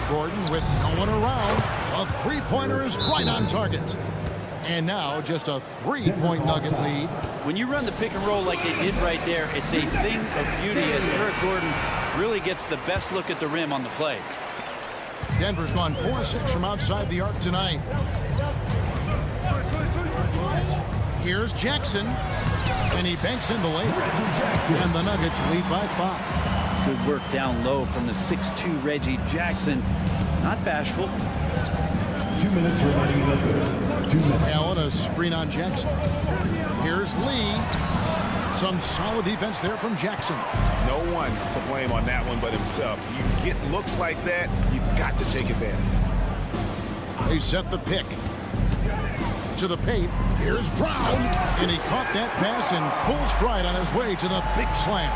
Speaker 1: Gordon with no one around. A three-pointer is right on target. And now just a 3-point Nugget lead.
Speaker 12: When you run the pick and roll like they did right there, it's a thing of beauty as Eric Gordon really gets the best look at the rim on the play.
Speaker 1: Denver's gone 4-6 from outside the arc tonight. Here's Jackson. And he banks in the layup. And the Nuggets lead by 5.
Speaker 12: Good work down low from the 6'2 Reggie Jackson. Not bashful.
Speaker 13: 2 minutes remaining in the third. 2 minutes.
Speaker 1: Allen, a screen on Jackson. Here's Lee. Some solid defense there from Jackson.
Speaker 5: No one to blame on that one but himself. You get looks like that, you've got to take advantage.
Speaker 1: They set the pick. To the paint. Here's Brown. And he caught that pass in full stride on his way to the big slam.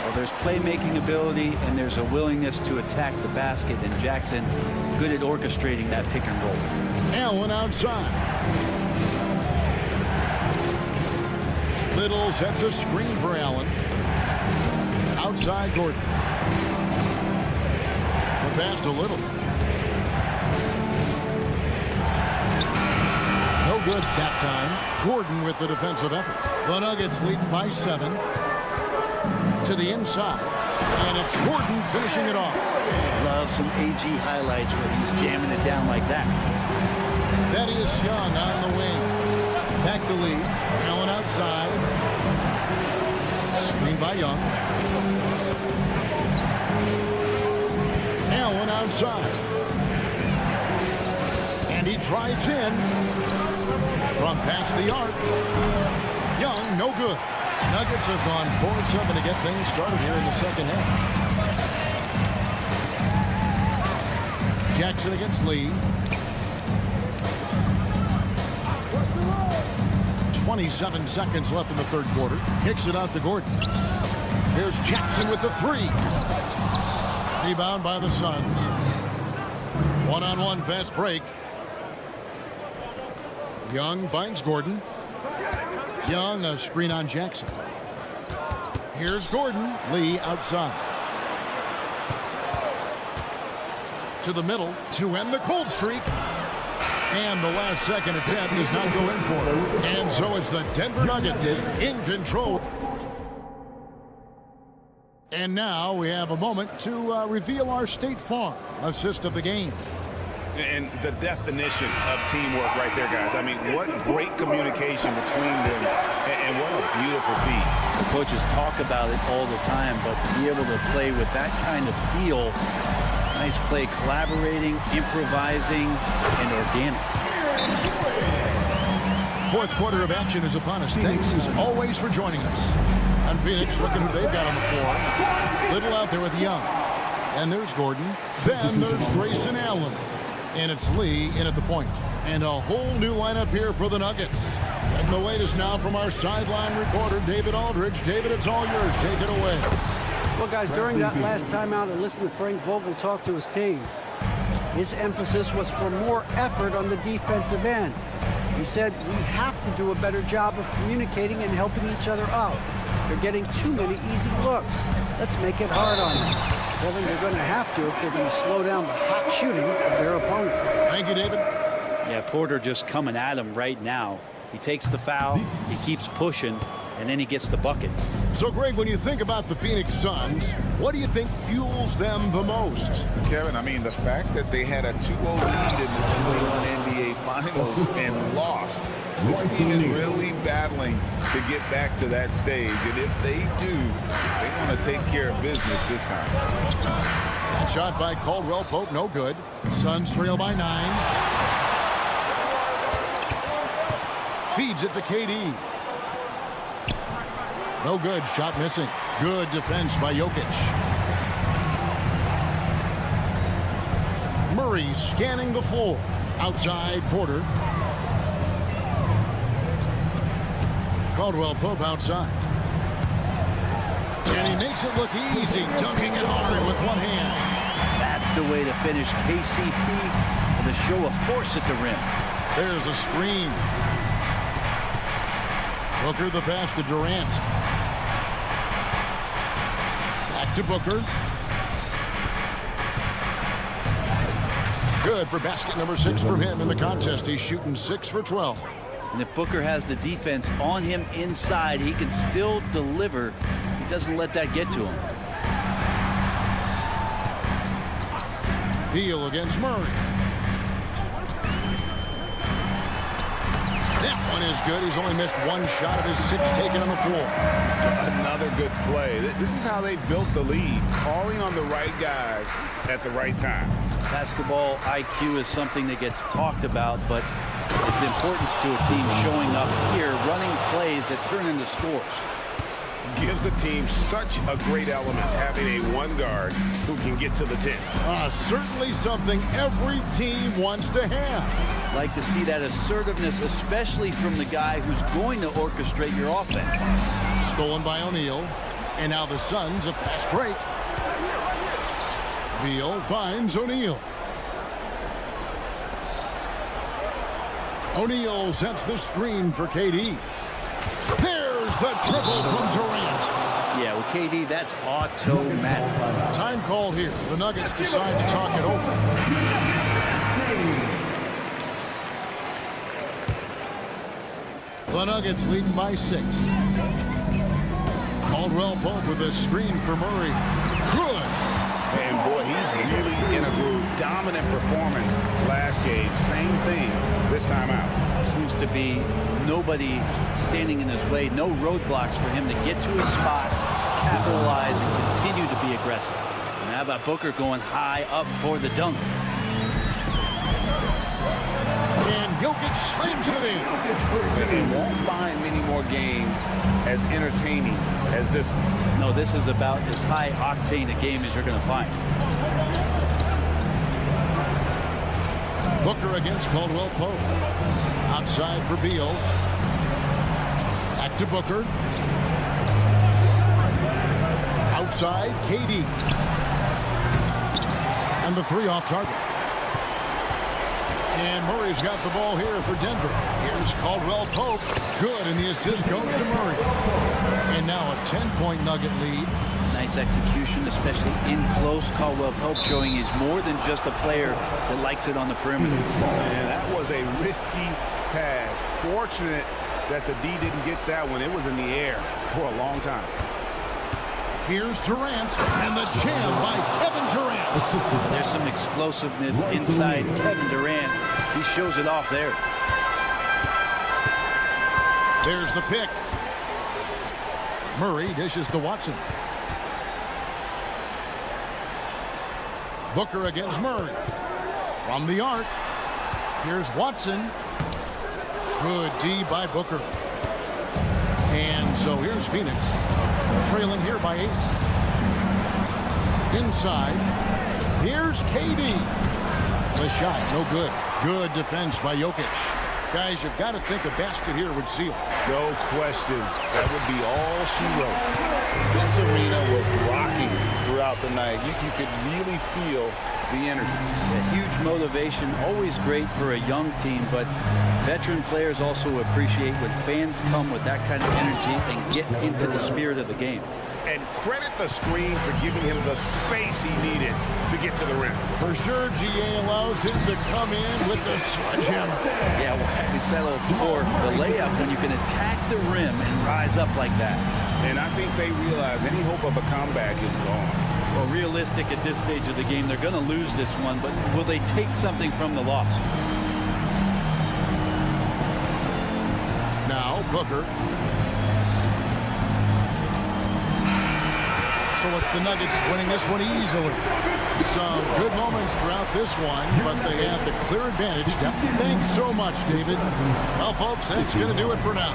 Speaker 12: Well, there's playmaking ability and there's a willingness to attack the basket, and Jackson good at orchestrating that pick and roll.
Speaker 1: Allen outside. Little sets a screen for Allen. Outside Gordon. The pass to Little. No good that time. Gordon with the defensive effort. The Nuggets lead by 7. To the inside. And it's Gordon finishing it off.
Speaker 12: Love some AG highlights where he's jamming it down like that.
Speaker 1: Thaddeus Young on the wing. Back to Lee. Allen outside. Screen by Young. Allen outside. And he drives in from past the arc. Young, no good. Nuggets have gone 4-7 to get things started here in the second half. Jackson against Lee. 27 seconds left in the third quarter. Kicks it out to Gordon. Here's Jackson with the three. Rebound by the Suns. One-on-one fast break. Young finds Gordon. Young, a screen on Jackson. Here's Gordon. Lee outside. To the middle to end the cold streak. And the last second attempt does not go in for it. And so it's the Denver Nuggets in control. And now we have a moment to reveal our State Farm assist of the game.
Speaker 5: And the definition of teamwork right there, guys. I mean, what great communication between them, and what a beautiful feat.
Speaker 12: The coaches talk about it all the time, but to be able to play with that kind of feel, nice play, collaborating, improvising, and organic.
Speaker 1: Fourth quarter of action is upon us. Thanks as always for joining us. And Phoenix looking who they've got on the floor. Little out there with Young. And there's Gordon. Then there's Grayson Allen. And it's Lee in at the point. And a whole new lineup here for the Nuggets. Getting the latest now from our sideline reporter, David Aldridge. David, it's all yours. Take it away.
Speaker 6: Well, guys, during that last timeout, I listened to Frank Vogel talk to his team. His emphasis was for more effort on the defensive end. He said, we have to do a better job of communicating and helping each other out. They're getting too many easy looks. Let's make it hard on them. Well, then they're going to have to if they're going to slow down the hot shooting of their opponent.
Speaker 1: Thank you, David.
Speaker 12: Yeah, Porter just coming at him right now. He takes the foul, he keeps pushing, and then he gets the bucket.
Speaker 1: So, Greg, when you think about the Phoenix Suns, what do you think fuels them the most?
Speaker 3: Kevin, I mean, the fact that they had a 2-0 lead in the 2021 NBA Finals and lost. This team is really battling to get back to that stage. And if they do, they want to take care of business this time.
Speaker 1: That shot by Caldwell Pope, no good. Suns trail by 9. Feeds it to KD. No good. Shot missing. Good defense by Jokic. Murray scanning the floor. Outside Porter. Caldwell Pope outside. And he makes it look easy, dunking it hard with one hand.
Speaker 12: That's the way to finish. KCP with a show of force at the rim.
Speaker 1: There's a screen. Booker the pass to Durant. Back to Booker. Good for basket number 6 from him in the contest. He's shooting 6 for 12.
Speaker 12: And if Booker has the defense on him inside, he can still deliver. He doesn't let that get to him.
Speaker 1: Beal against Murray. That one is good. He's only missed one shot of his 6 taken on the floor.
Speaker 5: Another good play. This is how they built the lead, calling on the right guys at the right time.
Speaker 12: Basketball IQ is something that gets talked about, but its importance to a team showing up here, running plays that turn into scores.
Speaker 5: Gives the team such a great element, having a one guard who can get to the 10.
Speaker 1: Certainly something every team wants to have.
Speaker 12: Like to see that assertiveness, especially from the guy who's going to orchestrate your offense.
Speaker 1: Stolen by O'Neal. And now the Suns, a fast break. Beal finds O'Neal. O'Neal sets the screen for KD. There's the triple from Durant.
Speaker 12: Yeah, with KD, that's automatic.
Speaker 1: Time called here. The Nuggets decide to talk it over. The Nuggets leading by 6. Caldwell Pope with a screen for Murray. Good.
Speaker 5: And boy, he's really in a groove. Dominant performance last game. Same thing this time out.
Speaker 12: Seems to be nobody standing in his way. No roadblocks for him to get to his spot, capitalize, and continue to be aggressive. And how about Booker going high up for the dunk?
Speaker 1: And Jokic slams it in.
Speaker 5: And won't find many more games as entertaining as this one.
Speaker 12: No, this is about as high octane a game as you're going to find.
Speaker 1: Booker against Caldwell Pope. Outside for Beal. Back to Booker. Outside, KD. And the three off target. And Murray's got the ball here for Denver. Here's Caldwell Pope. Good, and the assist goes to Murray. And now a 10-point Nugget lead.
Speaker 12: Nice execution, especially in close. Caldwell Pope showing he's more than just a player that likes it on the perimeter.
Speaker 5: And that was a risky pass. Fortunate that the D didn't get that one. It was in the air for a long time.
Speaker 1: Here's Durant, and the jam by Kevin Durant.
Speaker 12: There's some explosiveness inside Kevin Durant. He shows it off there.
Speaker 1: There's the pick. Murray dishes to Watson. Booker against Murray. From the arc. Here's Watson. Good D by Booker. And so here's Phoenix. Trailing here by 8. Inside. Here's KD. The shot, no good. Good defense by Jokic. Guys, you've got to think a basket here would seal.
Speaker 5: No question. That would be all she wrote. This arena was rocking throughout the night. You could really feel the energy.
Speaker 12: A huge motivation, always great for a young team, but veteran players also appreciate when fans come with that kind of energy and get into the spirit of the game.
Speaker 5: And credit the screen for giving him the space he needed to get to the rim.
Speaker 1: For sure, GA allows him to come in with the sledgehammer.
Speaker 12: Yeah, well, we settled for the layup when you can attack the rim and rise up like that.
Speaker 5: And I think they realize any hope of a comeback is gone.
Speaker 12: Well, realistic at this stage of the game, they're going to lose this one, but will they take something from the loss?
Speaker 1: Now, Booker. So it's the Nuggets winning this one easily. Some good moments throughout this one, but they have the clear advantage. Thanks so much, David. Well, folks, that's going to do it for now.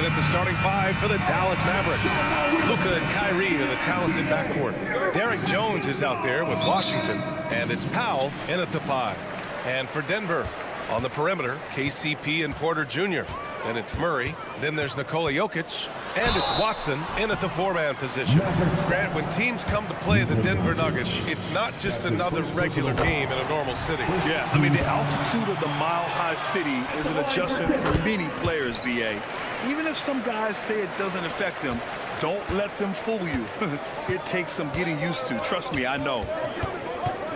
Speaker 8: at the starting five for the Dallas Mavericks. Luka and Kyrie are the talented backcourt. Derek Jones is out there with Washington, and it's Powell in at the 5. And for Denver, on the perimeter, KCP and Porter Jr. Then it's Murray. Then there's Nikola Jokic. And it's Watson in at the 4-man position. Grant, when teams come to play the Denver Nuggets, it's not just another regular game in a normal city.
Speaker 9: Yeah, I mean, the altitude of the mile-high city is an adjustment for many players, VA. Even if some guys say it doesn't affect them, don't let them fool you. It takes some getting used to. Trust me, I know.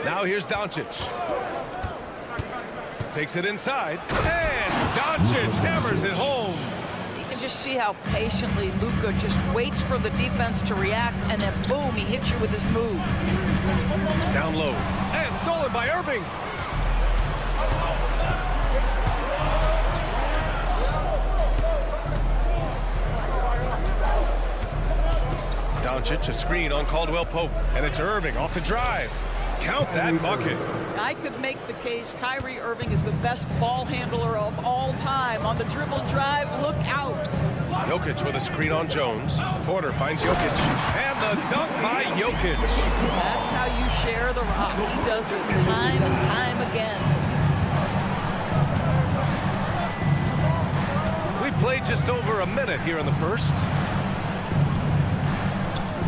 Speaker 8: Now here's Doncic. Takes it inside. And Doncic hammers it home.
Speaker 2: You can just see how patiently Luka just waits for the defense to react, and then boom, he hits you with his move.
Speaker 8: Down low. And stolen by Irving. Doncic, a screen on Caldwell Pope. And it's Irving off the drive. Count that bucket.
Speaker 2: I could make the case Kyrie Irving is the best ball handler of all time. On the dribble drive, look out.
Speaker 8: Jokic with a screen on Jones. Porter finds Jokic. And the dunk by Jokic.
Speaker 2: That's how you share the rock. He does this time and time again.
Speaker 8: We've played just over a minute here in the first.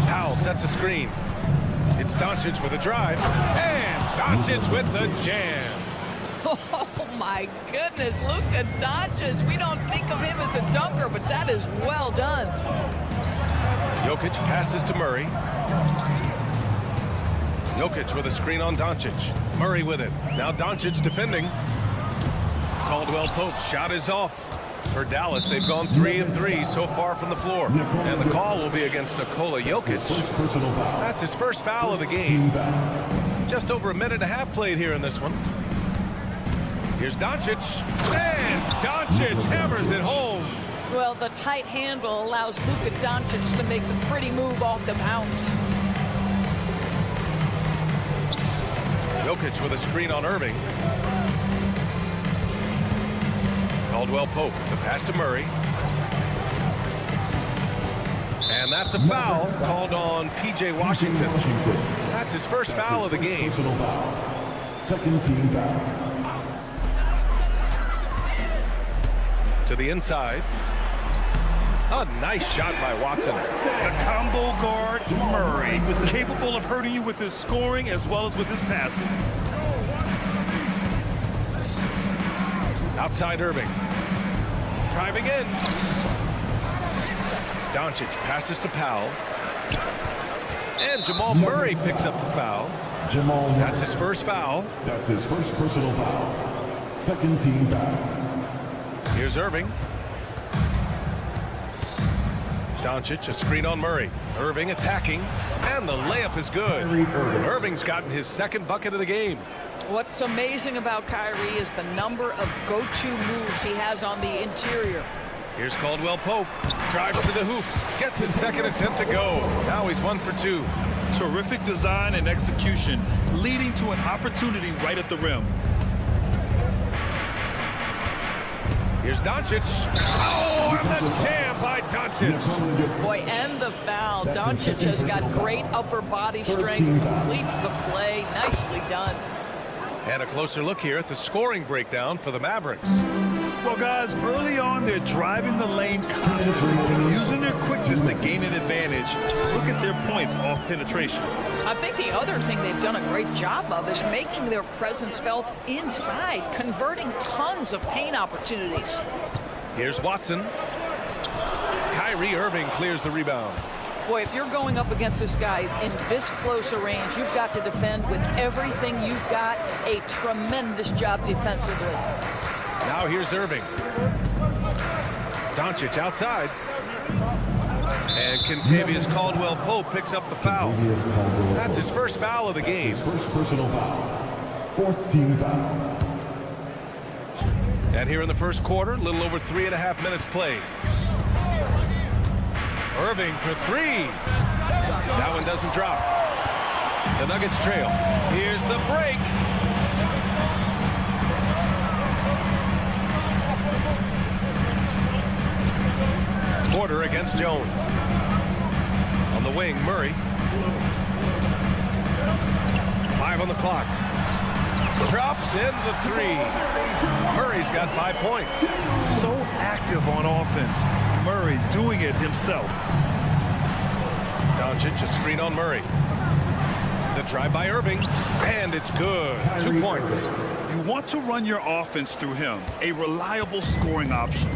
Speaker 8: Powell sets a screen. It's Doncic with a drive, and Doncic with the jam.
Speaker 2: Oh, my goodness. Luka Doncic. We don't think of him as a dunker, but that is well done.
Speaker 8: Jokic passes to Murray. Jokic with a screen on Doncic. Murray with it. Now Doncic defending. Caldwell Pope's shot is off. For Dallas, they've gone 3 of 3 so far from the floor. And the call will be against Nikola Jokic. That's his first foul of the game. Just over a minute and a half played here in this one. Here's Doncic. And Doncic hammers it home.
Speaker 2: Well, the tight handle allows Luka Doncic to make the pretty move off the bounce.
Speaker 8: Jokic with a screen on Irving. Caldwell Pope, the pass to Murray. And that's a foul called on P.J. Washington. That's his first foul of the game.
Speaker 13: Second team foul.
Speaker 8: To the inside. A nice shot by Watson.
Speaker 9: The combo guard, Murray, capable of hurting you with his scoring as well as with his passing.
Speaker 8: Outside Irving. Driving in. Doncic passes to Powell. And Jamal Murray picks up the foul. That's his first foul.
Speaker 13: That's his first personal foul. Second team foul.
Speaker 8: Here's Irving. Doncic, a screen on Murray. Irving attacking. And the layup is good. Irving's gotten his second bucket of the game.
Speaker 2: What's amazing about Kyrie is the number of go-to moves he has on the interior.
Speaker 8: Here's Caldwell Pope. Drives to the hoop. Gets his second attempt to go. Now he's 1 for 2.
Speaker 9: Terrific design and execution, leading to an opportunity right at the rim.
Speaker 8: Here's Doncic. Oh, and the jam by Doncic.
Speaker 2: Boy, and the foul. Doncic has got great upper body strength, completes the play. Nicely done.
Speaker 8: And a closer look here at the scoring breakdown for the Mavericks.
Speaker 9: Well, guys, early on, they're driving the lane constantly, using their quickness to gain an advantage. Look at their points off penetration.
Speaker 2: I think the other thing they've done a great job of is making their presence felt inside, converting tons of paint opportunities.
Speaker 8: Here's Watson. Kyrie Irving clears the rebound.
Speaker 2: Boy, if you're going up against this guy in this close a range, you've got to defend with everything you've got. A tremendous job defensively.
Speaker 8: Now here's Irving. Doncic outside. And Kentavious Caldwell Pope picks up the foul. That's his first foul of the game.
Speaker 13: His first personal foul. Fourth team foul.
Speaker 8: And here in the first quarter, a little over 3.5 minutes played. Irving for 3. That one doesn't drop. The Nuggets trail. Here's the break. Porter against Jones. On the wing, Murray. 5 on the clock. Drops in the 3. Murray's got 5 points.
Speaker 9: So active on offense. Murray doing it himself.
Speaker 8: Doncic, a screen on Murray. The drive by Irving, and it's good. 2 points.
Speaker 9: You want to run your offense through him, a reliable scoring option.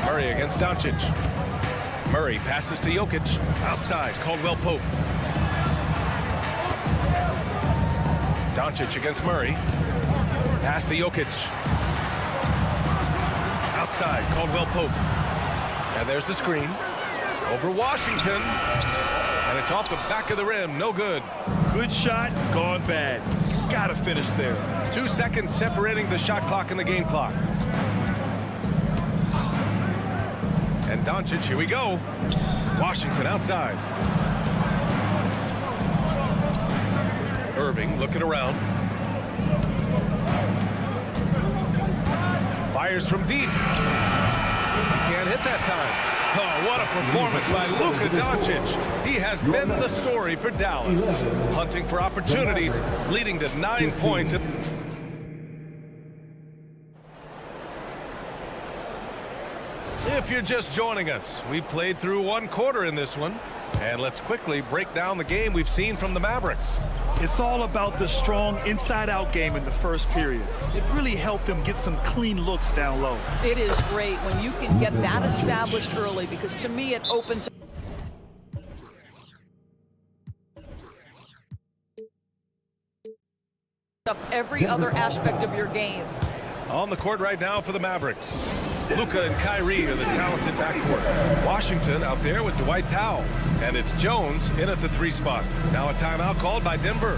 Speaker 8: Murray against Doncic. Murray passes to Jokic. Outside, Caldwell Pope. Doncic against Murray. Pass to Jokic. Outside, Caldwell Pope. And there's the screen. Over Washington. And it's off the back of the rim. No good.
Speaker 9: Good shot, gone bad. Gotta finish there.
Speaker 8: 2 seconds separating the shot clock and the game clock. And Doncic, here we go. Washington outside. Irving looking around. Fires from deep. He can't hit that time. Oh, what a performance by Luka Doncic. He has been the story for Dallas. Hunting for opportunities, leading to 9 points. If you're just joining us, we played through 1 quarter in this one. And let's quickly break down the game we've seen from the Mavericks.
Speaker 9: It's all about the strong inside-out game in the first period. It really helped them get some clean looks down low.
Speaker 2: It is great when you can get that established early, because to me it opens up every other aspect of your game.
Speaker 8: On the court right now for the Mavericks. Luka and Kyrie are the talented backcourt. Washington out there with Dwight Powell. And it's Jones in at the 3 spot. Now a timeout called by Denver.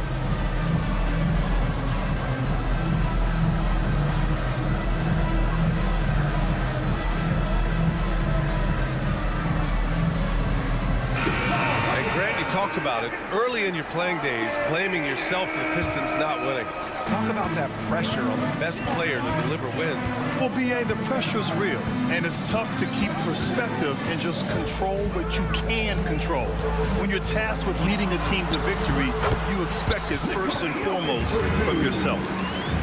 Speaker 8: And Grant, you talked about it early in your playing days, blaming yourself for the Pistons not winning. Talk about that pressure on the best player to deliver wins.
Speaker 9: Well, B.A., the pressure's real, and it's tough to keep perspective and just control what you can control. When you're tasked with leading a team to victory, you expect it first and foremost from yourself.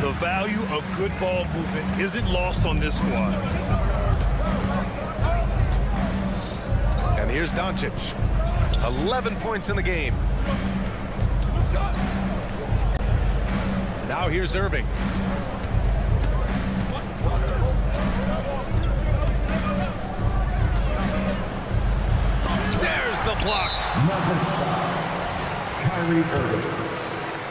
Speaker 9: The value of good ball movement isn't lost on this squad.
Speaker 8: And here's Doncic. 11 points in the game. Now here's Irving. There's the block.
Speaker 13: Mavericks foul. Kyrie Irving.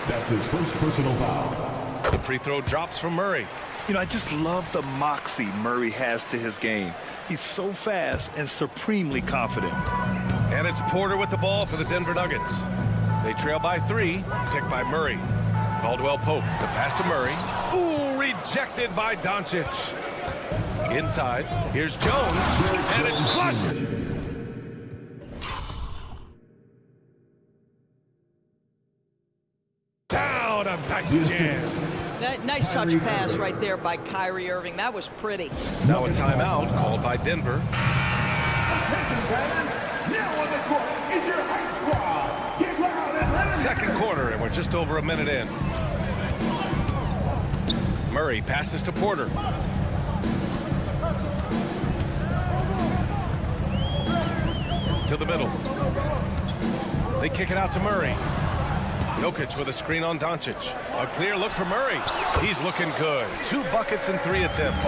Speaker 13: That's his first personal foul.
Speaker 8: The free throw drops from Murray.
Speaker 9: You know, I just love the moxie Murray has to his game. He's so fast and supremely confident.
Speaker 8: And it's Porter with the ball for the Denver Nuggets. They trail by 3, picked by Murray. Caldwell Pope, the pass to Murray. Ooh, rejected by Doncic. Inside, here's Jones, and it's flushed. Down, a nice jam.
Speaker 2: Nice touch pass right there by Kyrie Irving. That was pretty.
Speaker 8: Now a timeout called by Denver. Second quarter, and we're just over a minute in. Murray passes to Porter. To the middle. They kick it out to Murray. Jokic with a screen on Doncic. A clear look for Murray. He's looking good. 2 buckets and 3 attempts.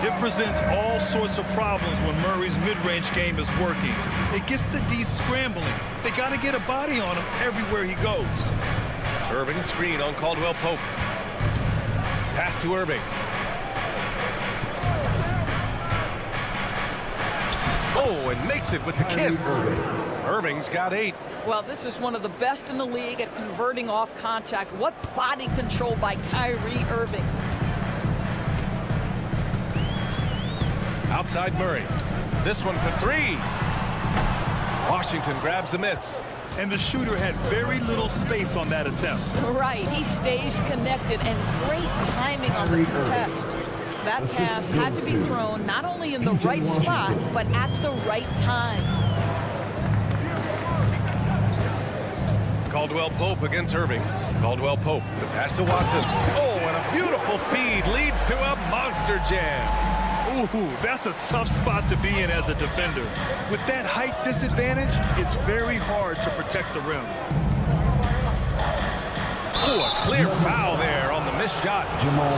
Speaker 9: It presents all sorts of problems when Murray's mid-range game is working. It gets the D scrambling. They got to get a body on him everywhere he goes.
Speaker 8: Irving screen on Caldwell Pope. Pass to Irving. Oh, and makes it with the kiss. Irving's got 8.
Speaker 2: Well, this is one of the best in the league at converting off contact. What body control by Kyrie Irving.
Speaker 8: Outside Murray. This one for 3. Washington grabs the miss.
Speaker 9: And the shooter had very little space on that attempt.
Speaker 2: Right, he stays connected, and great timing on the contest. That pass had to be thrown not only in the right spot, but at the right time.
Speaker 8: Caldwell Pope against Irving. Caldwell Pope, the pass to Watson. Oh, and a beautiful feed leads to a monster jam.
Speaker 9: Ooh, that's a tough spot to be in as a defender. With that height disadvantage, it's very hard to protect the rim.
Speaker 8: Ooh, a clear foul there on the missed shot.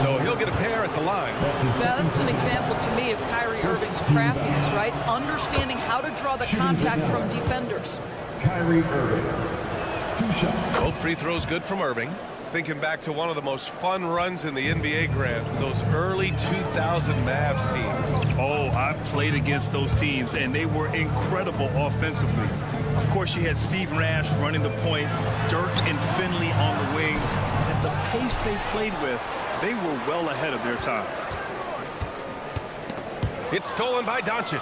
Speaker 8: So he'll get a pair at the line.
Speaker 2: Now, that's an example to me of Kyrie Irving's craftiness, right? Understanding how to draw the contact from defenders.
Speaker 13: Kyrie Irving. 2 shots.
Speaker 8: Both free throws good from Irving. Thinking back to one of the most fun runs in the NBA, Grant, those early 2000 Mavs teams.
Speaker 9: Oh, I played against those teams, and they were incredible offensively. Of course, you had Steve Nash running the point, Dirk and Finley on the wings. At the pace they played with, they were well ahead of their time.
Speaker 8: It's stolen by Doncic.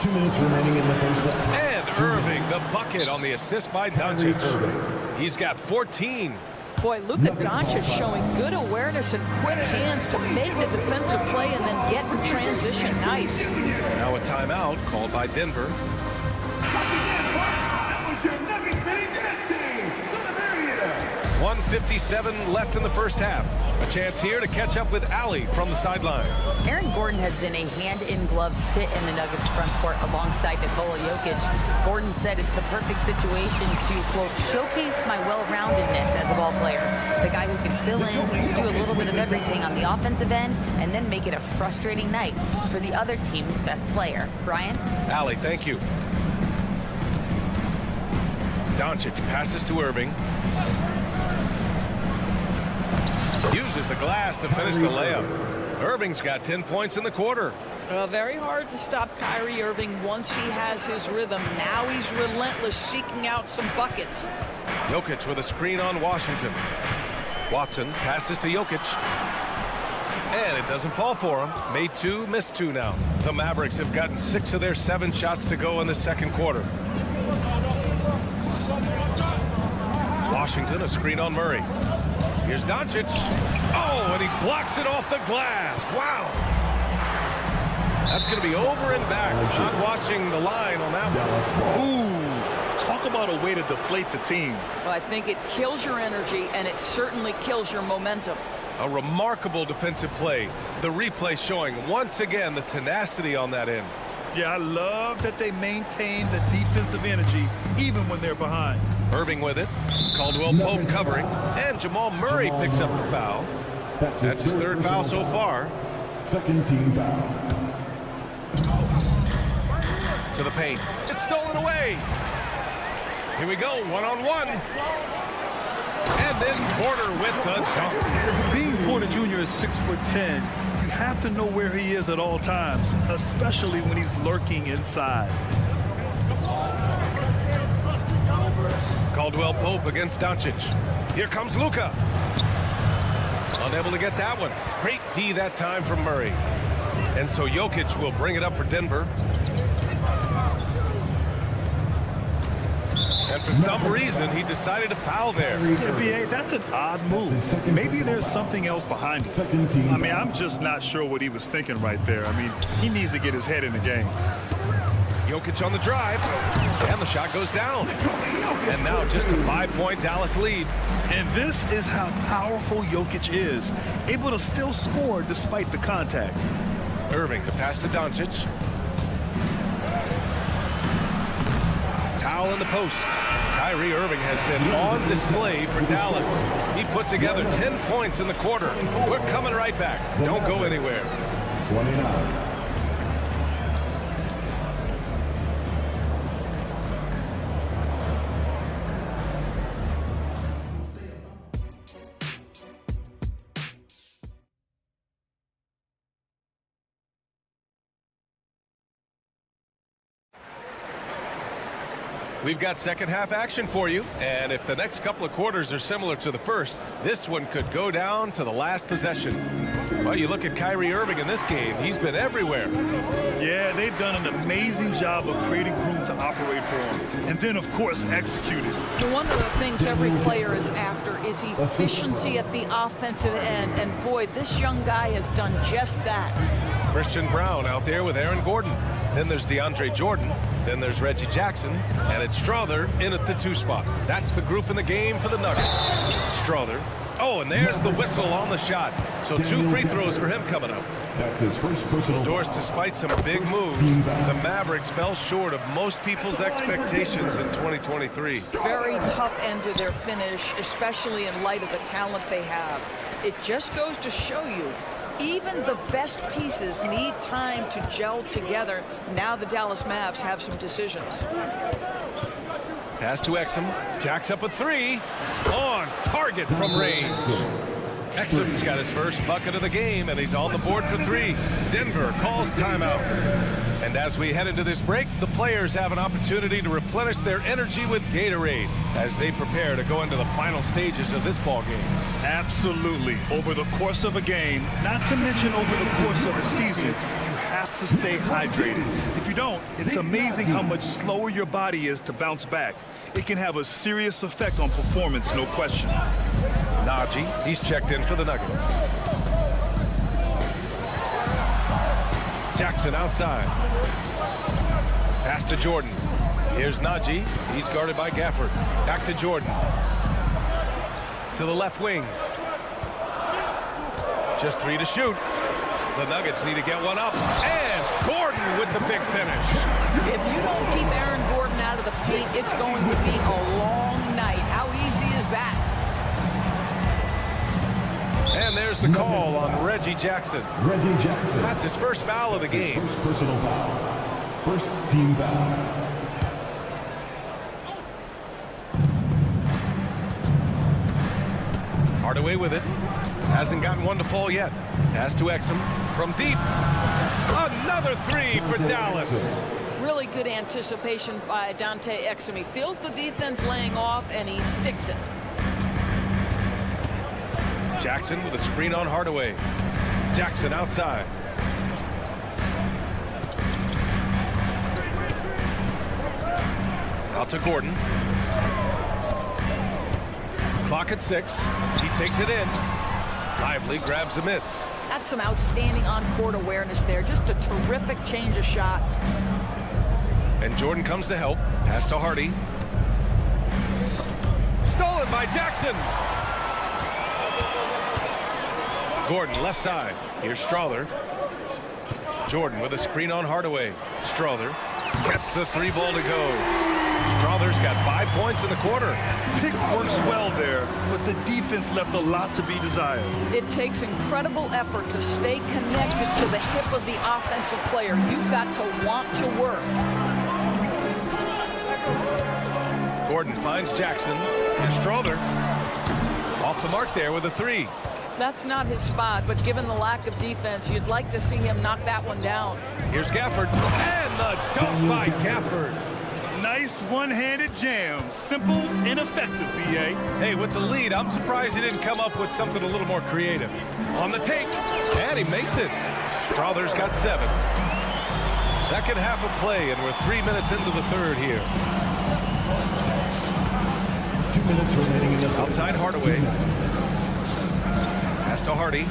Speaker 13: 2 minutes remaining in the first half.
Speaker 8: And Irving, the bucket on the assist by Doncic. He's got 14.
Speaker 2: Boy, Luka Doncic showing good awareness and quick hands to make the defensive play and then get in transition. Nice.
Speaker 8: Now a timeout called by Denver. 1:57 left in the first half. A chance here to catch up with Allie from the sideline.
Speaker 11: Aaron Gordon has been a hand-in-glove fit in the Nuggets front court alongside Nikola Jokic. Gordon said it's the perfect situation to, quote, showcase my well-roundedness as a ball player. The guy who can fill in, do a little bit of everything on the offensive end, and then make it a frustrating night for the other team's best player. Brian?
Speaker 8: Allie, thank you. Doncic passes to Irving. Uses the glass to finish the layup. Irving's got 10 points in the quarter.
Speaker 2: Well, very hard to stop Kyrie Irving once he has his rhythm. Now he's relentless, seeking out some buckets.
Speaker 8: Jokic with a screen on Washington. Watson passes to Jokic. And it doesn't fall for him. Made 2, missed 2 now. The Mavericks have gotten 6 of their 7 shots to go in the second quarter. Washington, a screen on Murray. Here's Doncic. Oh, and he blocks it off the glass. Wow. That's going to be over and back. Not watching the line on that one.
Speaker 9: Ooh, talk about a way to deflate the team.
Speaker 2: Well, I think it kills your energy, and it certainly kills your momentum.
Speaker 8: A remarkable defensive play. The replay showing once again the tenacity on that end.
Speaker 9: Yeah, I love that they maintain the defensive energy even when they're behind.
Speaker 8: Irving with it. Caldwell Pope covering. And Jamal Murray picks up the foul. That's his third foul so far.
Speaker 13: Second team foul.
Speaker 8: To the paint. It's stolen away. Here we go, one-on-one. And then Porter with the dunk.
Speaker 9: Being Porter Jr. is 6'10", you have to know where he is at all times, especially when he's lurking inside.
Speaker 8: Caldwell Pope against Doncic. Here comes Luka. Unable to get that one. Great D that time from Murray. And so Jokic will bring it up for Denver. And for some reason, he decided to foul there.
Speaker 9: Yeah, B.A., that's an odd move. Maybe there's something else behind it. I mean, I'm just not sure what he was thinking right there. I mean, he needs to get his head in the game.
Speaker 8: Jokic on the drive, and the shot goes down. And now just a 5-point Dallas lead.
Speaker 9: And this is how powerful Jokic is, able to still score despite the contact.
Speaker 8: Irving, the pass to Doncic. Foul in the post. Kyrie Irving has been on display for Dallas. He put together 10 points in the quarter. We're coming right back. Don't go anywhere.
Speaker 13: 29.
Speaker 8: We've got second half action for you, and if the next couple of quarters are similar to the first, this one could go down to the last possession. Well, you look at Kyrie Irving in this game. He's been everywhere.
Speaker 9: Yeah, they've done an amazing job of creating room to operate for him. And then, of course, executed.
Speaker 2: One of the things every player is after is efficiency at the offensive end. And boy, this young guy has done just that.
Speaker 8: Christian Brown out there with Aaron Gordon. Then there's DeAndre Jordan. Then there's Reggie Jackson. And it's Strother in at the 2 spot. That's the group in the game for the Nuggets. Strother. Oh, and there's the whistle on the shot. So 2 free throws for him coming up.
Speaker 13: That's his first personal.
Speaker 8: Doors, despite some big moves, the Mavericks fell short of most people's expectations in 2023.
Speaker 2: Very tough end to their finish, especially in light of the talent they have. It just goes to show you, even the best pieces need time to gel together. Now the Dallas Mavs have some decisions.
Speaker 8: Pass to Exum. Jacks up a 3. On target from range. Exum's got his first bucket of the game, and he's on the board for 3. Denver calls timeout. And as we head into this break, the players have an opportunity to replenish their energy with Gatorade as they prepare to go into the final stages of this ball game.
Speaker 9: Absolutely. Over the course of a game, not to mention over the course of a season, you have to stay hydrated. If you don't, it's amazing how much slower your body is to bounce back. It can have a serious effect on performance, no question.
Speaker 8: Najee, he's checked in for the Nuggets. Jackson outside. Pass to Jordan. Here's Najee. He's guarded by Gafford. Back to Jordan. To the left wing. Just 3 to shoot. The Nuggets need to get one up. And Gordon with the big finish.
Speaker 2: If you don't keep Aaron Gordon out of the paint, it's going to be a long night. How easy is that?
Speaker 8: And there's the call on Reggie Jackson.
Speaker 13: Reggie Jackson.
Speaker 8: That's his first foul of the game.
Speaker 13: First personal foul. First team foul.
Speaker 8: Hardaway with it. Hasn't gotten one to fall yet. Pass to Exum from deep. Another 3 for Dallas.
Speaker 2: Really good anticipation by Dante Exum. He feels the defense laying off, and he sticks it.
Speaker 8: Jackson with a screen on Hardaway. Jackson outside. Out to Gordon. Clock at 6. He takes it in. Lively grabs a miss.
Speaker 2: That's some outstanding on-court awareness there. Just a terrific change of shot.
Speaker 8: And Jordan comes to help. Pass to Hardy. Stolen by Jackson. Gordon left side. Here's Strother. Jordan with a screen on Hardaway. Strother gets the 3 ball to go. Strother's got 5 points in the quarter.
Speaker 9: Pick works well there, but the defense left a lot to be desired.
Speaker 2: It takes incredible effort to stay connected to the hip of the offensive player. You've got to want to work.
Speaker 8: Gordon finds Jackson. Here's Strother. Off the mark there with a 3.
Speaker 2: That's not his spot, but given the lack of defense, you'd like to see him knock that one down.
Speaker 8: Here's Gafford. And the dunk by Gafford.
Speaker 9: Nice one-handed jam. Simple and effective, B.A.
Speaker 8: Hey, with the lead, I'm surprised he didn't come up with something a little more creative. On the take, and he makes it. Strother's got 7. Second half of play, and we're 3 minutes into the third here.
Speaker 13: 2 minutes remaining in the third.
Speaker 8: Outside Hardaway. Pass to Hardy.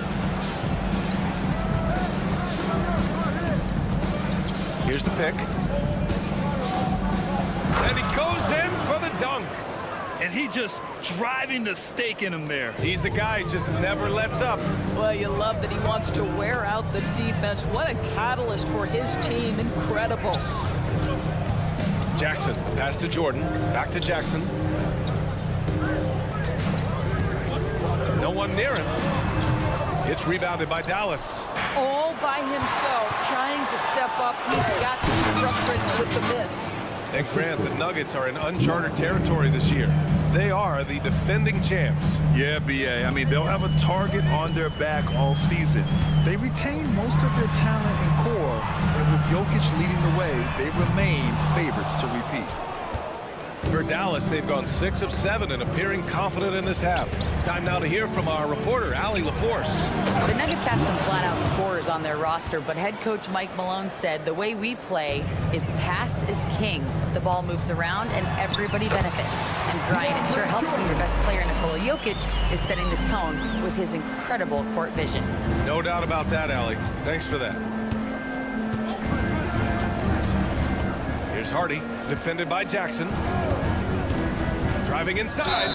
Speaker 8: Here's the pick. And he goes in for the dunk.
Speaker 9: And he just driving the stake in him there.
Speaker 8: He's a guy who just never lets up.
Speaker 2: Well, you love that he wants to wear out the defense. What a catalyst for his team. Incredible.
Speaker 8: Jackson, pass to Jordan. Back to Jackson. No one near him. It's rebounded by Dallas.
Speaker 2: All by himself, trying to step up. He's got to be frustrated with the miss.
Speaker 8: And Grant, the Nuggets are in uncharted territory this year. They are the defending champs.
Speaker 9: Yeah, B.A. I mean, they'll have a target on their back all season. They retain most of their talent and core, and with Jokic leading the way, they remain favorites to repeat.
Speaker 8: For Dallas, they've gone 6 of 7 and appearing confident in this half. Time now to hear from our reporter, Allie LaForce.
Speaker 11: The Nuggets have some flat-out scorers on their roster, but head coach Mike Malone said the way we play is pass is king. The ball moves around and everybody benefits. And Brian, it sure helps when your best player, Nikola Jokic, is setting the tone with his incredible court vision.
Speaker 8: No doubt about that, Allie. Thanks for that. Here's Hardy, defended by Jackson. Driving inside.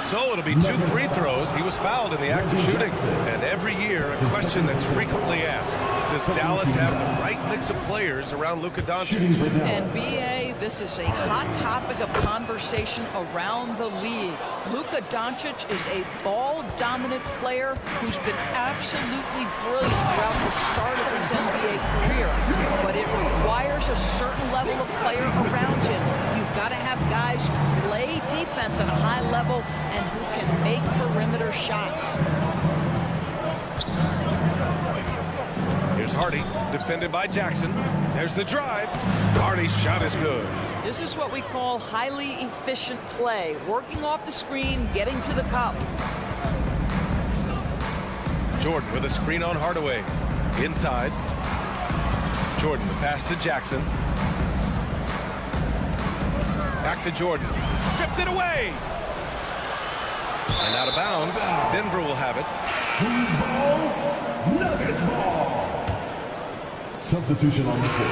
Speaker 8: So it'll be 2 free throws. He was fouled in the act of shooting. And every year, a question that's frequently asked. Does Dallas have the right mix of players around Luka Doncic?
Speaker 2: And BA, this is a hot topic of conversation around the league. Luka Doncic is a ball-dominant player who's been absolutely brilliant throughout the start of his NBA career. But it requires a certain level of player around him. You've got to have guys who play defense at a high level and who can make perimeter shots.
Speaker 8: Here's Hardy, defended by Jackson. There's the drive. Hardy's shot is good.
Speaker 2: This is what we call highly efficient play. Working off the screen, getting to the cup.
Speaker 8: Jordan with a screen on Hardaway. Inside. Jordan, the pass to Jackson. Back to Jordan. Stripped it away. And out of bounds. Denver will have it.
Speaker 13: Who's ball? Nuggets ball. Substitution on the court.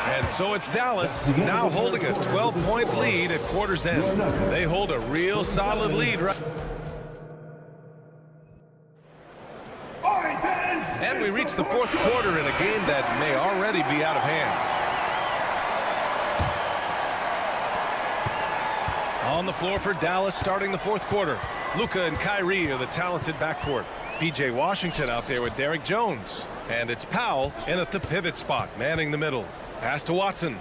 Speaker 8: And so it's Dallas now holding a 12-point lead at quarter's end. They hold a real solid lead right. And we reach the 4th quarter in a game that may already be out of hand. On the floor for Dallas starting the 4th quarter. Luka and Kyrie are the talented backcourt. P.J. Washington out there with Derrick Jones. And it's Powell in at the pivot spot, manning the middle. Pass to Watson.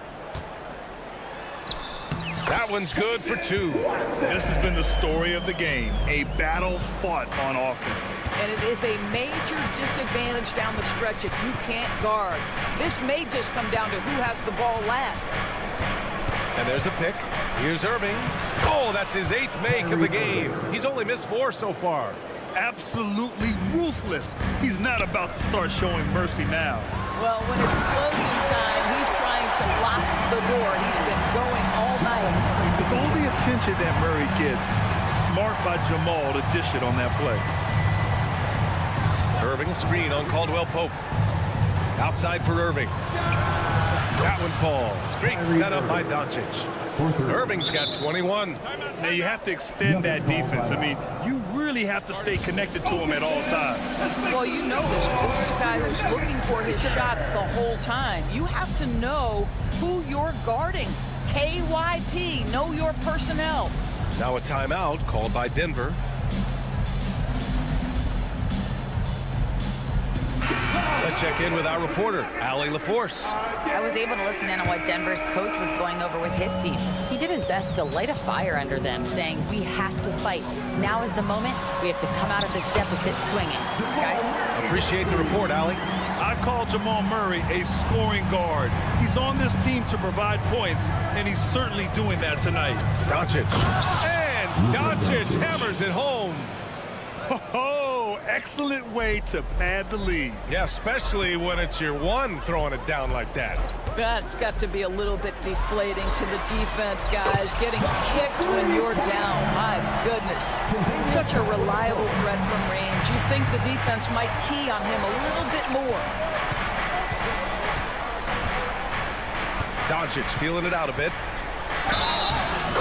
Speaker 8: That one's good for 2.
Speaker 9: This has been the story of the game, a battle fought on offense.
Speaker 2: And it is a major disadvantage down the stretch if you can't guard. This may just come down to who has the ball last.
Speaker 8: And there's a pick. Here's Irving. Oh, that's his 8th make of the game. He's only missed 4 so far.
Speaker 9: Absolutely ruthless. He's not about to start showing mercy now.
Speaker 2: Well, when it's closing time, he's trying to lock the door. He's been going all night.
Speaker 9: With all the attention that Murray gets, smart by Jamal to dish it on that play.
Speaker 8: Irving screen on Caldwell Pope. Outside for Irving. That one falls. Great setup by Doncic. Irving's got 21.
Speaker 9: Now you have to extend that defense. I mean, you really have to stay connected to him at all times.
Speaker 2: Well, you know this. This is a guy who's looking for his shot the whole time. You have to know who you're guarding. KYP, know your personnel.
Speaker 8: Now a timeout called by Denver. Let's check in with our reporter, Allie LaForce.
Speaker 11: I was able to listen in on what Denver's coach was going over with his team. He did his best to light a fire under them, saying, we have to fight. Now is the moment. We have to come out of this deficit swinging. Guys?
Speaker 8: Appreciate the report, Allie.
Speaker 9: I call Jamal Murray a scoring guard. He's on this team to provide points, and he's certainly doing that tonight.
Speaker 8: Doncic. And Doncic hammers it home.
Speaker 9: Oh, excellent way to pad the lead.
Speaker 8: Yeah, especially when it's your one throwing it down like that.
Speaker 2: That's got to be a little bit deflating to the defense, guys. Getting kicked when you're down. My goodness. Such a reliable threat from range. You'd think the defense might key on him a little bit more.
Speaker 8: Doncic feeling it out a bit.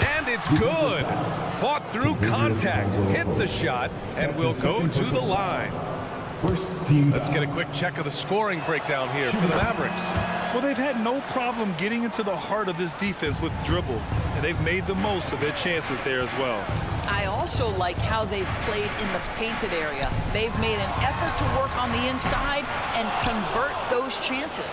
Speaker 8: And it's good. Fought through contact, hit the shot, and will go to the line. Let's get a quick check of the scoring breakdown here for the Mavericks.
Speaker 9: Well, they've had no problem getting into the heart of this defense with dribble, and they've made the most of their chances there as well.
Speaker 2: I also like how they've played in the painted area. They've made an effort to work on the inside and convert those chances.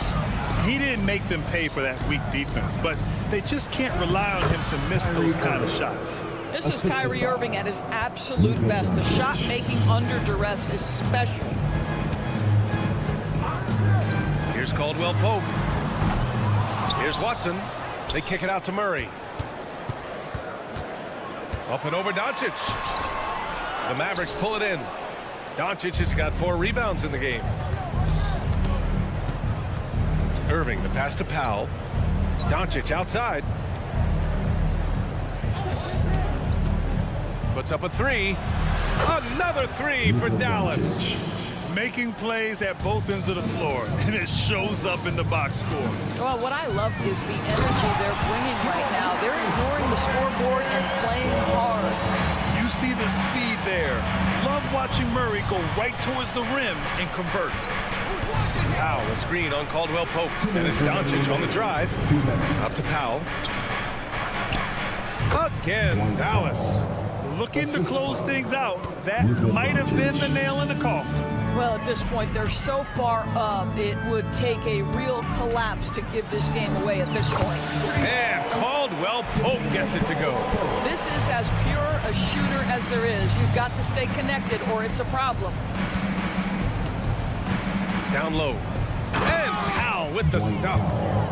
Speaker 9: He didn't make them pay for that weak defense, but they just can't rely on him to miss those kind of shots.
Speaker 2: This is Kyrie Irving at his absolute best. The shot making under duress is special.
Speaker 8: Here's Caldwell Pope. Here's Watson. They kick it out to Murray. Up and over Doncic. The Mavericks pull it in. Doncic has got 4 rebounds in the game. Irving, the pass to Powell. Doncic outside. Puts up a 3. Another 3 for Dallas.
Speaker 9: Making plays at both ends of the floor, and it shows up in the box score.
Speaker 2: Well, what I love is the energy they're bringing right now. They're ignoring the scoreboard and playing hard.
Speaker 9: You see the speed there. Love watching Murray go right towards the rim and convert.
Speaker 8: Powell, a screen on Caldwell Pope. And it's Doncic on the drive. Up to Powell. Again, Dallas.
Speaker 9: Looking to close things out. That might have been the nail in the coffin.
Speaker 2: Well, at this point, they're so far up, it would take a real collapse to give this game away at this point.
Speaker 8: And Caldwell Pope gets it to go.
Speaker 2: This is as pure a shooter as there is. You've got to stay connected or it's a problem.
Speaker 8: Down low. And Powell with the stuff.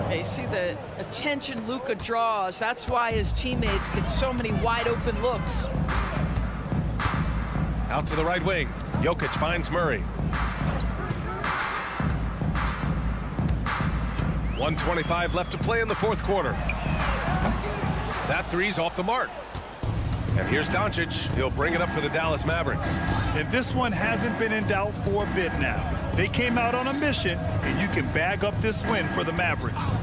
Speaker 2: Hey, see the attention Luka draws. That's why his teammates get so many wide open looks.
Speaker 8: Out to the right wing. Jokic finds Murray. 1:25 left to play in the fourth quarter. That 3's off the mark. And here's Doncic. He'll bring it up for the Dallas Mavericks.
Speaker 9: And this one hasn't been in doubt for a bit now. They came out on a mission, and you can bag up this win for the Mavericks.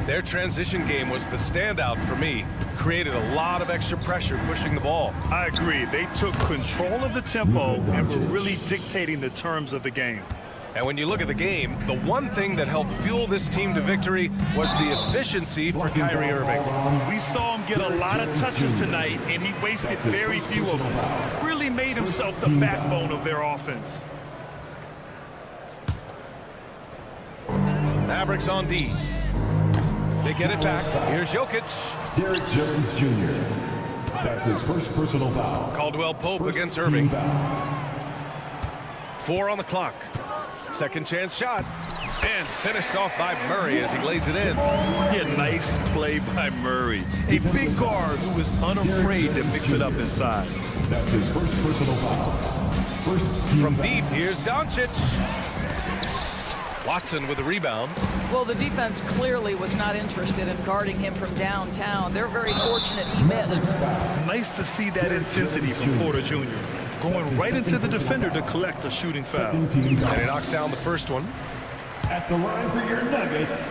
Speaker 8: Their transition game was the standout for me. Created a lot of extra pressure pushing the ball.
Speaker 9: I agree. They took control of the tempo and were really dictating the terms of the game.
Speaker 8: And when you look at the game, the one thing that helped fuel this team to victory was the efficiency for Kyrie Irving.
Speaker 9: We saw him get a lot of touches tonight, and he wasted very few of them. Really made himself the backbone of their offense.
Speaker 8: Mavericks on D. They get it back. Here's Jokic.
Speaker 13: Derek Jones Jr. That's his first personal foul.
Speaker 8: Caldwell Pope against Irving. 4 on the clock. Second chance shot. And finished off by Murray as he lays it in.
Speaker 9: Yeah, nice play by Murray. A big guard who is unafraid to mix it up inside.
Speaker 13: That's his first personal foul. First team
Speaker 8: From
Speaker 13: foul.
Speaker 8: deep, here's Doncic. Watson with the rebound.
Speaker 2: Well, the defense clearly was not interested in guarding him from downtown. They're very fortunate he missed.
Speaker 9: Nice to see that intensity from Porter Jr. Going right into the defender to collect a shooting foul.
Speaker 8: And he knocks down the first one.
Speaker 13: At the line for your Nuggets,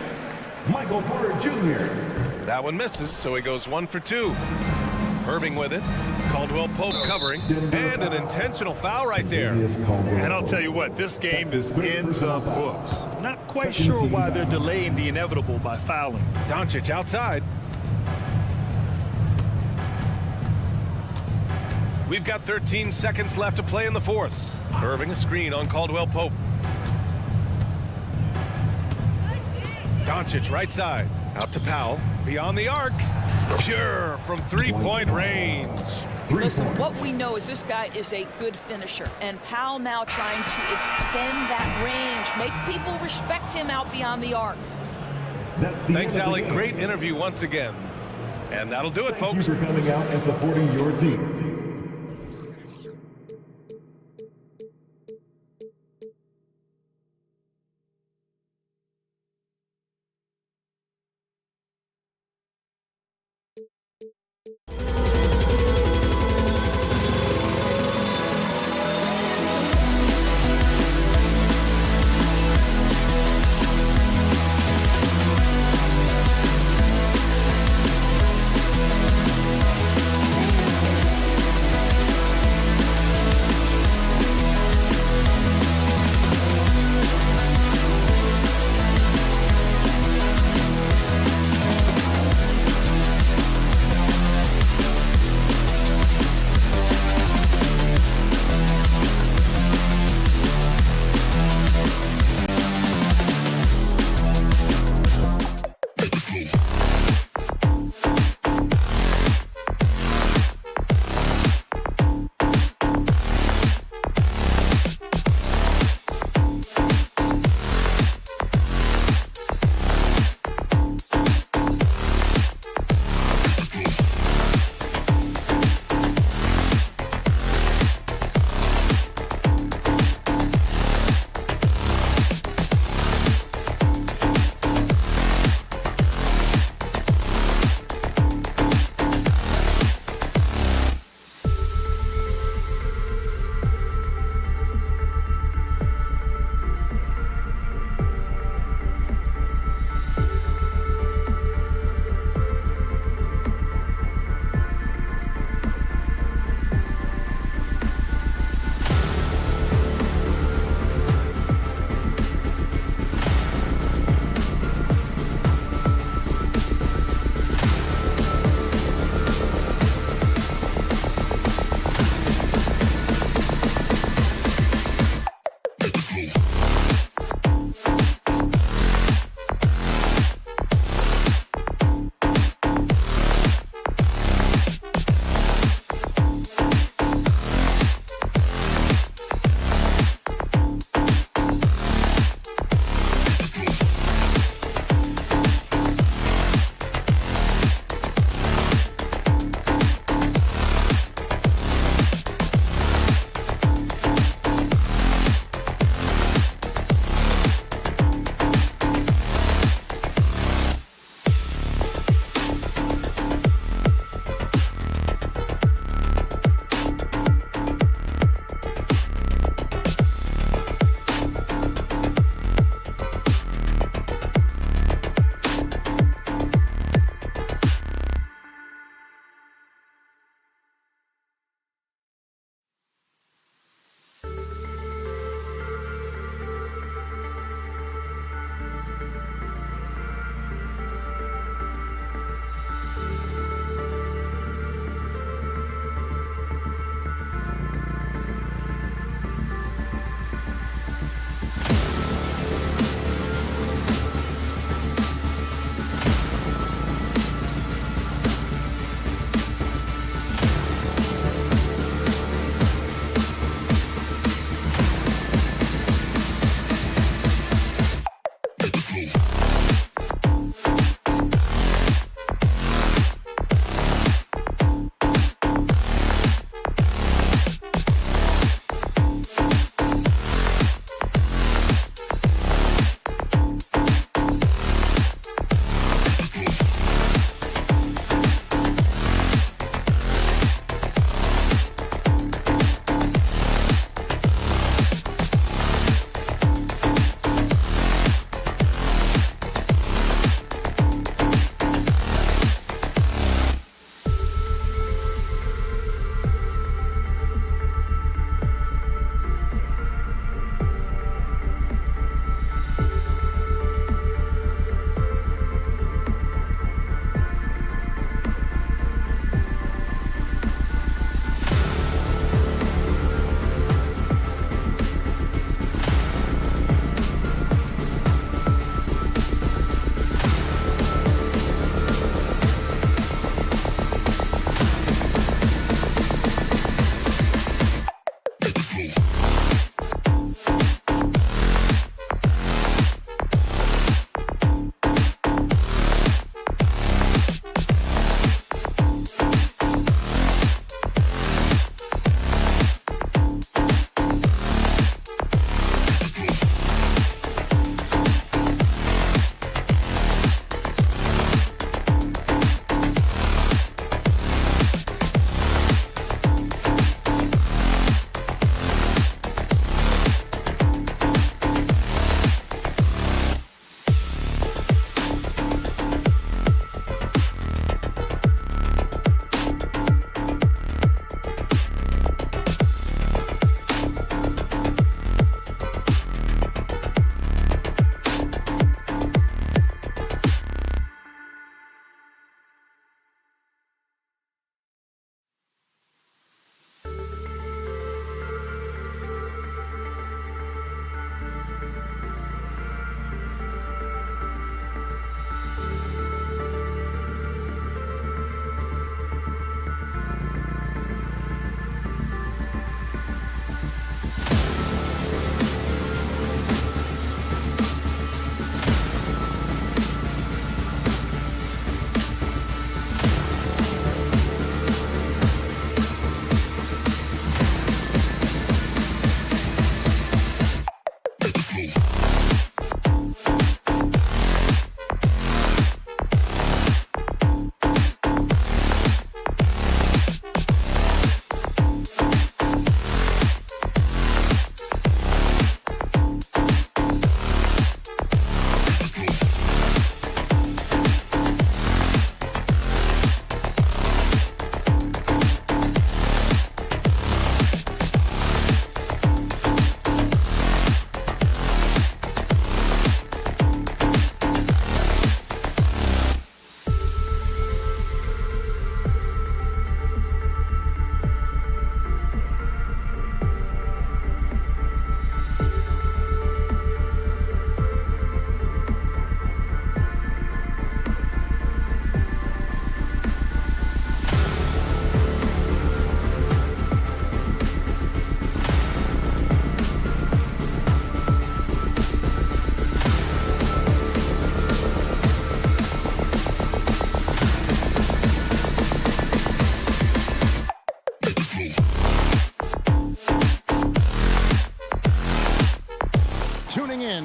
Speaker 13: Michael Porter Jr.
Speaker 8: That one misses, so he goes 1 for 2. Irving with it. Caldwell Pope covering. And an intentional foul right there.
Speaker 9: And I'll tell you what, this game is in the books. Not quite sure why they're delaying the inevitable by fouling.
Speaker 8: Doncic outside. We've got 13 seconds left to play in the fourth. Irving a screen on Caldwell Pope. Doncic right side. Out to Powell. Beyond the arc. Pure from three-point range.
Speaker 2: Listen, what we know is this guy is a good finisher. And Powell now trying to extend that range. Make people respect him out beyond the arc.
Speaker 8: Thanks, Alec. Great interview once again. And that'll do it, folks.
Speaker 13: Thank you for coming out and supporting your team.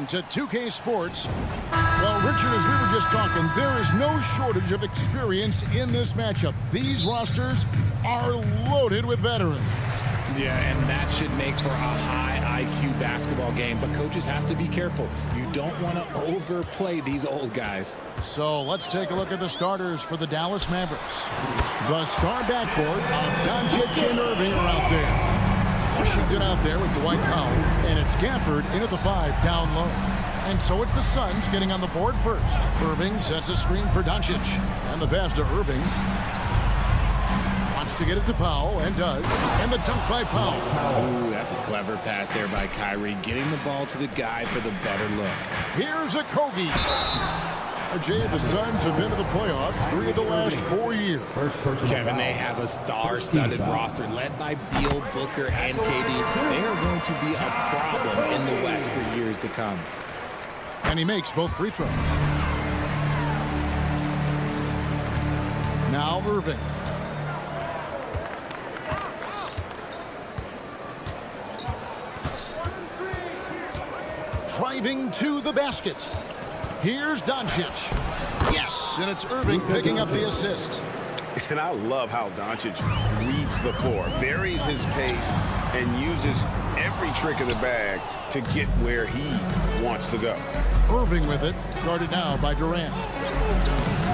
Speaker 1: To 2K Sports. Well, Richard, as we were just talking, there is no shortage of experience in this matchup. These rosters are loaded with veterans.
Speaker 5: Yeah, and that should make for a high IQ basketball game, but coaches have to be careful. You don't want to overplay these old guys.
Speaker 1: So let's take a look at the starters for the Dallas Mavericks. The star backcourt of Doncic and Irving are out there. Washington out there with Dwight Powell, and it's Gafford in at the 5 down low. And so it's the Suns getting on the board first. Irving sets a screen for Doncic, and the pass to Irving. Wants to get it to Powell, and does. And the dunk by Powell.
Speaker 5: Ooh, that's a clever pass there by Kyrie, getting the ball to the guy for the better look.
Speaker 1: Here's a Kogi. Jay, the Suns have been to the playoffs 3 of the last 4 years.
Speaker 5: Kevin, they have a star-studded roster led by Beal, Booker, and KD. They are going to be a problem in the West for years to come.
Speaker 1: And he makes both free throws. Now Irving. Driving to the basket. Here's Doncic. Yes, and it's Irving picking up the assist.
Speaker 3: And I love how Doncic reads the floor, varies his pace, and uses every trick of the bag to get where he wants to go.
Speaker 1: Irving with it, guarded now by Durant.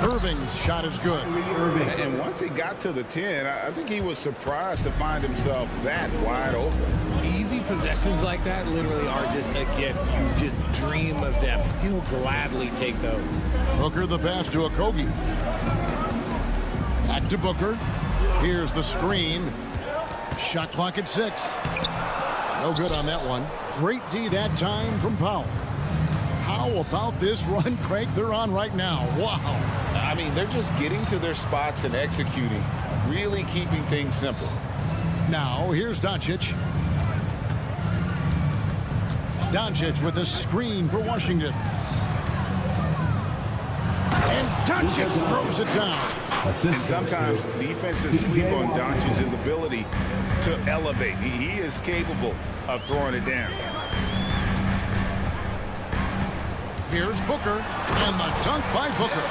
Speaker 1: Irving's shot is good.
Speaker 3: And once he got to the 10, I think he was surprised to find himself that wide open.
Speaker 5: Easy possessions like that literally are just a gift. You just dream of them. He'll gladly take those.
Speaker 1: Booker the pass to Okogie. Back to Booker. Here's the screen. Shot clock at 6. No good on that one. Great D that time from Powell. How about this run, Craig, they're on right now? Wow.
Speaker 3: I mean, they're just getting to their spots and executing, really keeping things simple.
Speaker 1: Now, here's Doncic. Doncic with a screen for Washington. And Doncic throws it down.
Speaker 3: And sometimes defenses sleep on Doncic's ability to elevate. He is capable of throwing it down.
Speaker 1: Here's Booker, and the dunk by Booker.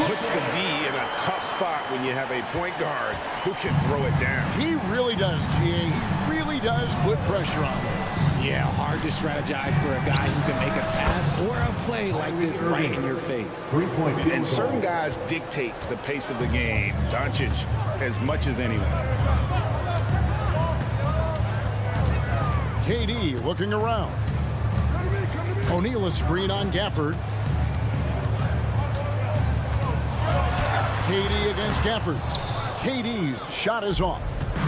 Speaker 5: Puts the D in a tough spot when you have a point guard who can throw it down.
Speaker 1: He really does, GA. He really does put pressure on him.
Speaker 7: Yeah, hard to strategize for a guy who can make a pass or a play like this right in your face.
Speaker 5: And certain guys dictate the pace of the game. Doncic as much as anyone.
Speaker 1: KD looking around. O'Neal a screen on Gafford. KD against Gafford. KD's shot is off.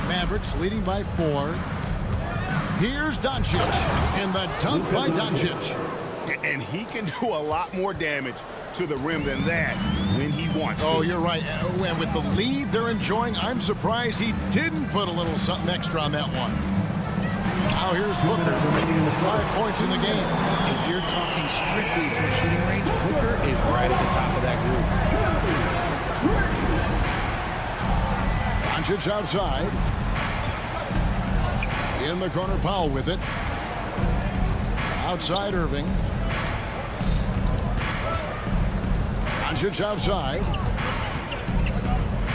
Speaker 1: Mavericks leading by 4. Here's Doncic, and the dunk by Doncic.
Speaker 5: And he can do a lot more damage to the rim than that when he wants to.
Speaker 1: Oh, you're right. And with the lead they're enjoying, I'm surprised he didn't put a little something extra on that one. Now here's Booker, 5 points in the game.
Speaker 7: If you're talking strictly from shooting range, Booker is right at the top of that group.
Speaker 1: Doncic outside. In the corner, Powell with it. Outside, Irving. Doncic outside.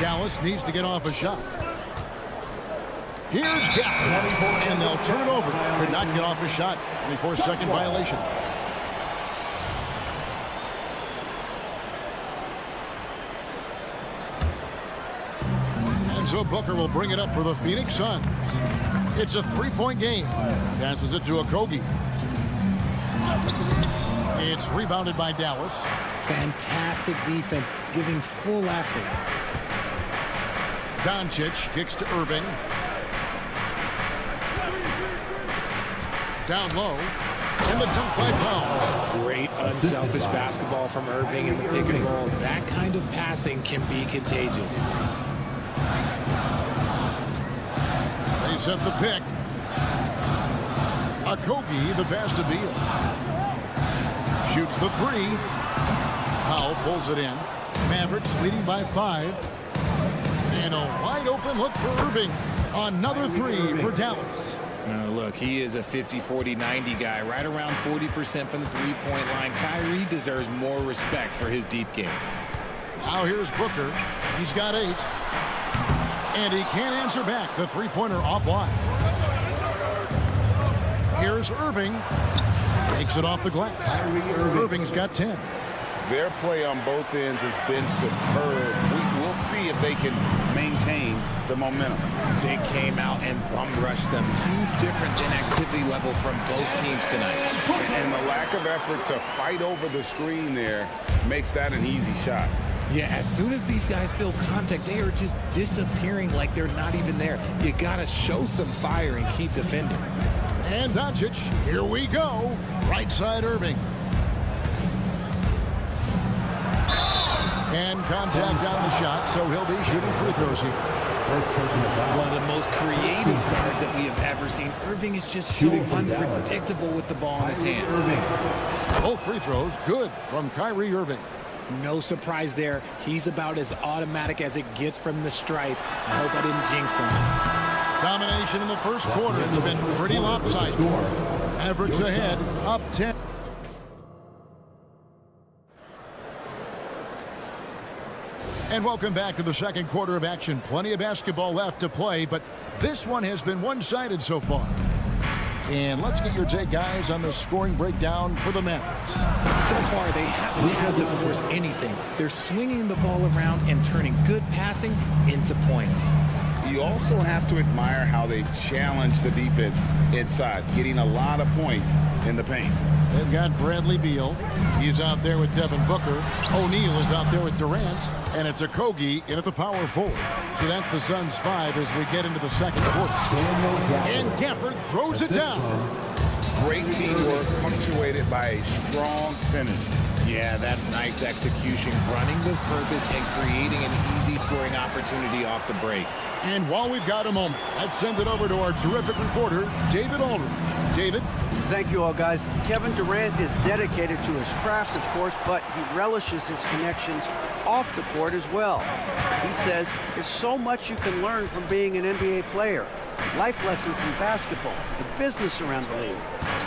Speaker 1: Dallas needs to get off a shot. Here's Gafford, and they'll turn it over. Could not get off a shot. 24-second violation. And so Booker will bring it up for the Phoenix Suns. It's a 3-point game. Passes it to Okogie. It's rebounded by Dallas.
Speaker 7: Fantastic defense, giving full effort.
Speaker 1: Doncic kicks to Irving. Down low. And the dunk by Powell.
Speaker 7: Great unselfish basketball from Irving in the pick and roll. That kind of passing can be contagious.
Speaker 1: They set the pick. Okogie, the pass to Beal. Shoots the 3. Powell pulls it in. Mavericks leading by 5. And a wide open look for Irving. Another 3 for Dallas.
Speaker 7: Look, he is a 50, 40, 90 guy, right around 40% from the three-point line. Kyrie deserves more respect for his deep game.
Speaker 1: Now here's Booker. He's got 8. And he can't answer back. The three-pointer offline. Here's Irving. Takes it off the glass. Irving's got 10.
Speaker 3: Their play on both ends has been superb. We'll see if they can maintain the momentum.
Speaker 7: They came out and bum rushed them. Huge difference in activity level from both teams tonight.
Speaker 3: And the lack of effort to fight over the screen there makes that an easy shot.
Speaker 7: Yeah, as soon as these guys feel contact, they are just disappearing like they're not even there. You got to show some fire and keep defending.
Speaker 1: And Doncic, here we go. Right side Irving. And contact on the shot, so he'll be shooting free throws here.
Speaker 7: One of the most creative guards that we have ever seen. Irving is just so unpredictable with the ball in his hands.
Speaker 1: Both free throws good from Kyrie Irving.
Speaker 7: No surprise there. He's about as automatic as it gets from the stripe. I hope I didn't jinx him.
Speaker 1: Domination in the first quarter. It's been pretty lopsided. Mavericks ahead, up 10. And welcome back to the second quarter of action. Plenty of basketball left to play, but this one has been one-sided so far. And let's get your take, guys, on the scoring breakdown for the Mavericks.
Speaker 7: So far, they haven't had to force anything. They're swinging the ball around and turning good passing into points.
Speaker 3: You also have to admire how they've challenged the defense inside, getting a lot of points in the paint.
Speaker 1: They've got Bradley Beal. He's out there with Devin Booker. O'Neal is out there with Durant. And it's Okogie in at the power forward. So that's the Suns' 5 as we get into the second quarter. And Gafford throws it down.
Speaker 3: Great teamwork punctuated by a strong finish.
Speaker 7: Yeah, that's nice execution, running with purpose and creating an easy scoring opportunity off the break.
Speaker 1: And while we've got a moment, let's send it over to our terrific reporter, David Aldridge. David?
Speaker 6: Thank you all, guys. Kevin Durant is dedicated to his craft, of course, but he relishes his connections off the court as well. He says there's so much you can learn from being an NBA player. Life lessons in basketball, the business around the league.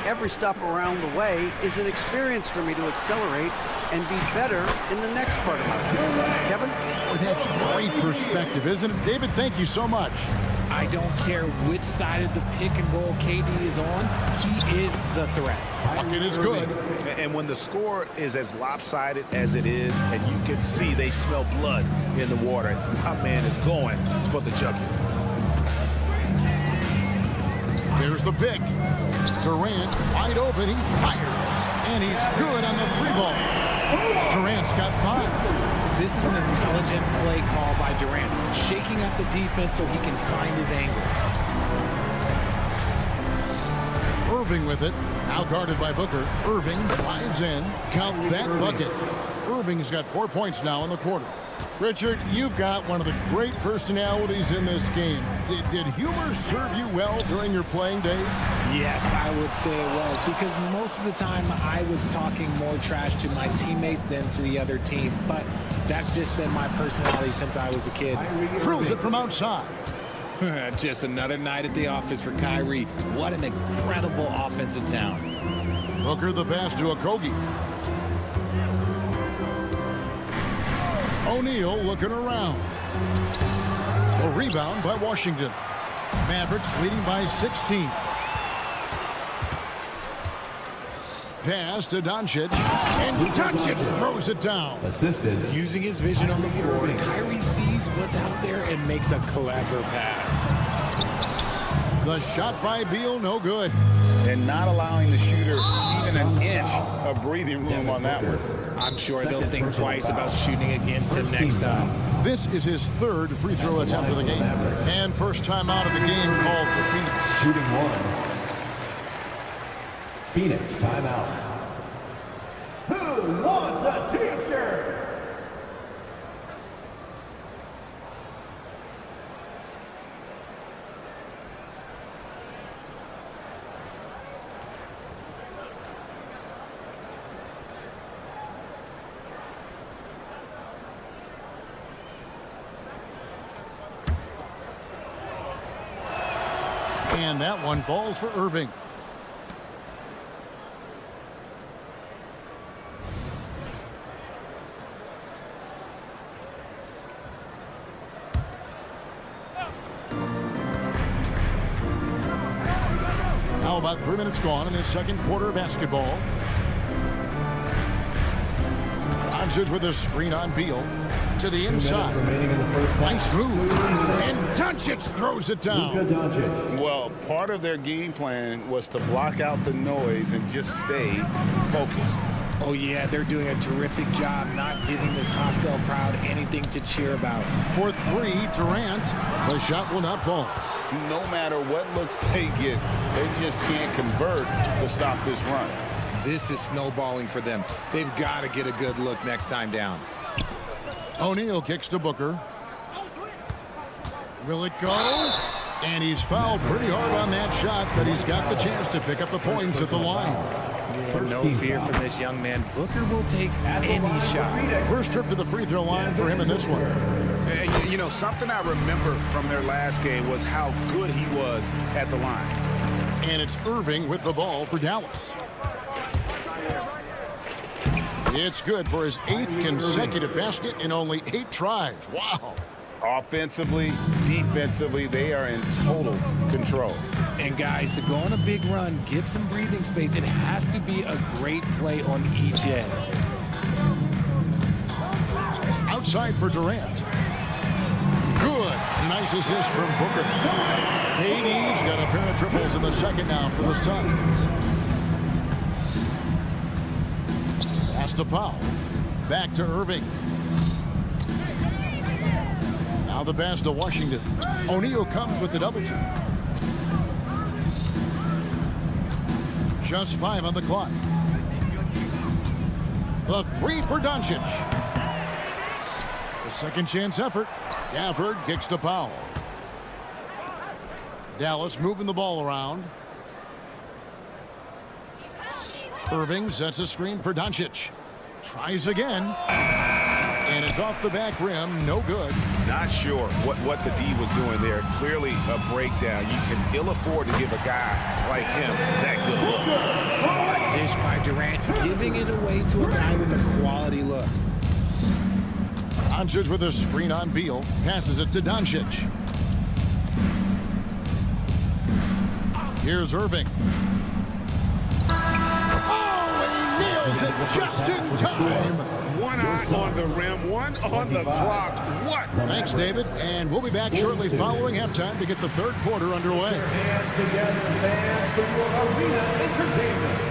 Speaker 6: Every stop around the way is an experience for me to accelerate and be better in the next part of my life. Kevin?
Speaker 1: Well, that's great perspective, isn't it? David, thank you so much.
Speaker 7: I don't care which side of the pick and roll KD is on. He is the threat.
Speaker 1: Bucket is good.
Speaker 5: And when the score is as lopsided as it is, and you can see they smell blood in the water, my man is going for the jugular.
Speaker 1: There's the pick. Durant wide open. He fires. And he's good on the 3-ball. Durant's got 5.
Speaker 7: This is an intelligent play call by Durant, shaking up the defense so he can find his angle.
Speaker 1: Irving with it. Now guarded by Booker. Irving drives in. Count that bucket. Irving's got 4 points now in the quarter. Richard, you've got one of the great personalities in this game. Did humor serve you well during your playing days?
Speaker 7: Yes, I would say it was, because most of the time I was talking more trash to my teammates than to the other team. But that's just been my personality since I was a kid.
Speaker 1: Drills it from outside.
Speaker 7: Just another night at the office for Kyrie. What an incredible offensive town.
Speaker 1: Booker the pass to Okogie. O'Neal looking around. A rebound by Washington. Mavericks leading by 16. Pass to Doncic. And Doncic throws it down.
Speaker 13: Assisted.
Speaker 7: Using his vision on the floor, Kyrie sees what's out there and makes a clever pass.
Speaker 1: The shot by Beal, no good.
Speaker 3: And not allowing the shooter even an inch of breathing room on that one.
Speaker 7: I'm sure they'll think twice about shooting against him next time.
Speaker 1: This is his 3rd free throw attempt of the game. And first time out of the game called for Phoenix.
Speaker 13: Shooting 1. Phoenix, timeout.
Speaker 4: Who wants a t-shirt?
Speaker 1: And that one falls for Irving. Now about 3 minutes gone in the second quarter of basketball. Doncic with a screen on Beal. To the inside. Nice move. And Doncic throws it down.
Speaker 3: Well, part of their game plan was to block out the noise and just stay focused.
Speaker 7: Oh, yeah, they're doing a terrific job not giving this hostile crowd anything to cheer about.
Speaker 1: For 3, Durant. The shot will not fall.
Speaker 3: No matter what looks they get, they just can't convert to stop this run.
Speaker 7: This is snowballing for them. They've got to get a good look next time down.
Speaker 1: O'Neal kicks to Booker. Will it go? And he's fouled pretty hard on that shot, but he's got the chance to pick up the points at the line.
Speaker 7: Yeah, no fear from this young man. Booker will take any shot.
Speaker 1: First trip to the free throw line for him in this one.
Speaker 5: You know, something I remember from their last game was how good he was at the line.
Speaker 1: And it's Irving with the ball for Dallas. It's good for his 8th consecutive basket in only 8 tries. Wow.
Speaker 3: Offensively, defensively, they are in total control.
Speaker 7: And guys, to go on a big run, get some breathing space, it has to be a great play on each end.
Speaker 1: Outside for Durant. Good. Nice assist from Booker. KD's got a pair of triples in the second now for the Suns. Pass to Powell. Back to Irving. Now the pass to Washington. O'Neal comes with the double team. Just 5 on the clock. The 3 for Doncic. The second chance effort. Gafford kicks to Powell. Dallas moving the ball around. Irving sets a screen for Doncic. Tries again. And it's off the back rim. No good.
Speaker 3: Not sure what the D was doing there. Clearly a breakdown. You can ill afford to give a guy like him that good look.
Speaker 7: Smart dish by Durant, giving it away to a guy with a quality look.
Speaker 1: Doncic with a screen on Beal. Passes it to Doncic. Here's Irving. Oh, he nails it just in time.
Speaker 5: One eye on the rim, one on the clock. What?
Speaker 1: Thanks, David. And we'll be back shortly following halftime to get the third quarter underway.
Speaker 4: Hands together, fans, for your arena entertainment.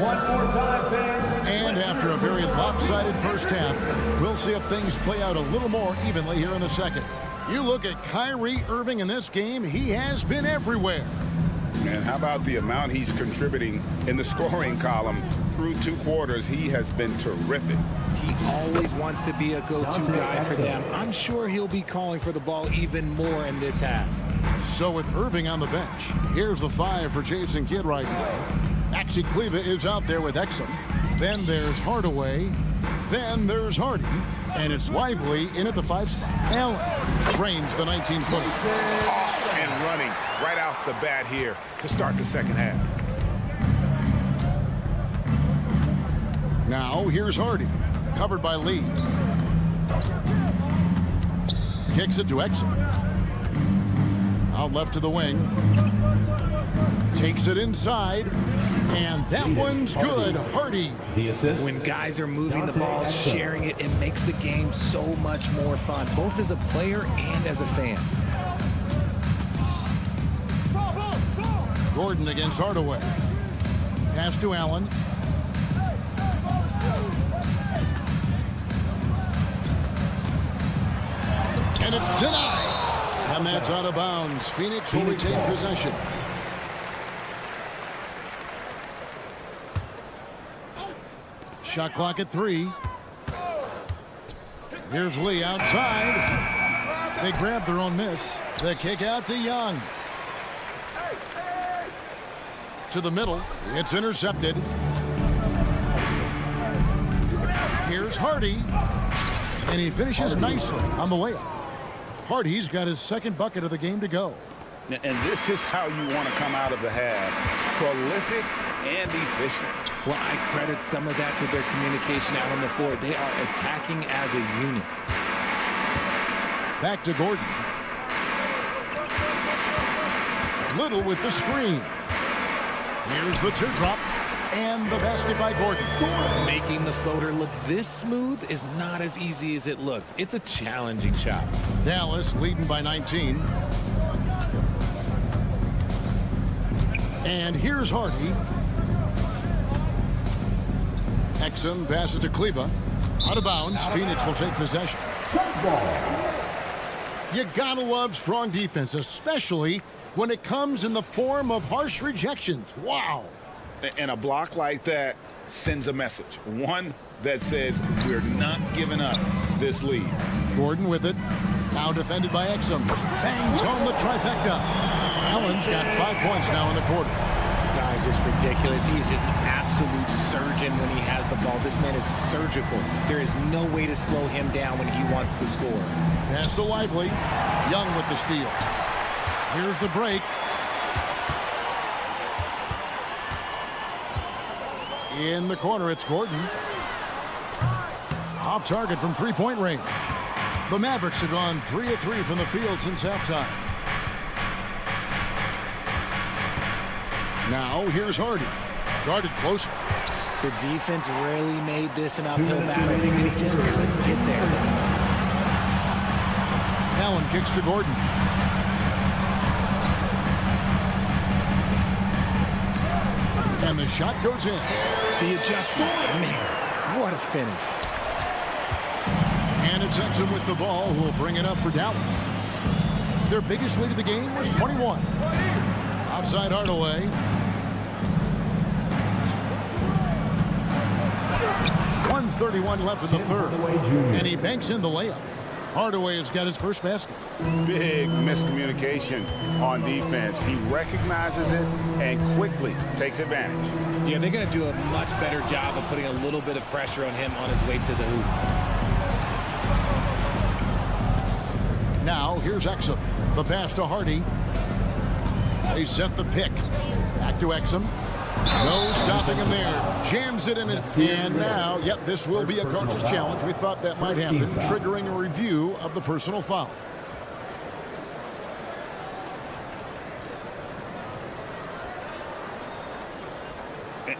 Speaker 4: One more time, fans.
Speaker 1: And after a very lopsided first half, we'll see if things play out a little more evenly here in the second. You look at Kyrie Irving in this game, he has been everywhere.
Speaker 3: And how about the amount he's contributing in the scoring column? Through 2 quarters, he has been terrific.
Speaker 7: He always wants to be a go-to guy for them. I'm sure he'll be calling for the ball even more in this half.
Speaker 1: So with Irving on the bench, here's the 5 for Jason Kidd right now. Maxi Kleber is out there with Exum. Then there's Hardaway. Then there's Hardy. And it's Lively in at the 5 spot. Allen trains the 19-footer.
Speaker 3: Off and running right off the bat here to start the second half.
Speaker 1: Now here's Hardy. Covered by Lee. Kicks it to Exum. Out left to the wing. Takes it inside. And that one's good. Hardy.
Speaker 7: When guys are moving the ball, sharing it, it makes the game so much more fun, both as a player and as a fan.
Speaker 1: Gordon against Hardaway. Pass to Allen. And it's denied. And that's out of bounds. Phoenix will retain possession. Shot clock at 3. Here's Lee outside. They grab their own miss. The kick out to Young. To the middle. It's intercepted. Here's Hardy. And he finishes nicely on the layup. Hardy's got his second bucket of the game to go.
Speaker 3: And this is how you want to come out of the half. Prolific and efficient.
Speaker 7: Well, I credit some of that to their communication out on the floor. They are attacking as a unit.
Speaker 1: Back to Gordon. Little with the screen. Here's the teardrop. And the basket by Gordon.
Speaker 7: Making the floater look this smooth is not as easy as it looks. It's a challenging shot.
Speaker 1: Dallas leading by 19. And here's Hardy. Exum passes to Kleber. Out of bounds. Phoenix will take possession. You gotta love strong defense, especially when it comes in the form of harsh rejections. Wow.
Speaker 3: And a block like that sends a message. One that says we're not giving up this lead.
Speaker 1: Gordon with it. Now defended by Exum. Bangs home the trifecta. Allen's got 5 points now in the quarter.
Speaker 7: Guy's just ridiculous. He's just an absolute surgeon when he has the ball. This man is surgical. There is no way to slow him down when he wants to score.
Speaker 1: Pass to Lively. Young with the steal. Here's the break. In the corner, it's Gordon. Off target from three-point range. The Mavericks have gone 3 of 3 from the field since halftime. Now, here's Hardy. Guarded closer.
Speaker 7: The defense really made this an uphill battle, and he just couldn't get there.
Speaker 1: Allen kicks to Gordon. And the shot goes in.
Speaker 7: The adjustment. Man, what a finish.
Speaker 1: And it's Exum with the ball, who will bring it up for Dallas. Their biggest lead of the game was 21. Outside Hardaway. 1:31 left in the third. And he banks in the layup. Hardaway has got his first basket.
Speaker 5: Big miscommunication on defense. He recognizes it and quickly takes advantage.
Speaker 7: Yeah, they're going to do a much better job of putting a little bit of pressure on him on his way to the hoop.
Speaker 1: Now, here's Exum. The pass to Hardy. They set the pick. Back to Exum. No stopping him there. Jams it in his... And now, yep, this will be a coach's challenge. We thought that might happen, triggering a review of the personal foul.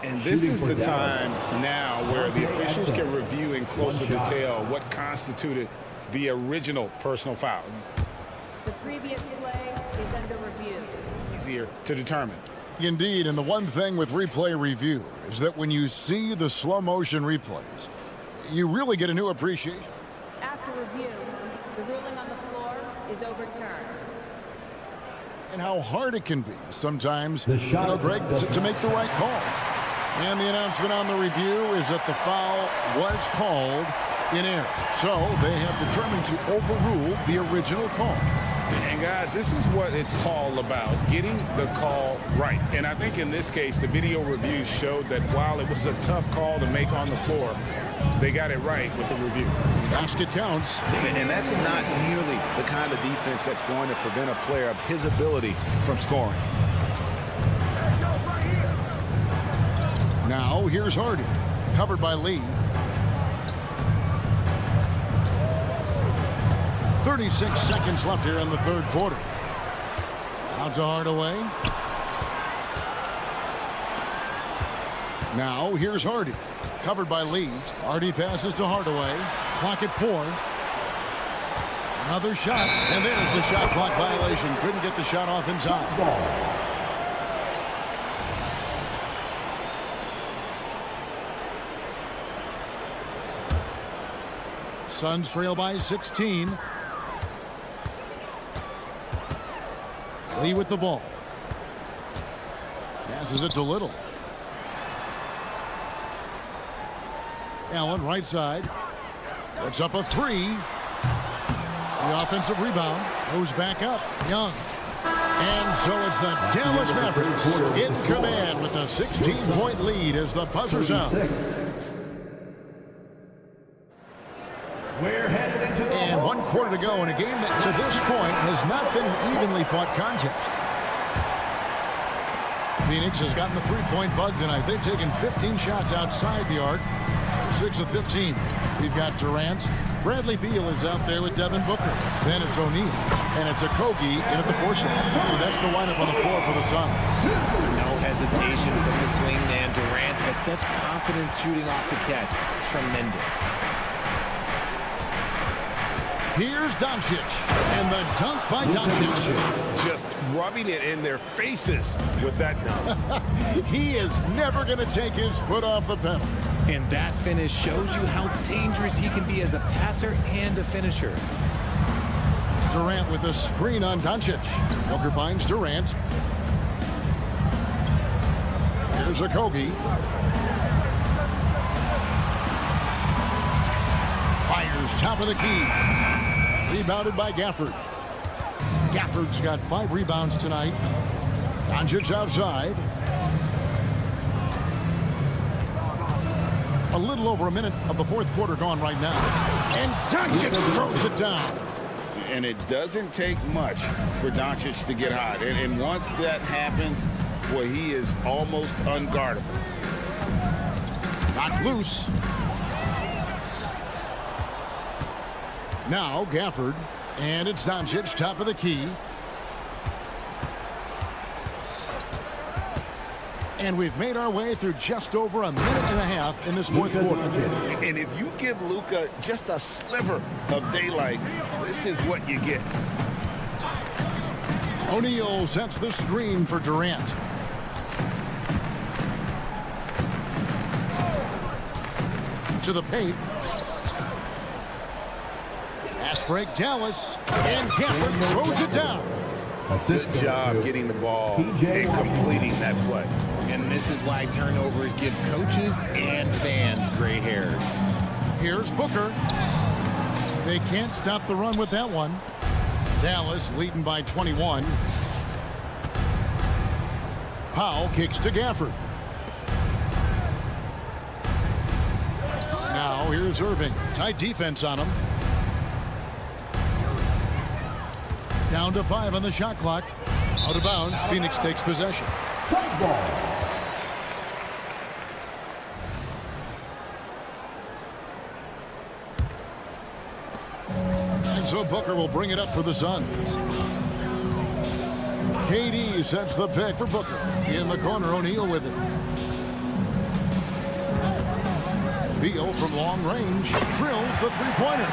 Speaker 5: And this is the time now where the officials can review in closer detail what constituted the original personal foul.
Speaker 14: The previous play is under review.
Speaker 5: Easier to determine.
Speaker 1: Indeed, and the one thing with replay review is that when you see the slow motion replays, you really get a new appreciation.
Speaker 14: After review, the ruling on the floor is overturned.
Speaker 1: And how hard it can be sometimes, Greg, to make the right call. And the announcement on the review is that the foul was called in error. So they have determined to overrule the original call.
Speaker 5: And guys, this is what it's all about, getting the call right. And I think in this case, the video review showed that while it was a tough call to make on the floor, they got it right with the review.
Speaker 1: Basket counts.
Speaker 15: And that's not nearly the kind of defense that's going to prevent a player of his ability from scoring.
Speaker 1: Now, here's Hardy. Covered by Lee. 36 seconds left here in the third quarter. Out to Hardaway. Now, here's Hardy. Covered by Lee. Hardy passes to Hardaway. Clock at 4. Another shot. And there's the shot clock violation. Couldn't get the shot off in time. Suns trail by 16. Lee with the ball. Passes it to Little. Allen right side. Puts up a 3. The offensive rebound goes back up. Young. And so it's the Dallas Mavericks in command with a 16-point lead as the buzzer sounds. And 1 quarter to go in a game that to this point has not been an evenly fought contest. Phoenix has gotten the three-point bug tonight. They've taken 15 shots outside the arc. 6 of 15. We've got Durant. Bradley Beal is out there with Devin Booker. Then it's O'Neal. And it's Okogie in at the 4 slot. So that's the lineup on the floor for the Suns.
Speaker 7: No hesitation from the swingman. Durant has such confidence shooting off the catch. Tremendous.
Speaker 1: Here's Doncic, and the dunk by Doncic.
Speaker 5: Just rubbing it in their faces with that dunk.
Speaker 1: He is never going to take his foot off the pedal.
Speaker 7: And that finish shows you how dangerous he can be as a passer and a finisher.
Speaker 1: Durant with a screen on Doncic. Booker finds Durant. Here's Okogie. Fires top of the key. Rebounded by Gafford. Gafford's got 5 rebounds tonight. Doncic outside. A little over a minute of the fourth quarter gone right now. And Doncic throws it down.
Speaker 3: And it doesn't take much for Doncic to get hot. And once that happens, boy, he is almost unguardable.
Speaker 1: Not loose. Now Gafford, and it's Doncic, top of the key. And we've made our way through just over a minute and a half in this fourth quarter.
Speaker 3: And if you give Luka just a sliver of daylight, this is what you get.
Speaker 1: O'Neal sets the screen for Durant. To the paint. Fast break, Dallas, and Gafford throws it down.
Speaker 3: Good job getting the ball and completing that play.
Speaker 7: And this is why turnovers give coaches and fans gray hairs.
Speaker 1: Here's Booker. They can't stop the run with that one. Dallas leading by 21. Powell kicks to Gafford. Now here's Irving. Tight defense on him. Down to 5 on the shot clock. Out of bounds. Phoenix takes possession. And so Booker will bring it up for the Suns. KD sets the pick for Booker. In the corner, O'Neal with it. Beal from long range drills the three-pointer.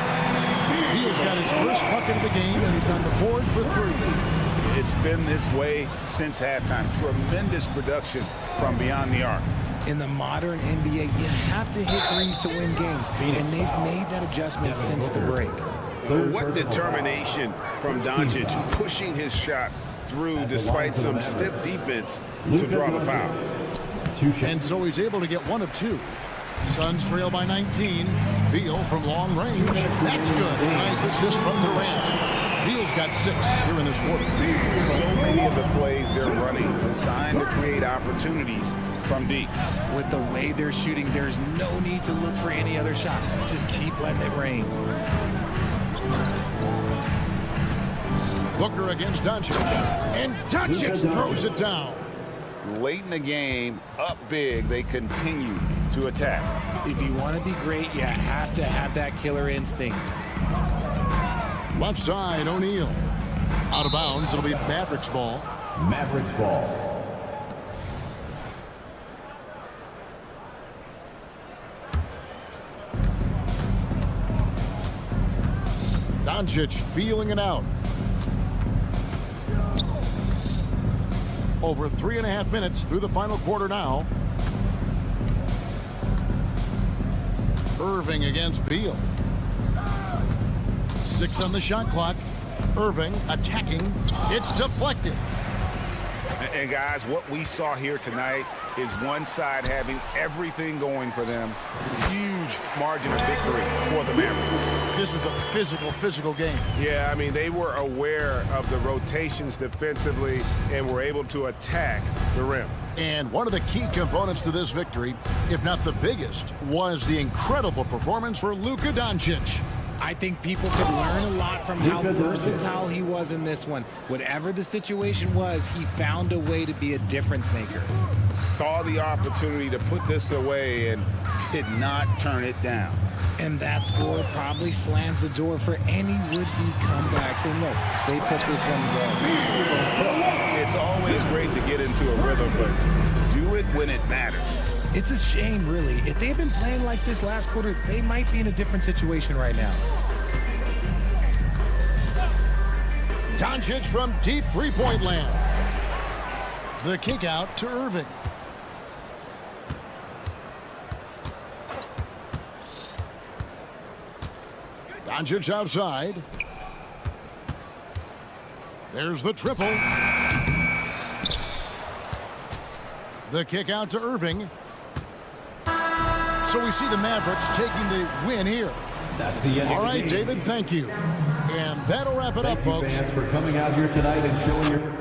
Speaker 1: Beal's got his first bucket of the game, and he's on the board for 3.
Speaker 5: It's been this way since halftime. Tremendous production from beyond the arc.
Speaker 7: In the modern NBA, you have to hit threes to win games, and they've made that adjustment since the break.
Speaker 3: What determination from Doncic, pushing his shot through despite some stiff defense to draw the foul.
Speaker 1: And so he's able to get 1 of 2. Suns trail by 19. Beal from long range. That's good. Nice assist from Durant. Beal's got 6 here in this quarter.
Speaker 5: So many of the plays they're running designed to create opportunities from deep.
Speaker 7: With the way they're shooting, there's no need to look for any other shot. Just keep letting it rain.
Speaker 1: Booker against Doncic. And Doncic throws it down.
Speaker 5: Late in the game, up big, they continue to attack.
Speaker 7: If you want to be great, you have to have that killer instinct.
Speaker 1: Left side, O'Neal. Out of bounds, it'll be Mavericks ball.
Speaker 13: Mavericks ball.
Speaker 1: Doncic feeling it out. Over 3.5 minutes through the final quarter now. Irving against Beal. 6 on the shot clock. Irving attacking. It's deflected.
Speaker 5: And guys, what we saw here tonight is one side having everything going for them. Huge margin of victory for the Mavericks.
Speaker 1: This was a physical game.
Speaker 5: Yeah, I mean, they were aware of the rotations defensively and were able to attack the rim.
Speaker 1: And one of the key components to this victory, if not the biggest, was the incredible performance for Luka Doncic.
Speaker 7: I think people could learn a lot from how versatile he was in this one. Whatever the situation was, he found a way to be a difference maker.
Speaker 5: Saw the opportunity to put this away and did not turn it down.
Speaker 7: And that score probably slams the door for any would-be comebacks. And look, they put this one away.
Speaker 5: It's always great to get into a rhythm, but do it when it matters.
Speaker 7: It's a shame, really. If they had been playing like this last quarter, they might be in a different situation right now.
Speaker 1: Doncic from deep three-point land. The kick out to Irving. Doncic outside. There's the triple. The kick out to Irving. So we see the Mavericks taking the win here.
Speaker 13: That's the end.
Speaker 1: All right, David, thank you. And that'll wrap it up, folks.
Speaker 13: Thank you, fans, for coming out here tonight and showing your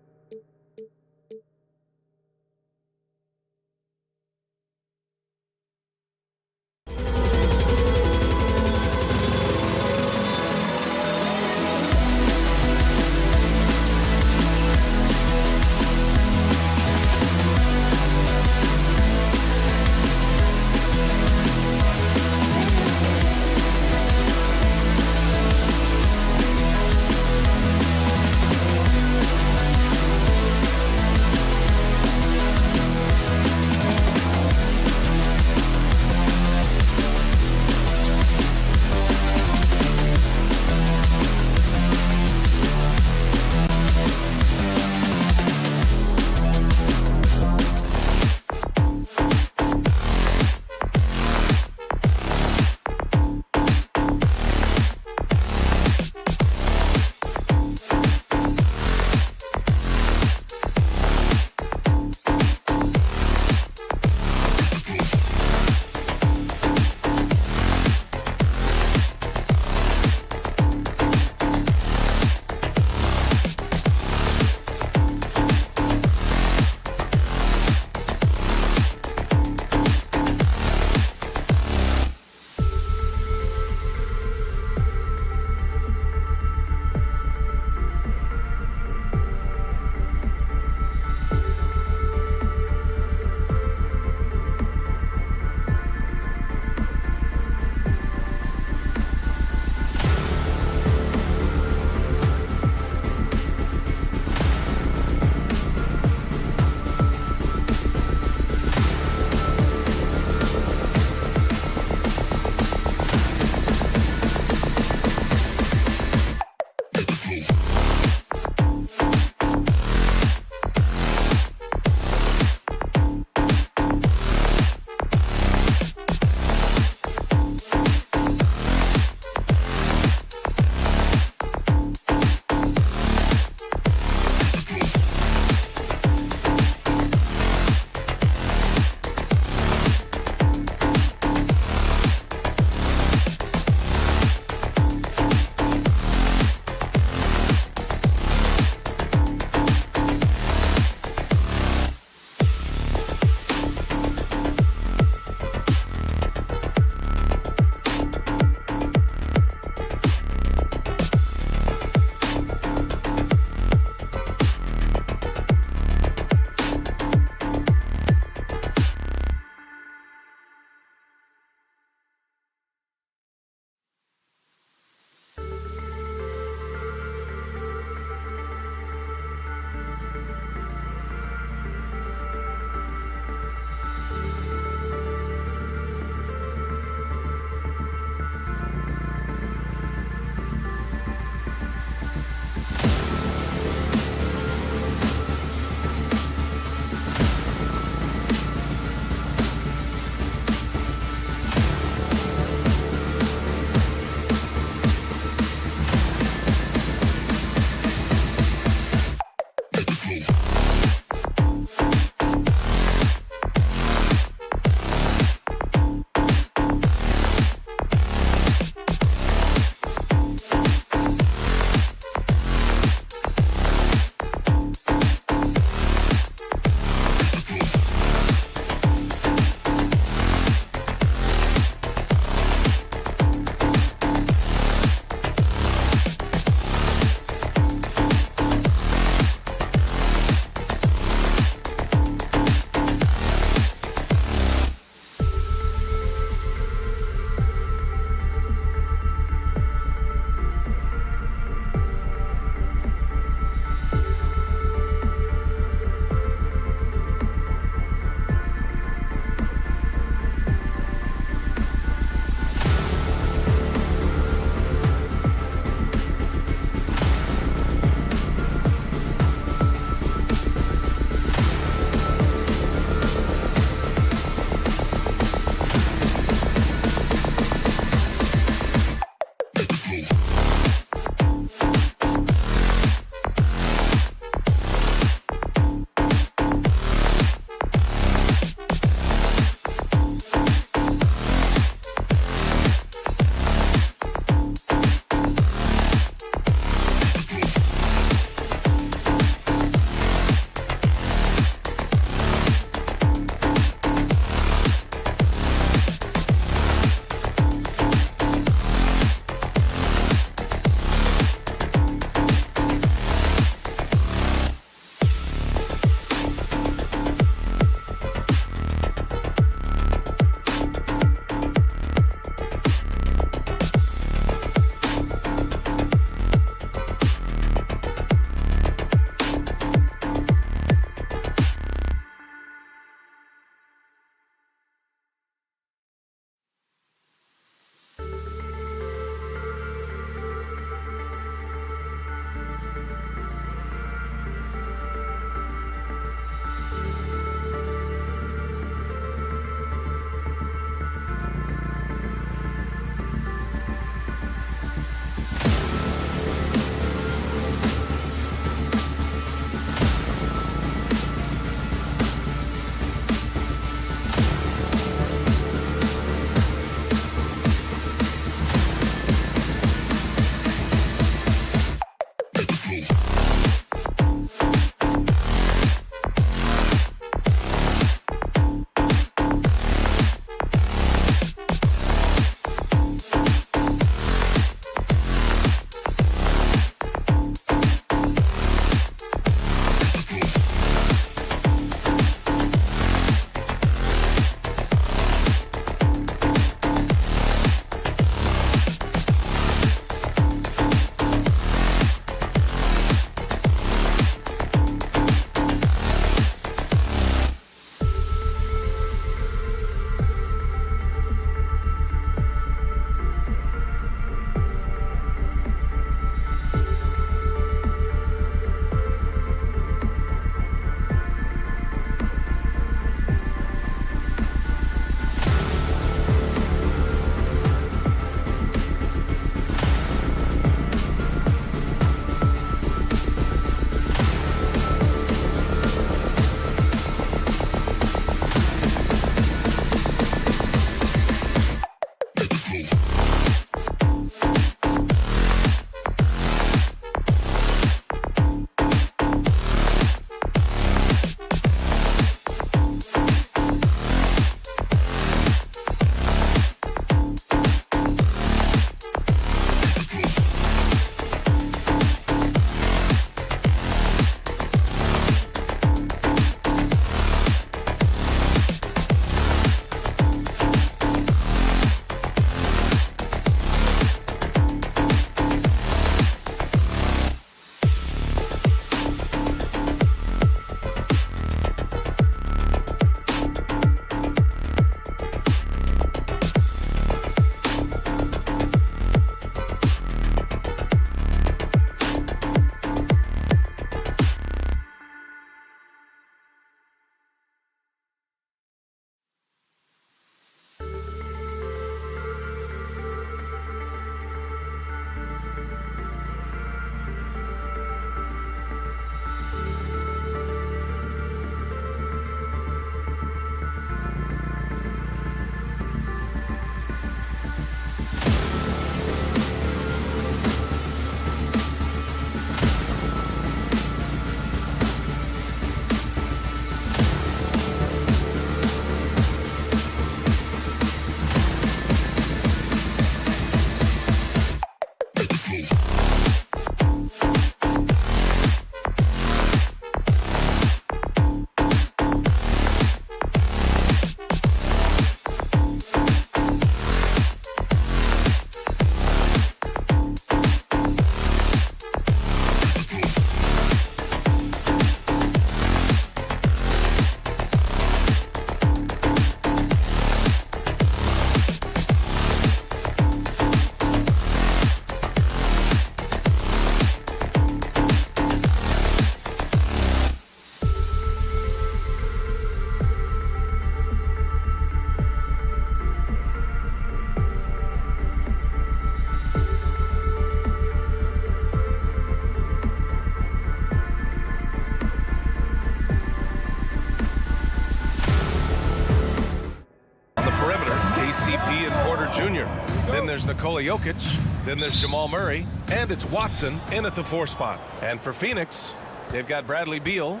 Speaker 8: Jr. Then there's Nikola Jokic. Then there's Jamal Murray. And it's Watson in at the 4 spot. And for Phoenix, they've got Bradley Beal.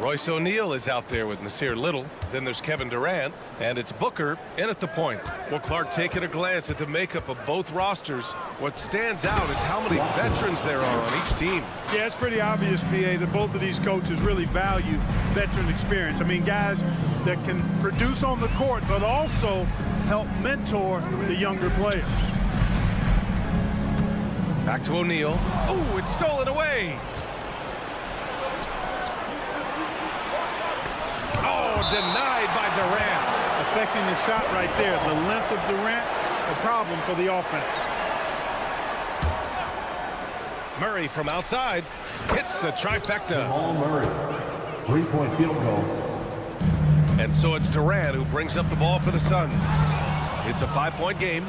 Speaker 8: Royce O'Neal is out there with Nasir Little. Then there's Kevin Durant. And it's Booker in at the point. Well, Clark, taking a glance at the makeup of both rosters, what stands out is how many veterans there are on each team.
Speaker 10: Yeah, it's pretty obvious, B.A., that both of these coaches really value veteran experience. I mean, guys that can produce on the court, but also help mentor the younger players.
Speaker 8: Back to O'Neal. Oh, it's stolen away. Oh, denied by Durant.
Speaker 10: Affecting the shot right there. The length of Durant, a problem for the offense.
Speaker 8: Murray from outside hits the trifecta.
Speaker 13: Jamal Murray, 3-point field goal.
Speaker 8: And so it's Durant who brings up the ball for the Suns. It's a 5-point game.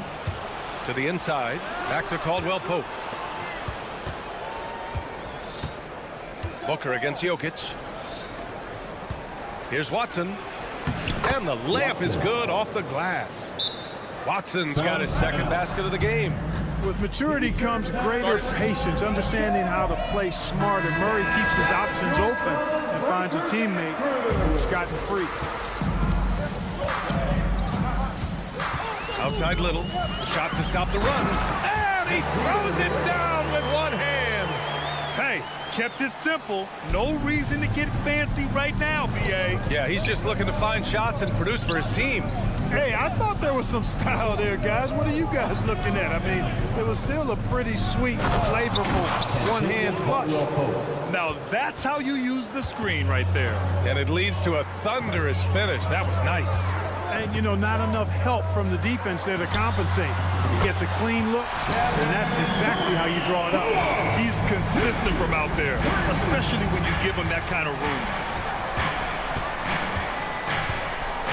Speaker 8: To the inside, back to Caldwell Pope. Booker against Jokic. Here's Watson. And the layup is good off the glass. Watson's got his second basket of the game.
Speaker 10: With maturity comes greater patience, understanding how to play smarter. Murray keeps his options open and finds a teammate who has gotten free.
Speaker 8: Outside Little, shot to stop the run, and he throws it down with one hand.
Speaker 9: Hey, kept it simple. No reason to get fancy right now, B.A.
Speaker 8: Yeah, he's just looking to find shots and produce for his team.
Speaker 10: Hey, I thought there was some style there, guys. What are you guys looking at? I mean, it was still a pretty sweet, flavorful one-hand flush.
Speaker 9: Now that's how you use the screen right there.
Speaker 8: And it leads to a thunderous finish. That was nice.
Speaker 10: And, you know, not enough help from the defense there to compensate. He gets a clean look, and that's exactly how you draw it up.
Speaker 9: He's consistent from out there, especially when you give him that kind of room.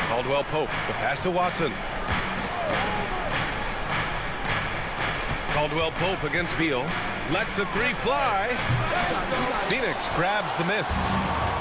Speaker 8: Caldwell Pope, the pass to Watson. Caldwell Pope against Beal. Lets the 3 fly. Phoenix grabs the miss.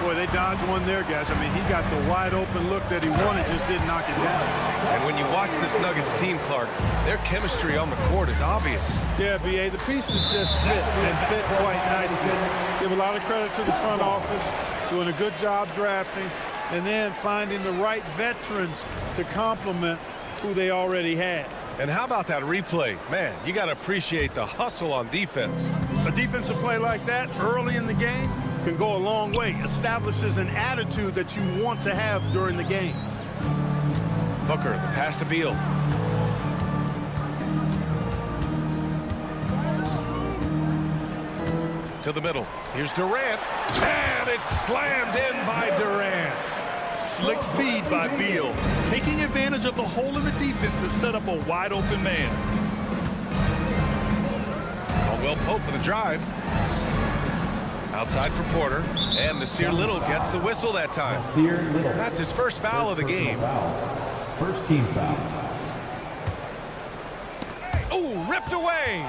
Speaker 10: Boy, they dodged one there, guys. I mean, he got the wide open look that he wanted, just didn't knock it down.
Speaker 8: And when you watch this Nuggets team, Clark, their chemistry on the court is obvious.
Speaker 10: Yeah, B.A., the pieces just fit and fit quite nicely. Give a lot of credit to the front office, doing a good job drafting, and then finding the right veterans to complement who they already had.
Speaker 8: And how about that replay? Man, you got to appreciate the hustle on defense.
Speaker 10: A defensive play like that early in the game can go a long way. Establishes an attitude that you want to have during the game.
Speaker 8: Booker, the pass to Beal. To the middle. Here's Durant. And it's slammed in by Durant.
Speaker 9: Slick feed by Beal, taking advantage of the hole in the defense to set up a wide open man.
Speaker 8: Caldwell Pope with a drive. Outside for Porter, and Nasir Little gets the whistle that time. That's his first foul of the game.
Speaker 13: First team foul.
Speaker 8: Oh, ripped away.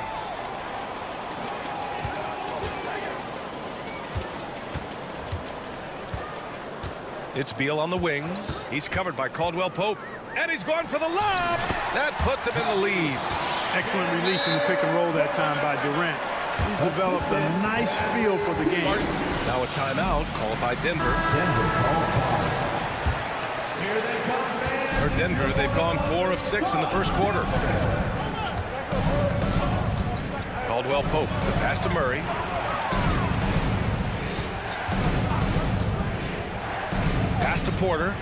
Speaker 8: It's Beal on the wing. He's covered by Caldwell Pope, and he's going for the lob. That puts him in the lead.
Speaker 10: Excellent release in the pick and roll that time by Durant. He's developed a nice feel for the game.
Speaker 8: Now a timeout called by Denver. For Denver, they've gone 4 of 6 in the first quarter. Caldwell Pope, the pass to Murray. Pass to Porter.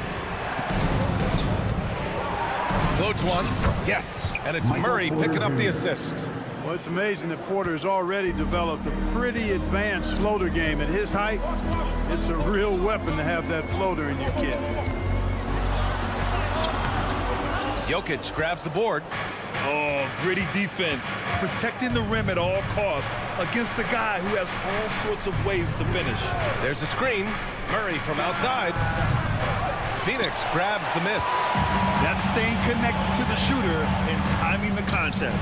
Speaker 8: Floats one. Yes. And it's Murray picking up the assist.
Speaker 10: Well, it's amazing that Porter has already developed a pretty advanced floater game. At his height, it's a real weapon to have that floater in your kit.
Speaker 8: Jokic grabs the board.
Speaker 9: Oh, gritty defense, protecting the rim at all costs against a guy who has all sorts of ways to finish.
Speaker 8: There's a screen. Murray from outside. Phoenix grabs the miss.
Speaker 9: That's staying connected to the shooter and timing the contest.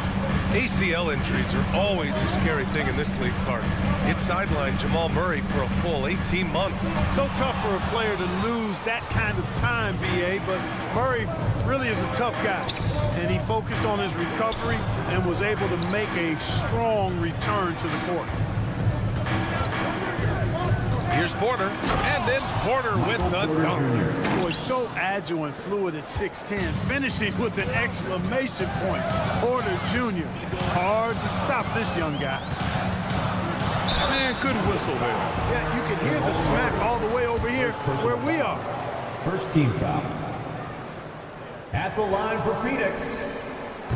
Speaker 8: ACL injuries are always a scary thing in this league, Clark. It sidelined Jamal Murray for a full 18 months.
Speaker 10: So tough for a player to lose that kind of time, B.A., but Murray really is a tough guy. And he focused on his recovery and was able to make a strong return to the court.
Speaker 8: Here's Porter, and then Porter with the dunk.
Speaker 10: Boy, so agile and fluid at 6'10", finishing with an exclamation point. Porter Jr. Hard to stop this young guy.
Speaker 9: Man, good whistle there.
Speaker 10: Yeah, you can hear the smack all the way over here where we are.
Speaker 13: First team foul. At the line for Phoenix.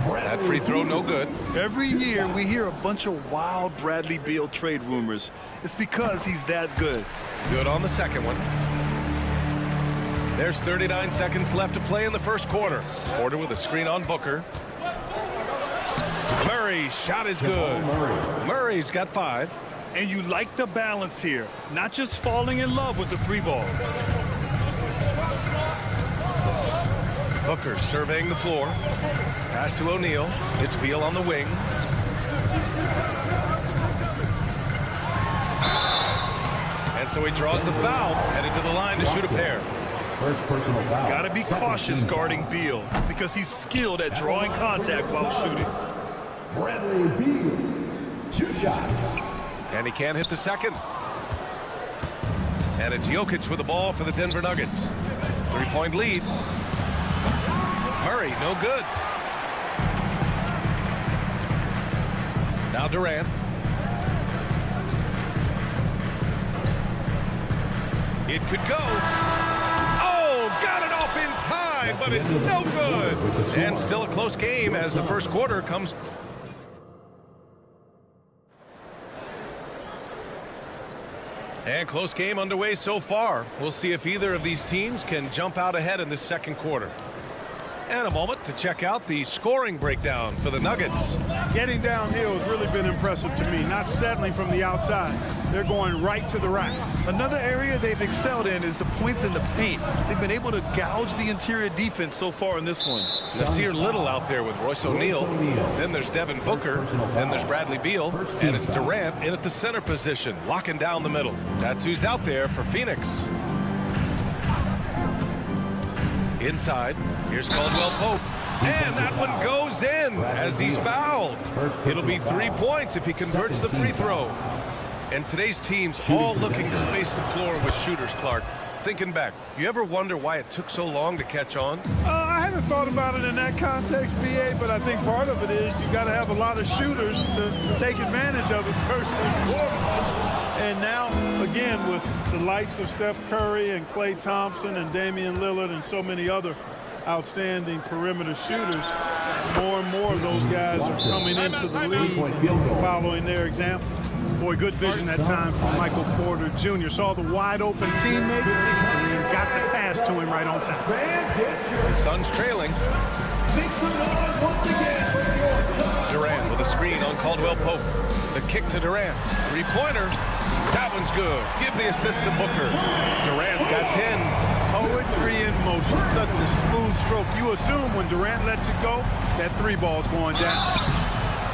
Speaker 8: That free throw no good.
Speaker 9: Every year we hear a bunch of wild Bradley Beal trade rumors. It's because he's that good.
Speaker 8: Good on the second one. There's 39 seconds left to play in the first quarter. Porter with a screen on Booker. Murray's shot is good. Murray's got 5.
Speaker 9: And you like the balance here, not just falling in love with the 3-ball.
Speaker 8: Booker surveying the floor. Pass to O'Neal. It's Beal on the wing. And so he draws the foul, headed to the line to shoot a pair.
Speaker 13: First personal foul.
Speaker 9: Got to be cautious guarding Beal because he's skilled at drawing contact while shooting.
Speaker 13: Bradley Beal. 2 shots.
Speaker 8: And he can't hit the second. And it's Jokic with the ball for the Denver Nuggets. 3-point lead. Murray, no good. Now Durant. It could go. Oh, got it off in time, but it's no good. And still a close game as the first quarter comes. And close game underway so far. We'll see if either of these teams can jump out ahead in this second quarter. And a moment to check out the scoring breakdown for the Nuggets.
Speaker 10: Getting downhill has really been impressive to me, not settling from the outside. They're going right to the rack.
Speaker 9: Another area they've excelled in is the points in the paint. They've been able to gouge the interior defense so far in this one.
Speaker 8: Nasir Little out there with Royce O'Neal. Then there's Devin Booker. Then there's Bradley Beal. And it's Durant in at the center position, locking down the middle. That's who's out there for Phoenix. Inside, here's Caldwell Pope. And that one goes in as he's fouled. It'll be 3 points if he converts the free throw. And today's team's all looking to space the floor with shooters, Clark. Thinking back, you ever wonder why it took so long to catch on?
Speaker 10: I haven't thought about it in that context, B.A., but I think part of it is you got to have a lot of shooters to take advantage of it first and foremost. And now, again, with the likes of Steph Curry and Klay Thompson and Damian Lillard and so many other outstanding perimeter shooters, more and more of those guys are coming into the league and following their example. Boy, good vision that time from Michael Porter Jr. Saw the wide open teammate and got the pass to him right on time.
Speaker 8: The Suns trailing. Durant with a screen on Caldwell Pope. The kick to Durant. 3-pointer. That one's good. Give the assist to Booker. Durant's got 10.
Speaker 10: Poetry in motion. Such a smooth stroke. You assume when Durant lets it go, that 3-ball's going down.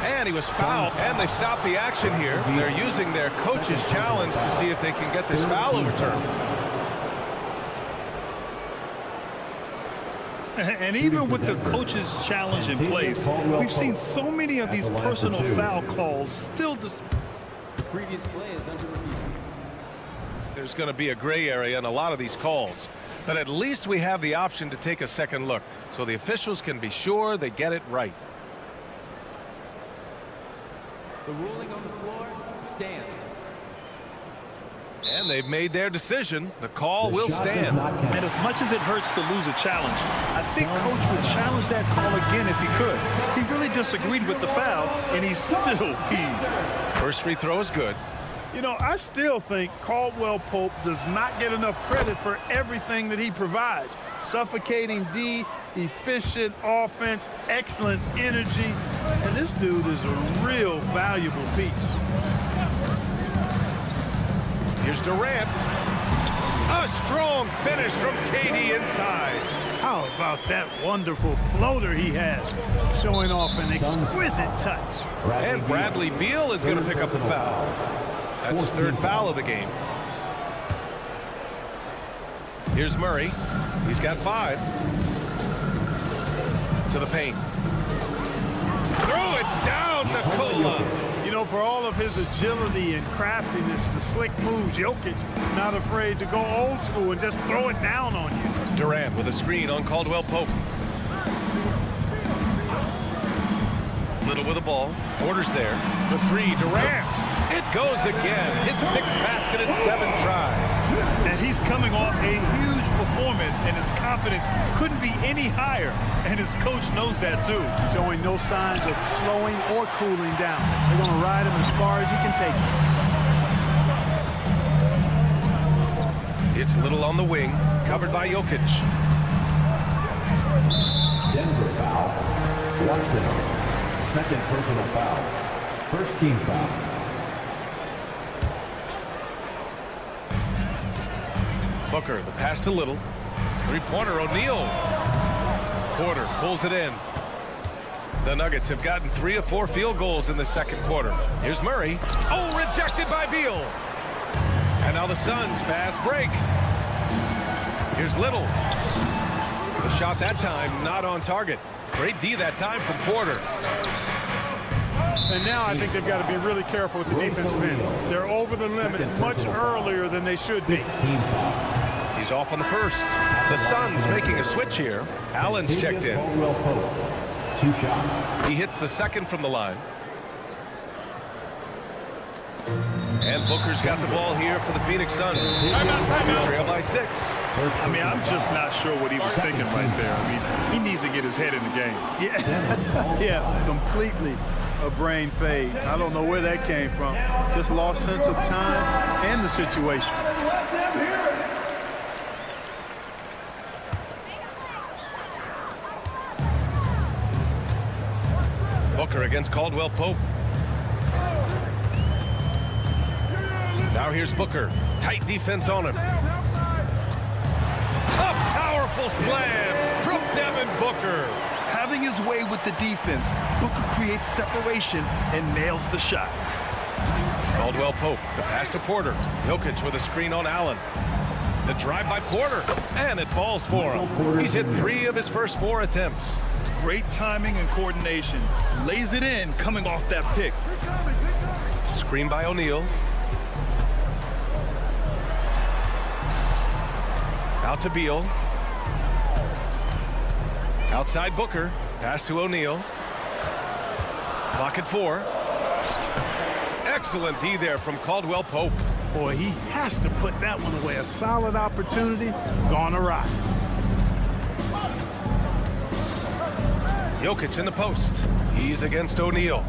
Speaker 8: And he was fouled, and they stopped the action here. They're using their coach's challenge to see if they can get this foul overturned.
Speaker 9: And even with the coach's challenge in place, we've seen so many of these personal foul calls still just.
Speaker 16: The previous play is under review.
Speaker 8: There's going to be a gray area in a lot of these calls, but at least we have the option to take a second look so the officials can be sure they get it right.
Speaker 16: The ruling on the floor stands.
Speaker 8: And they've made their decision. The call will stand.
Speaker 9: And as much as it hurts to lose a challenge, I think Coach would challenge that call again if he could. He really disagreed with the foul, and he's still heaved.
Speaker 8: First free throw is good.
Speaker 10: You know, I still think Caldwell Pope does not get enough credit for everything that he provides. Suffocating D, efficient offense, excellent energy. And this dude is a real valuable piece.
Speaker 8: Here's Durant. A strong finish from KD inside.
Speaker 10: How about that wonderful floater he has, showing off an exquisite touch.
Speaker 8: And Bradley Beal is going to pick up the foul. That's his third foul of the game. Here's Murray. He's got 5. To the paint. Throw it down, Nikola.
Speaker 10: You know, for all of his agility and craftiness, the slick moves, Jokic not afraid to go old school and just throw it down on you.
Speaker 8: Durant with a screen on Caldwell Pope. Little with the ball. Porter's there. For 3, Durant. It goes again. His 6th basket and 7 tries.
Speaker 9: And he's coming off a huge performance, and his confidence couldn't be any higher. And his coach knows that too.
Speaker 10: Showing no signs of slowing or cooling down. They're going to ride him as far as he can take
Speaker 8: it. It's Little on the wing, covered by Jokic.
Speaker 13: Denver foul. Watson. Second personal foul. First team foul.
Speaker 8: Booker, the pass to Little. 3-pointer, O'Neal. Porter pulls it in. The Nuggets have gotten 3 of 4 field goals in the second quarter. Here's Murray. Oh, rejected by Beal. And now the Suns fast break. Here's Little. The shot that time not on target. Great D that time from Porter.
Speaker 10: And now I think they've got to be really careful with the defensive end. They're over the limit much earlier than they should be.
Speaker 8: He's off on the first. The Suns making a switch here. Allen's checked in.
Speaker 13: 2 shots.
Speaker 8: He hits the second from the line. And Booker's got the ball here for the Phoenix Suns. Trail by 6.
Speaker 9: I mean, I'm just not sure what he was thinking right there. I mean, he needs to get his head in the game.
Speaker 10: Yeah, completely a brain fade. I don't know where that came from. Just lost sense of time and the situation.
Speaker 8: Booker against Caldwell Pope. Now here's Booker. Tight defense on him. A powerful slam from Devin Booker.
Speaker 9: Having his way with the defense, Booker creates separation and nails the shot.
Speaker 8: Caldwell Pope, the pass to Porter. Jokic with a screen on Allen. The drive by Porter, and it falls for him. He's hit 3 of his first 4 attempts.
Speaker 9: Great timing and coordination. Lays it in coming off that pick.
Speaker 8: Screen by O'Neal. Out to Beal. Outside Booker. Pass to O'Neal. Clock at 4. Excellent D there from Caldwell Pope.
Speaker 10: Boy, he has to put that one away. A solid opportunity gone awry.
Speaker 8: Jokic in the post. He's against O'Neal.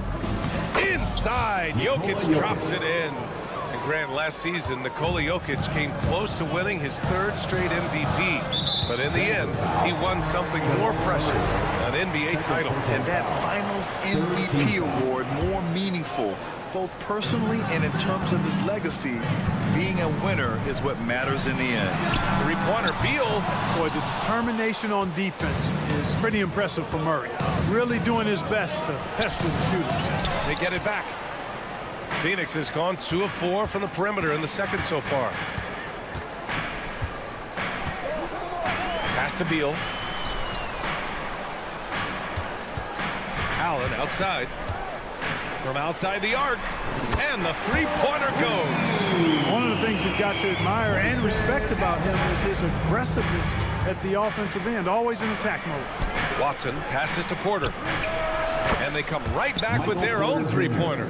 Speaker 8: Inside, Jokic drops it in. And Grant, last season, Nikola Jokic came close to winning his 3rd straight MVP. But in the end, he won something more precious, an NBA title.
Speaker 9: And that Finals MVP award more meaningful, both personally and in terms of his legacy. Being a winner is what matters in the end.
Speaker 8: 3-pointer, Beal.
Speaker 10: Boy, the determination on defense is pretty impressive for Murray. Really doing his best to pester the shooters.
Speaker 8: They get it back. Phoenix has gone 2 of 4 from the perimeter in the second so far. Pass to Beal. Allen outside. From outside the arc. And the 3-pointer goes.
Speaker 10: One of the things you've got to admire and respect about him is his aggressiveness at the offensive end, always in attack mode.
Speaker 8: Watson passes to Porter. And they come right back with their own 3-pointer.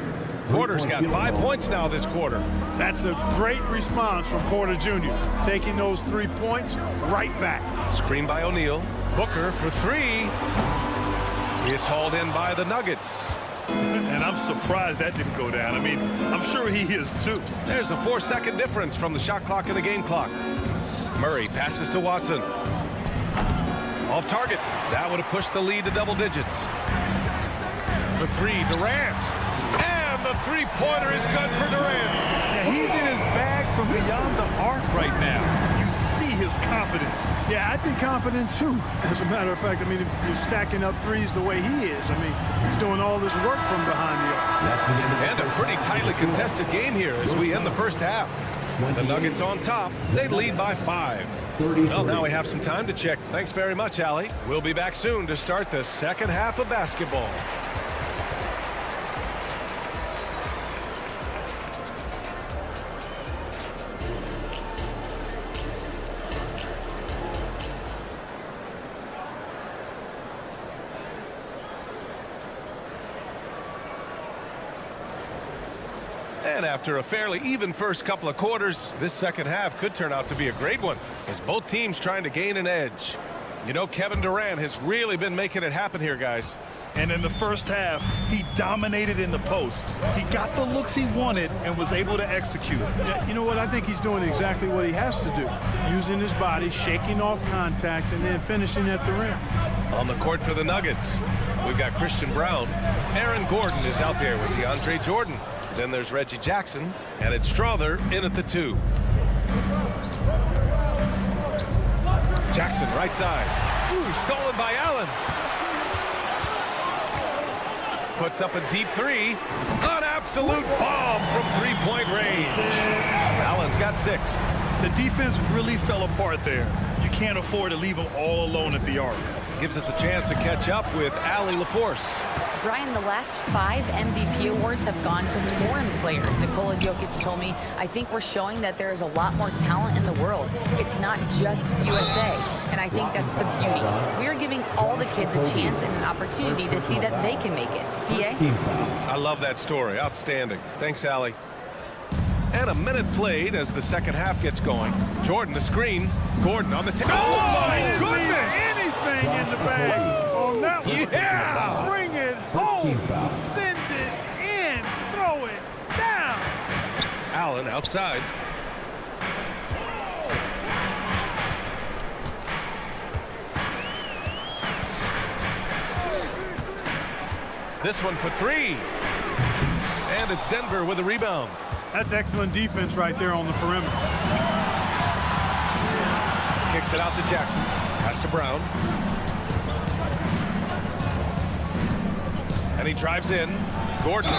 Speaker 8: Porter's got 5 points now this quarter.
Speaker 10: That's a great response from Porter Jr. Taking those 3 points right back.
Speaker 8: Screen by O'Neal. Booker for 3. It's hauled in by the Nuggets.
Speaker 9: And I'm surprised that didn't go down. I mean, I'm sure he is too.
Speaker 8: There's a 4-second difference from the shot clock and the game clock. Murray passes to Watson. Off target. That would have pushed the lead to double digits. For 3, Durant. And the 3-pointer is good for Durant.
Speaker 9: Yeah, he's in his bag from beyond the arc right now. You his confidence.
Speaker 10: Yeah, I'd be confident too. As a matter of fact, I mean, if you're stacking up threes the way he is, I mean, he's doing all this work from behind the arc.
Speaker 8: And a pretty tightly contested game here as we end the first half. The Nuggets on top. They lead by 5. Well, now we have some time to check. Thanks very much, Allie. We'll be back soon to start the second half of basketball. And after a fairly even first couple of quarters, this second half could turn out to be a great one as both teams trying to gain an edge. You know, Kevin Durant has really been making it happen here, guys.
Speaker 9: And in the first half, he dominated in the post. He got the looks he wanted and was able to execute.
Speaker 10: Yeah, you know what? I think he's doing exactly what he has to do. Using his body, shaking off contact, and then finishing at the rim.
Speaker 8: On the court for the Nuggets, we've got Christian Brown. Aaron Gordon is out there with DeAndre Jordan. Then there's Reggie Jackson, and it's Strother in at the 2. Jackson, right side. Ooh, stolen by Allen. Puts up a deep 3. An absolute bomb from three-point range. Allen's got 6.
Speaker 9: The defense really fell apart there. You can't afford to leave them all alone at the arc.
Speaker 8: Gives us a chance to catch up with Allie LaForce.
Speaker 11: Brian, the last 5 MVP awards have gone to foreign players. Nikola Jokic told me, I think we're showing that there is a lot more talent in the world. It's not just USA. And I think that's the beauty. We are giving all the kids a chance and an opportunity to see that they can make it. PA?
Speaker 8: I love that story. Outstanding. Thanks, Allie. And a minute played as the second half gets going. Jordan, the screen. Gordon on the tip. Oh, my goodness!
Speaker 10: Anything in the bag on that one.
Speaker 8: Yeah!
Speaker 10: Bring it home. Send it in. Throw it down.
Speaker 8: Allen outside. This one for 3. And it's Denver with a rebound.
Speaker 10: That's excellent defense right there on the perimeter.
Speaker 8: Kicks it out to Jackson. Pass to Brown. And he drives in. Gordon.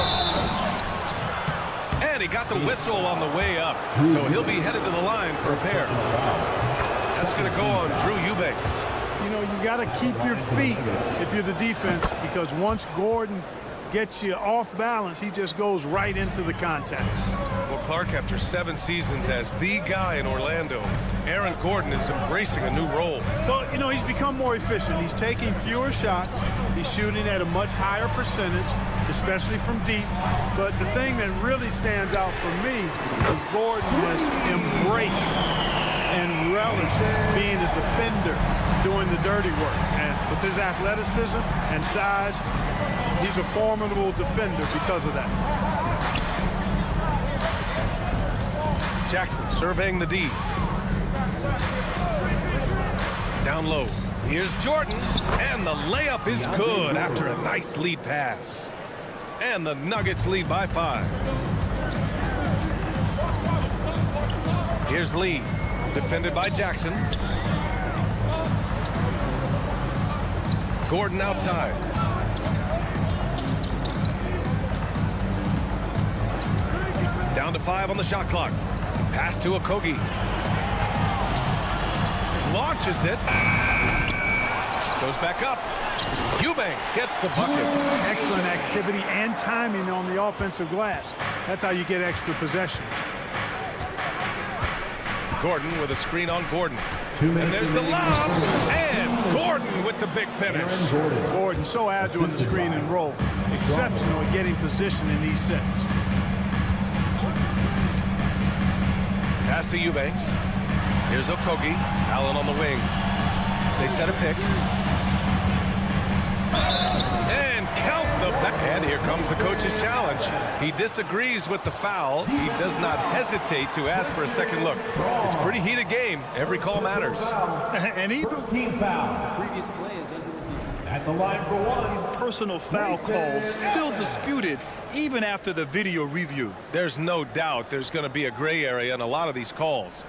Speaker 8: And he got the whistle on the way up. So he'll be headed to the line for a pair. That's going to go on Drew Eubanks.
Speaker 10: You know, you got to keep your feet if you're the defense, because once Gordon gets you off balance, he just goes right into the contact.
Speaker 8: Well, Clark, after 7 seasons as the guy in Orlando, Aaron Gordon is embracing a new role.
Speaker 10: Well, you know, he's become more efficient. He's taking fewer shots. He's shooting at a much higher percentage, especially from deep. But the thing that really stands out for me is Gordon has embraced and relished being a defender, doing the dirty work. And with his athleticism and size, he's a formidable defender because of that.
Speaker 8: Jackson surveying the D. Down low. Here's Jordan. And the layup is good after a nice lead pass. And the Nuggets lead by 5. Here's Lee. Defended by Jackson. Gordon outside. Down to 5 on the shot clock. Pass to Okogie. Launches it. Goes back up. Eubanks gets the bucket.
Speaker 10: Excellent activity and timing on the offensive glass. That's how you get extra possessions.
Speaker 8: Gordon with a screen on Gordon. And there's the lob. And Gordon with the big finish.
Speaker 10: Gordon so agile in the screen and roll. Exceptional at getting position in these sets.
Speaker 8: Pass to Eubanks. Here's Okogie. Allen on the wing. They set a pick. And count the back. And here comes the coach's challenge. He disagrees with the foul. He does not hesitate to ask for a second look. It's a pretty heated game. Every call matters.
Speaker 9: And even
Speaker 16: Team foul. Previous play is under review.
Speaker 9: at the line for 1. These personal foul calls still disputed even after the video review.
Speaker 8: There's no doubt there's going to be a gray area in a lot of these calls.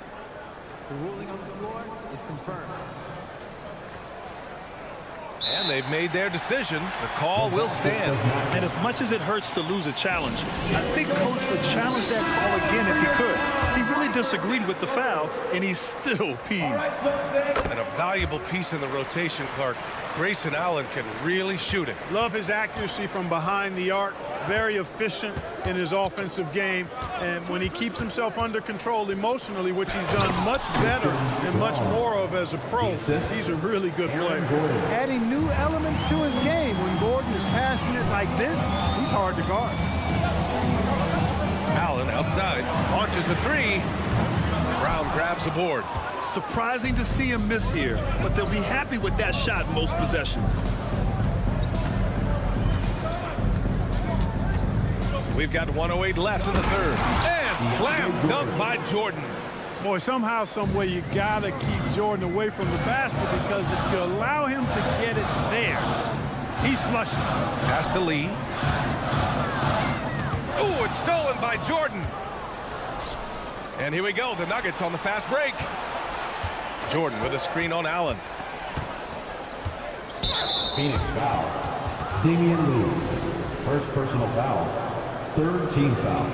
Speaker 16: The ruling on the floor is confirmed.
Speaker 8: And they've made their decision. The call will stand.
Speaker 9: And as much as it hurts to lose a challenge, I think Coach would challenge that call again if he could. He really disagreed with the foul, and he's still peeved.
Speaker 8: And a valuable piece in the rotation, Clark. Grayson Allen can really shoot it.
Speaker 10: Love his accuracy from behind the arc. Very efficient in his offensive game. And when he keeps himself under control emotionally, which he's done much better and much more of as a pro, he's a really good player. Adding new elements to his game. When Gordon is passing it like this, he's hard to guard.
Speaker 8: Allen outside, launches a three. Brown grabs the board.
Speaker 9: Surprising to see him miss here, but they'll be happy with that shot most possessions.
Speaker 8: We've got 1:08 left in the third. And slam dunk by Jordan.
Speaker 10: Boy, somehow, some way, you got to keep Jordan away from the basket, because if you allow him to get it there, he's flushing.
Speaker 8: Pass to Lee. Oh, it's stolen by Jordan. And here we go. The Nuggets on the fast break. Jordan with a screen on Allen.
Speaker 13: Phoenix foul. Damian Lee. First personal foul. Third team foul.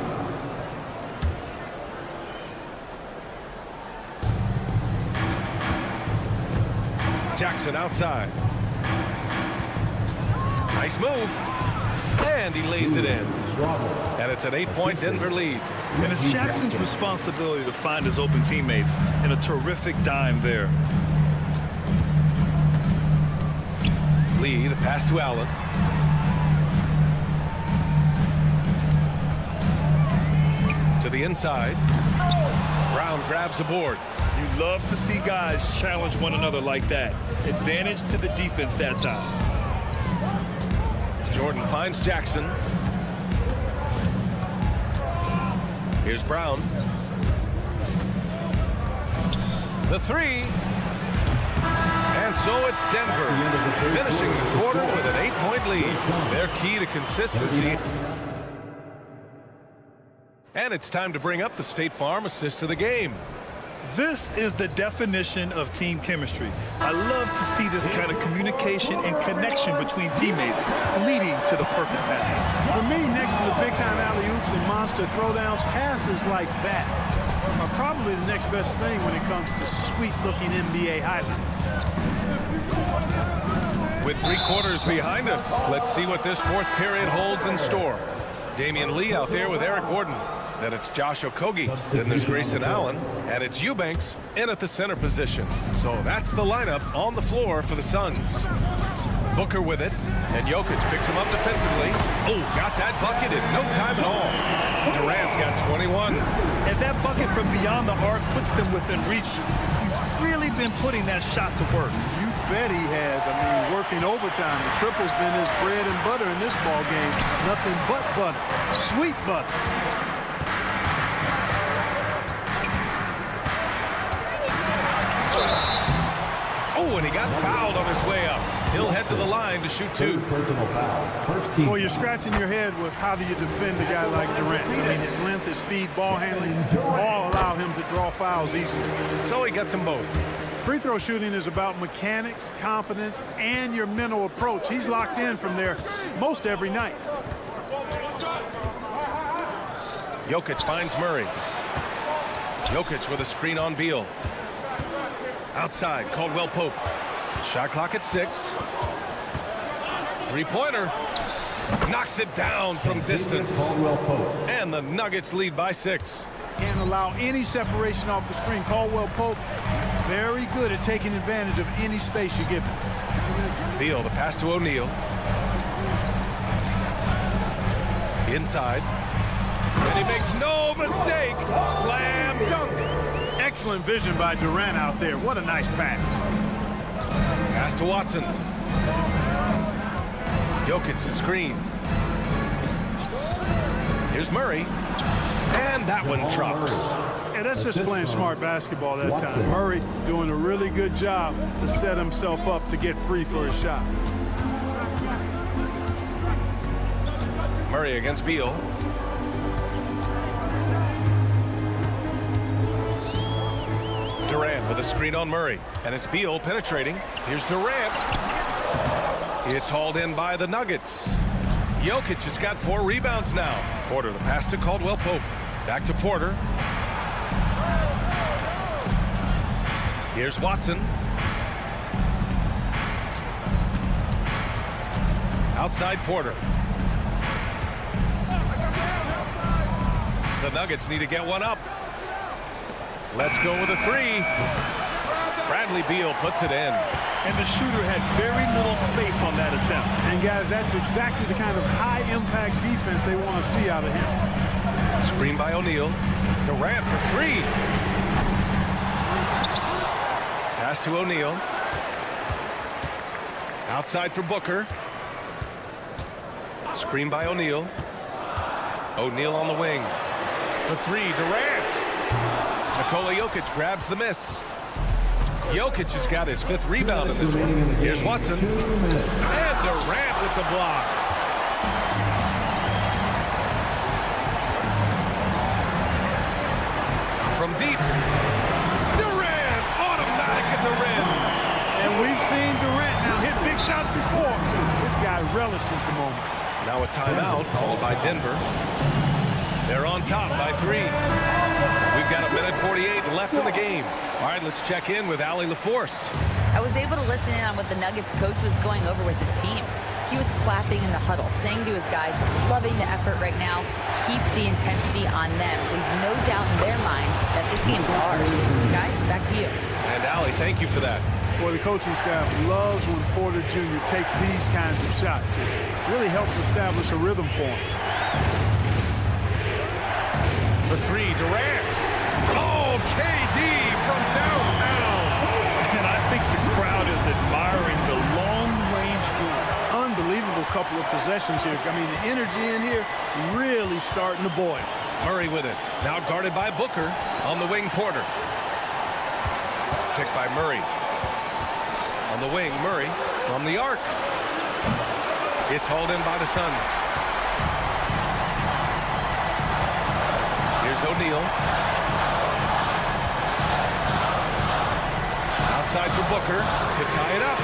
Speaker 8: Jackson outside. Nice move. And he lays it in. And it's an 8-point Denver lead.
Speaker 9: And it's Jackson's responsibility to find his open teammates, and a terrific dime there.
Speaker 8: Lee, the pass to Allen. To the inside. Brown grabs the board.
Speaker 9: You love to see guys challenge one another like that. Advantage to the defense that time.
Speaker 8: Jordan finds Jackson. Here's Brown. The three. And so it's Denver finishing the quarter with an 8-point lead. Their key to consistency. And it's time to bring up the State Farm assist of the game.
Speaker 9: This is the definition of team chemistry. I love to see this kind of communication and connection between teammates leading to the perfect pass.
Speaker 10: For me, next to the big-time alley-oops and monster throwdowns, passes like that are probably the next best thing when it comes to sweet-looking NBA highlights.
Speaker 8: With 3 quarters behind us, let's see what this fourth period holds in store. Damian Lee out there with Eric Gordon. Then it's Josh Okogie. Then there's Grayson Allen. And it's Eubanks in at the center position. So that's the lineup on the floor for the Suns. Booker with it. And Jokic picks him up defensively. Oh, got that bucket in no time at all. Durant's got 21.
Speaker 9: And that bucket from beyond the arc puts them within reach. He's really been putting that shot to work.
Speaker 10: You bet he has. I mean, working overtime. The triple's been his bread and butter in this ball game. Nothing but butter. Sweet butter.
Speaker 8: Oh, and he got fouled on his way up. He'll head to the line to shoot 2.
Speaker 13: Personal foul. First team.
Speaker 10: Well, you're scratching your head with how do you defend a guy like Durant. I mean, his length, his speed, ball handling, all allow him to draw fouls easily.
Speaker 8: So he gets them both.
Speaker 10: Free throw shooting is about mechanics, confidence, and your mental approach. He's locked in from there most every night.
Speaker 8: Jokic finds Murray. Jokic with a screen on Beal. Outside, Caldwell Pope. Shot clock at 6. 3-pointer. Knocks it down from distance. And the Nuggets lead by 6.
Speaker 10: Can't allow any separation off the screen. Caldwell Pope, very good at taking advantage of any space you give him.
Speaker 8: Beal, the pass to O'Neal. Inside. And he makes no mistake. Slam dunk.
Speaker 10: Excellent vision by Durant out there. What a nice pass.
Speaker 8: Pass to Watson. Jokic's screen. Here's Murray. And that one drops.
Speaker 10: Yeah, that's just playing smart basketball that time. Murray doing a really good job to set himself up to get free for his shot.
Speaker 8: Murray against Beal. Durant with a screen on Murray. And it's Beal penetrating. Here's Durant. It's hauled in by the Nuggets. Jokic has got 4 rebounds now. Porter, the pass to Caldwell Pope. Back to Porter. Here's Watson. Outside Porter. The Nuggets need to get one up. Let's go with a 3. Bradley Beal puts it in.
Speaker 9: And the shooter had very little space on that attempt.
Speaker 10: And guys, that's exactly the kind of high-impact defense they want to see out of him.
Speaker 8: Screen by O'Neal. Durant for 3. Pass to O'Neal. Outside for Booker. Screen by O'Neal. O'Neal on the wing. For 3, Durant. Nikola Jokic grabs the miss. Jokic has got his 5th rebound in this one. Here's Watson. And Durant with the block. From deep. Durant, automatic at the rim.
Speaker 10: And we've seen Durant now hit big shots before. This guy relishes the moment.
Speaker 8: Now a timeout called by Denver. They're on top by 3. We've got 1:48 left in the game. All right, let's check in with Allie LaForce.
Speaker 11: I was able to listen in on what the Nuggets coach was going over with his team. He was clapping in the huddle, saying to his guys, loving the effort right now, keep the intensity on them. Leave no doubt in their mind that this game's ours. Guys, back to you.
Speaker 8: And Allie, thank you for that.
Speaker 10: Well, the coaching staff loves when Porter Jr. takes these kinds of shots. It really helps establish a rhythm for him.
Speaker 8: For 3, Durant. Oh, KD from downtown.
Speaker 9: And I think the crowd is admiring the long-range duel.
Speaker 10: Unbelievable couple of possessions here. I mean, the energy in here really starting to boil.
Speaker 8: Murray with it. Now guarded by Booker. On the wing, Porter. Picked by Murray. On the wing, Murray from the arc. It's hauled in by the Suns. Here's O'Neal. Outside for Booker to tie it up.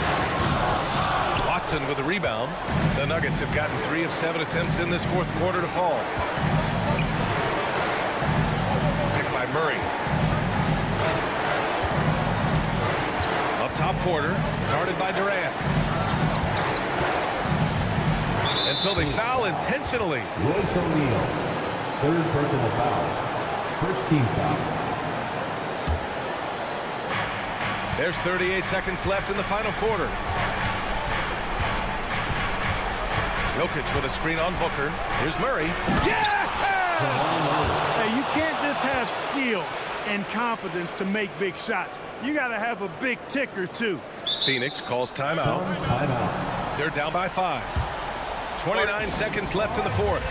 Speaker 8: Watson with a rebound. The Nuggets have gotten 3 of 7 attempts in this 4th quarter to fall. Picked by Murray. Up top, Porter, guarded by Durant. And so they foul intentionally.
Speaker 13: Royce O'Neal, 3rd personal foul. 1st team foul.
Speaker 8: There's 38 seconds left in the final quarter. Jokic with a screen on Booker. Here's Murray. Yeah!
Speaker 10: Hey, you can't just have skill and confidence to make big shots. You got to have a big ticker, too.
Speaker 8: Phoenix calls timeout. They're down by 5. 29 seconds left in the 4th.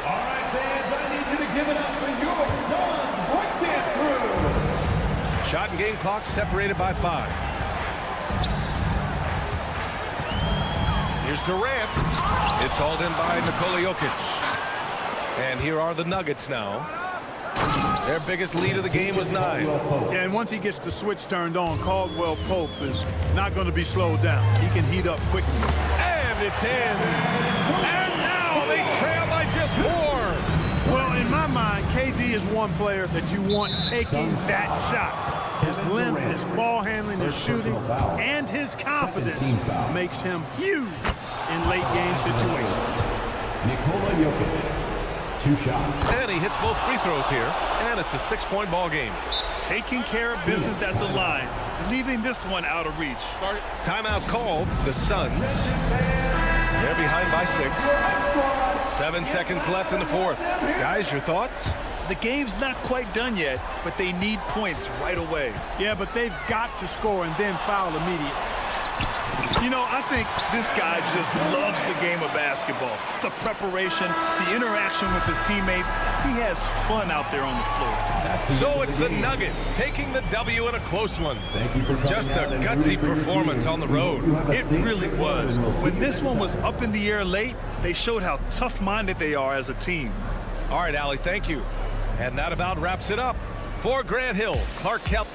Speaker 4: All right, fans, I need you to give it up for your Suns breakdance crew.
Speaker 8: Shot and game clock separated by 5. Here's Durant. It's hauled in by Nikola Jokic. And here are the Nuggets now. Their biggest lead of the game was 9.
Speaker 10: Yeah, and once he gets the switch turned on, Caldwell Pope is not going to be slowed down. He can heat up quickly.
Speaker 8: And it's in. And now they trail by just 4.
Speaker 10: Well, in my mind, KD is one player that you want taking that shot. His length, his ball handling, his shooting, and his confidence makes him huge in late game situations.
Speaker 13: Nikola Jokic, 2 shots.
Speaker 8: And he hits both free throws here. And it's a 6-point ball game.
Speaker 9: Taking care of business at the line, leaving this one out of reach.
Speaker 8: Timeout called. The Suns. They're behind by 6. 7 seconds left in the 4th. Guys, your thoughts?
Speaker 9: The game's not quite done yet, but they need points right away.
Speaker 10: Yeah, but they've got to score and then foul immediately.
Speaker 9: You know, I think this guy just loves the game of basketball. The preparation, the interaction with his teammates. He has fun out there on the floor.
Speaker 8: So it's the Nuggets taking the W in a close one. Just a gutsy performance on the road.
Speaker 9: It really was. When this one was up in the air late, they showed how tough-minded they are as a team.
Speaker 8: All right, Allie, thank you. And that about wraps it up. For Grant Hill, Clark Kelly.